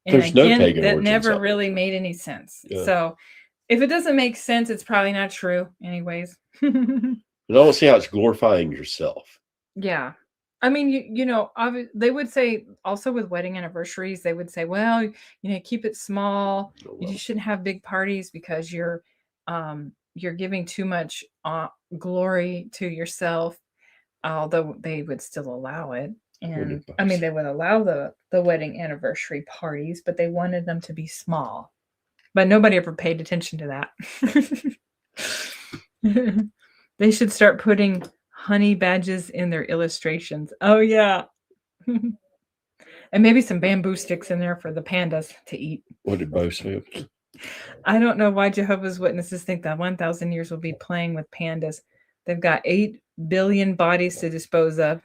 And There's no pagan that origins never of it. really made any sense. Yeah. So if it doesn't make sense, it's probably not true anyways. But I don't see how it's glorifying yourself. Yeah. I mean, they would say also with wedding anniversaries, they would say, well, keep it small. Oh, well. You shouldn't have big parties because you're giving too much glory to yourself, although they would still allow it. And I mean, they would allow the wedding anniversary parties, but they wanted them to be small. But nobody ever paid attention to that. They should start putting honey badges in their illustrations. Oh, yeah. And maybe some bamboo sticks in there for the pandas to eat. What did Bo say? I don't know why Jehovah's Witnesses think that 1,000 years will be playing with pandas. They've got 8 billion bodies to dispose of.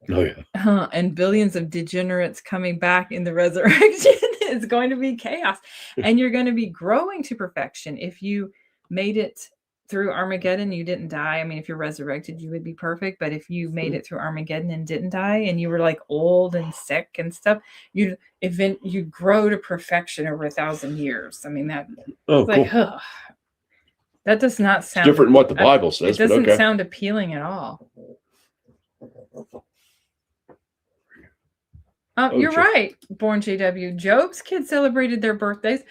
Oh, yeah. And billions of degenerates coming back in the resurrection. It's going to be chaos. And you're going to be growing to perfection. If you made it through Armageddon, you didn't die. I mean, if you're resurrected, you would be perfect. But if you made it through Armageddon and didn't die, and you were like old and sick and stuff, you'd grow to perfection over 1,000 years. I mean, that. Oh, like, cool. That does not It's sound different than what the I- Bible It says, but doesn't okay. sound appealing at all. Oh, You're Joe. right, Born JW. Job's kids celebrated their birthdays.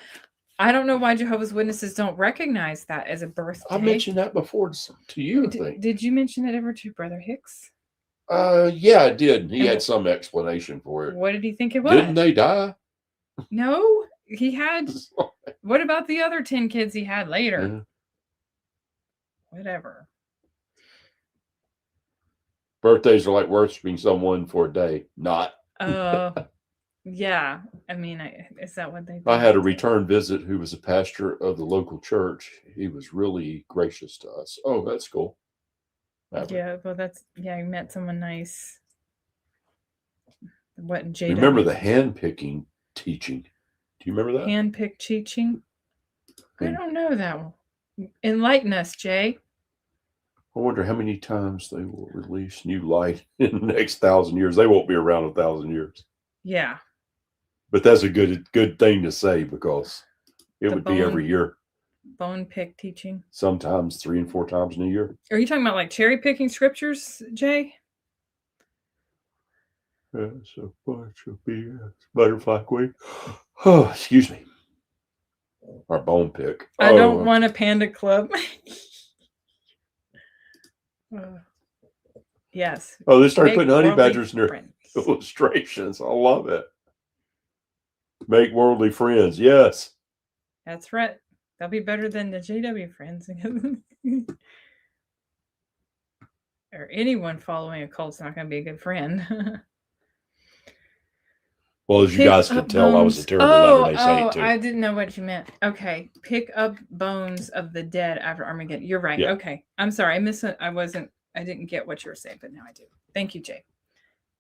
I don't know why Jehovah's Witnesses don't recognize that as a birthday. I mentioned that before to you, I think. Did you mention it ever to Brother Hicks? Yeah, I did. He And had some explanation for it. What did he think it was? Didn't they die? No, he had. What about the other 10 kids he had later? Yeah. Whatever. Birthdays are like worshiping someone for a day. Not. Yeah. I mean, is that what they I had a think? return visit who was a pastor of the local church. He was really gracious to us. Oh, that's cool. Yeah, well, you met someone nice. What, JW? Remember the hand picking teaching? Do you remember that? Handpicked teaching? I Hmm. don't know that one. Enlighten us, Jay. I wonder how many times they will release new light in the next 1,000 years. They won't be around 1,000 years. Yeah. But that's a good thing to say because it The would be every bone- year. Bone pick teaching. Sometimes 3 and 4 times in a year. Are you talking about like cherry picking scriptures, Jay? That's a bunch of BS. Butterfly queen. Oh, excuse me. Our bone pick. I don't want a panda club. Yes. Oh, they started Make putting honey worldly badgers in their friends. illustrations. I love it. Make worldly friends. Yes. That's right. They'll be better than the JW friends. Or anyone following a cult's not going to be a good friend. Well, as you Pick guys can up tell, I was a bones. terrible Latter-day Saint too. I didn't know what you meant. Okay. Pick up bones of the dead after Armageddon. You're right. Yeah. Okay. I'm sorry. I didn't get what you were saying, but now I do. Thank you, Jay.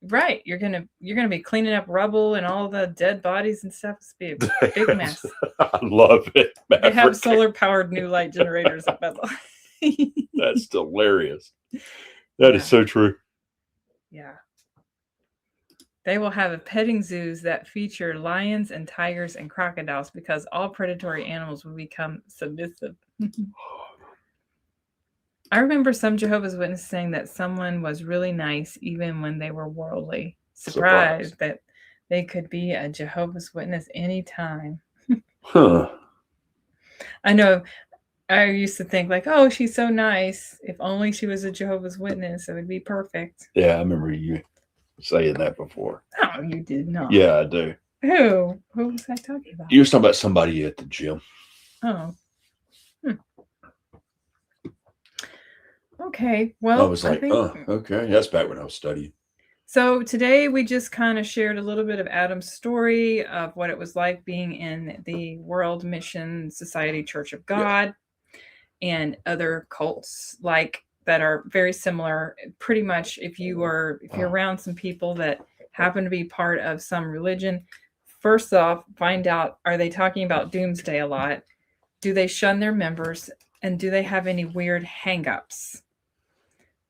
Right. You're gonna be cleaning up rubble and all the dead bodies and stuff. It's be a big mess. I love it. They have Maverick. solar powered new light generators at Bethel. That's hilarious. That is Yeah. so true. Yeah. They will have petting zoos that feature lions and tigers and crocodiles because all predatory animals will become submissive. I remember some Jehovah's Witnesses saying that someone was really nice even when they were worldly. Surprised that they could be a Jehovah's Witness anytime. Huh. I know. I used to think like, oh, she's so nice. If only she was a Jehovah's Witness, it would be perfect. Yeah, I remember you saying that before. Oh, you did not. Yeah, I do. Who? Who was I talking about? You was talking about somebody at the gym. Oh. Okay. Well, I was like, oh, okay. That's back when I was studying. So today we just kind of shared a little bit of Adam's story of what it was like being in the World Mission Society Church of God and other cults like that are very similar. Pretty much if you're around some people that happen to be part of some religion, first off, find out, are they talking about doomsday a lot? Do they shun their members? And do they have any weird hang-ups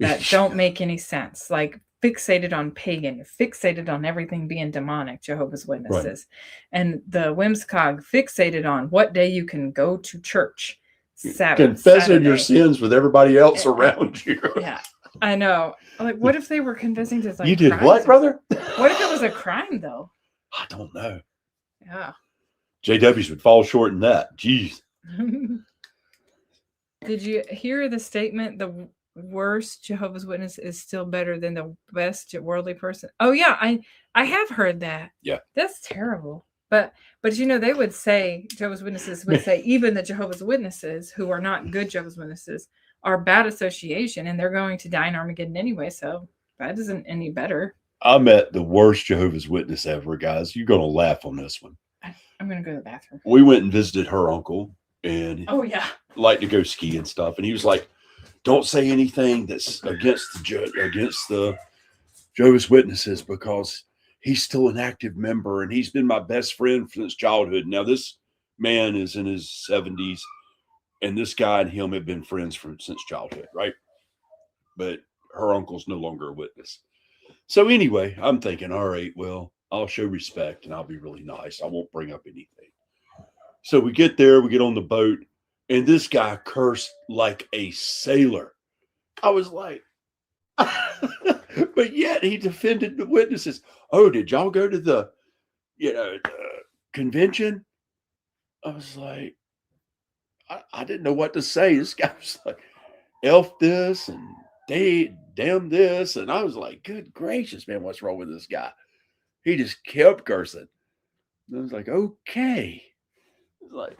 that don't make any sense? Like fixated on pagan, fixated on everything being demonic, Jehovah's Witnesses. Right. And the Whimsicog fixated on what day you can go to church. Confessing Saturday. your sins with everybody else around you. Yeah, I know. Like, what if they were confessing to like you did what, brother? What if it was a crime, though? I don't know. Yeah. JWs would fall short in that. Jeez. Did you hear the statement, the worst Jehovah's Witness is still better than the best worldly person? Oh, yeah, I have heard that. Yeah. That's terrible. But you know, they would say, Jehovah's Witnesses would say, even the Jehovah's Witnesses who are not good Jehovah's Witnesses are bad association and they're going to die in Armageddon anyway. So that isn't any better. I met the worst Jehovah's Witness ever, guys. You're going to laugh on this one. I'm going to go to the bathroom. We went and visited her uncle and oh yeah, liked to go ski and stuff. And he was like, don't say anything that's against the Jehovah's Witnesses because he's still an active member and he's been my best friend since childhood. Now, this man is in his 70s and this guy and him have been friends since childhood, right? But her uncle's no longer a witness. So anyway, I'm thinking, all right, well, I'll show respect and I'll be really nice. I won't bring up anything. So we get there, we get on the boat. And this guy cursed like a sailor. I was like, but yet he defended the witnesses. Oh, did y'all go to the convention? I was like, I didn't know what to say. This guy was like, elf this and damn this. And I was like, good gracious, man, what's wrong with this guy? He just kept cursing. And I was like, okay. Like,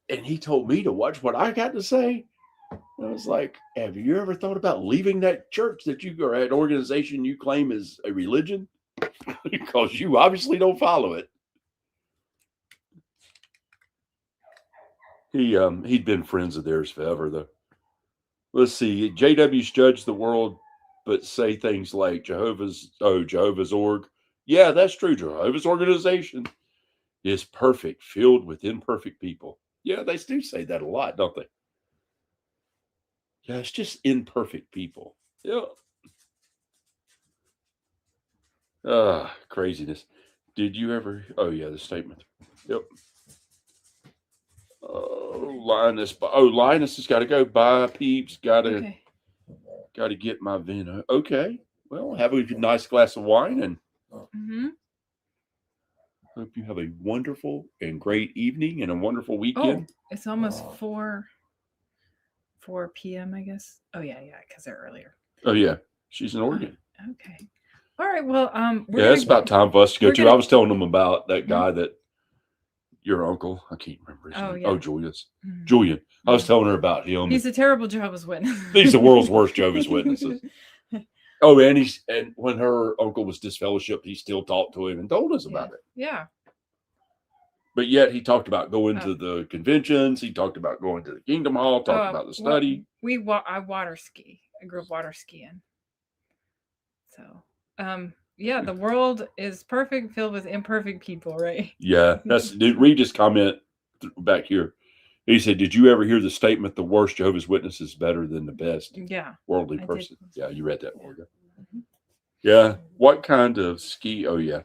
and he told me to watch what I got to say. I was like, have you ever thought about leaving that church that you or an organization you claim is a religion? Because you obviously don't follow it. He'd been friends of theirs forever, though. Let's see. JW's judge the world, but say things like Jehovah's org. Yeah, that's true. Jehovah's organization is perfect, filled with imperfect people. Yeah, they do say that a lot, don't they? Yeah, it's just imperfect people. Yeah. Craziness. Did you ever? Oh, yeah, the statement. Yep. Linus. Linus has got to go. Bye, peeps. Got to get my vino. Okay. Well, have a nice glass of wine and hope you have a wonderful and great evening and a wonderful weekend. Oh, it's almost 4 p.m. I guess. Oh yeah, because they're earlier. Oh yeah, she's in Oregon. Okay. All right. Well, it's about time for us to go to. I was telling them about that guy that your uncle. I can't remember his name. Yeah. Oh, Julian. I was telling her about him. He's a terrible Jehovah's Witness. He's the world's worst Jehovah's Witnesses. Oh, and when her uncle was disfellowshipped, he still talked to him and told us about it. Yeah. But yet he talked about going to the conventions. He talked about going to the Kingdom Hall. Talked about the study. I water ski. I grew up water skiing. So, the world is perfect, filled with imperfect people, right? Yeah, read his comment back here. He said, "Did you ever hear the statement, the worst Jehovah's Witness is better than the best worldly person?" Yeah, you read that, Morgan. Mm-hmm. Yeah. What kind of ski? Oh, yeah.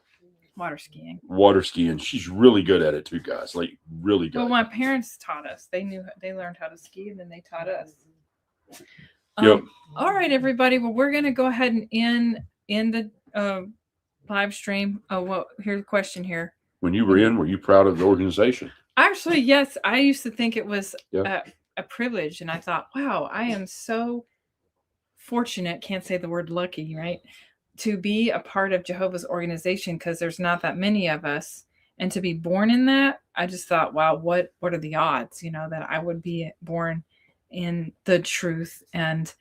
Water skiing. Water skiing. She's really good at it too, guys. Like really good. Well, my parents taught us. They learned how to ski, and then they taught us. Yep. All right, everybody. Well, we're gonna go ahead and end the live stream. Oh, well, here's a question here. When you were in, were you proud of the organization? Actually, yes. I used to think it was a privilege, and I thought, wow, I am so fortunate. Can't say the word lucky, right? To be a part of Jehovah's organization, because there's not that many of us, and to be born in that, I just thought, wow, what are the odds, that I would be born in the truth. And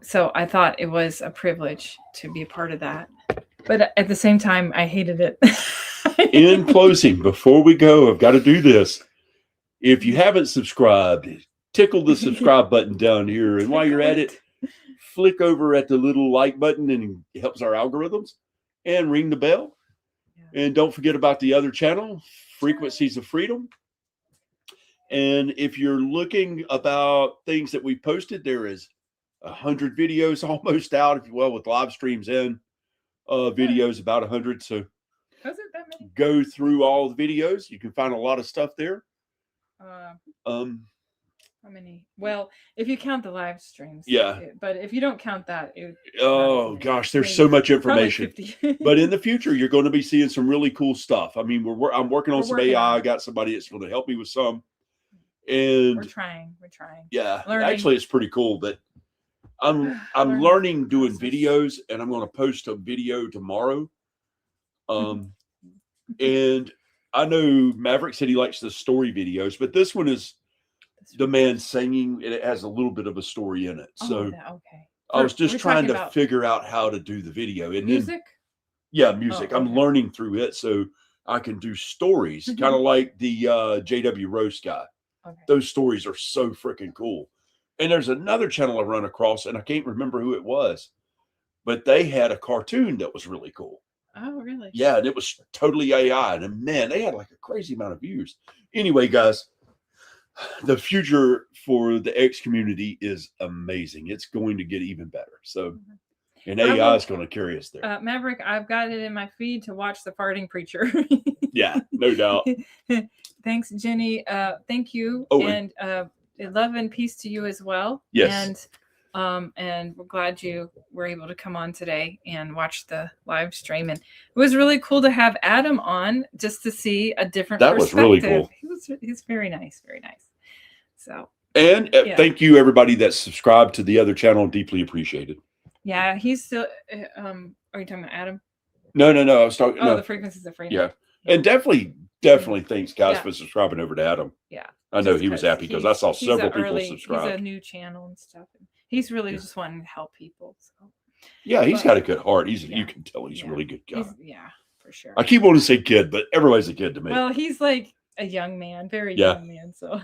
so I thought it was a privilege to be a part of that. But at the same time, I hated it. In closing, before we go, I've got to do this. If you haven't subscribed, tickle the subscribe button down here. And while you're at it, flick over at the little like button, and it helps our algorithms, and ring the bell. And don't forget about the other channel, Frequencies of Freedom. And if you're looking about things that we posted, there is 100 videos almost out, with live streams and videos about 100. So was it that many? Go through all the videos. You can find a lot of stuff there. How many? Well, if you count the live streams. Yeah. But if you don't count that, gosh, there's so much information. But in the future, you're going to be seeing some really cool stuff. I mean, I'm working on some AI. I got somebody that's going to help me with some. And we're trying. Yeah. Learning. Actually, it's pretty cool. But I'm learning doing videos, and I'm going to post a video tomorrow. And I know Maverick said he likes the story videos, but this one is the man singing, and it has a little bit of a story in it. So I was just trying to figure out how to do the video. And music? Music. I'm learning through it so I can do stories, kind of like the JW Roast guy. Okay. Those stories are so freaking cool. And there's another channel I run across, and I can't remember who it was, but they had a cartoon that was really cool. Oh, really? Yeah, and it was totally AI. And man, they had like a crazy amount of views. Anyway, guys, the future for the X community is amazing. It's going to get even better. So And I AI will- is going to carry us there. Maverick, I've got it in my feed to watch the farting preacher. Yeah, no doubt. Thanks, Jenny. Thank you. Oh, and love and peace to you as well. Yes. And we're glad you were able to come on today and watch the live stream. And it was really cool to have Adam on just to see a different That was really perspective. cool. He's very nice, very nice. So And Yeah. thank you, everybody that subscribed to the other channel. Deeply appreciated. yeah, he's still are you talking about Adam? No. I was talking. Oh, no. the frequencies of freedom. Yeah. And definitely thanks, guys, Yeah. for subscribing over to Adam. Yeah. I know Just he was 'cause happy because I saw he's a several people He's subscribe. a new channel and stuff. And he's really Yeah. just wanting to help people. So Yeah, he's but- got a good heart. You Yeah. can tell he's Yeah. a really good guy. yeah, for sure. I keep wanting to say kid, but everybody's a kid to me. Well, he's like a young man, very Yeah. young man. So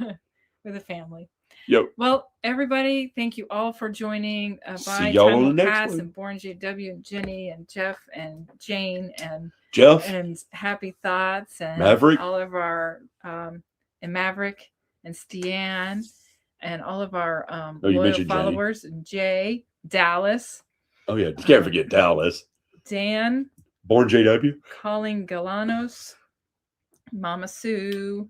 with a family. Yep. Well, everybody, thank you all for joining. See Bye. y'all Time on the Will next Pass one. and Born JW and Jenny and Jeff and Jane and Jeff, Happy Thoughts and Maverick. all of our and Maverick and Stian and all of our Oh, you loyal mentioned Jenny. followers and Jay, Dallas, oh yeah, you can't forget Dallas. Dan, Born JW. Colin Galanos, Mama Sue.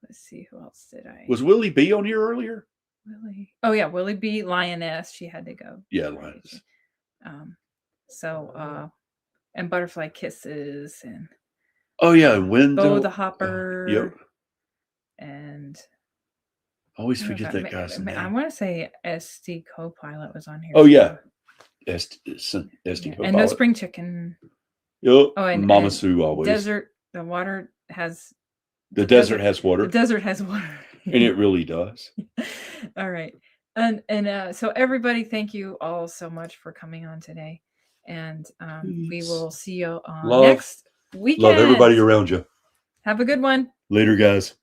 Let's see, who else did I? Was Willie B on here earlier? Willie? Oh yeah, Willie B. Lioness. She had to go. Yeah, Lions. And Butterfly Kisses and Oh yeah, and Window. Bo the Hopper. Yep. And Always I don't know forget if that guy's I name. want to say SD Copilot was on here. Oh, yeah. too. SD Yeah. Copilot. And No Spring Chicken. Yep. Oh, and Mama and Sue always. Desert. The water has. the desert has The water, desert has water. and it really does. All right. And so everybody, thank you all so much for coming on today. And we Peace. will see you on Love. next weekend. Love everybody around you. Have a good one. Later, guys.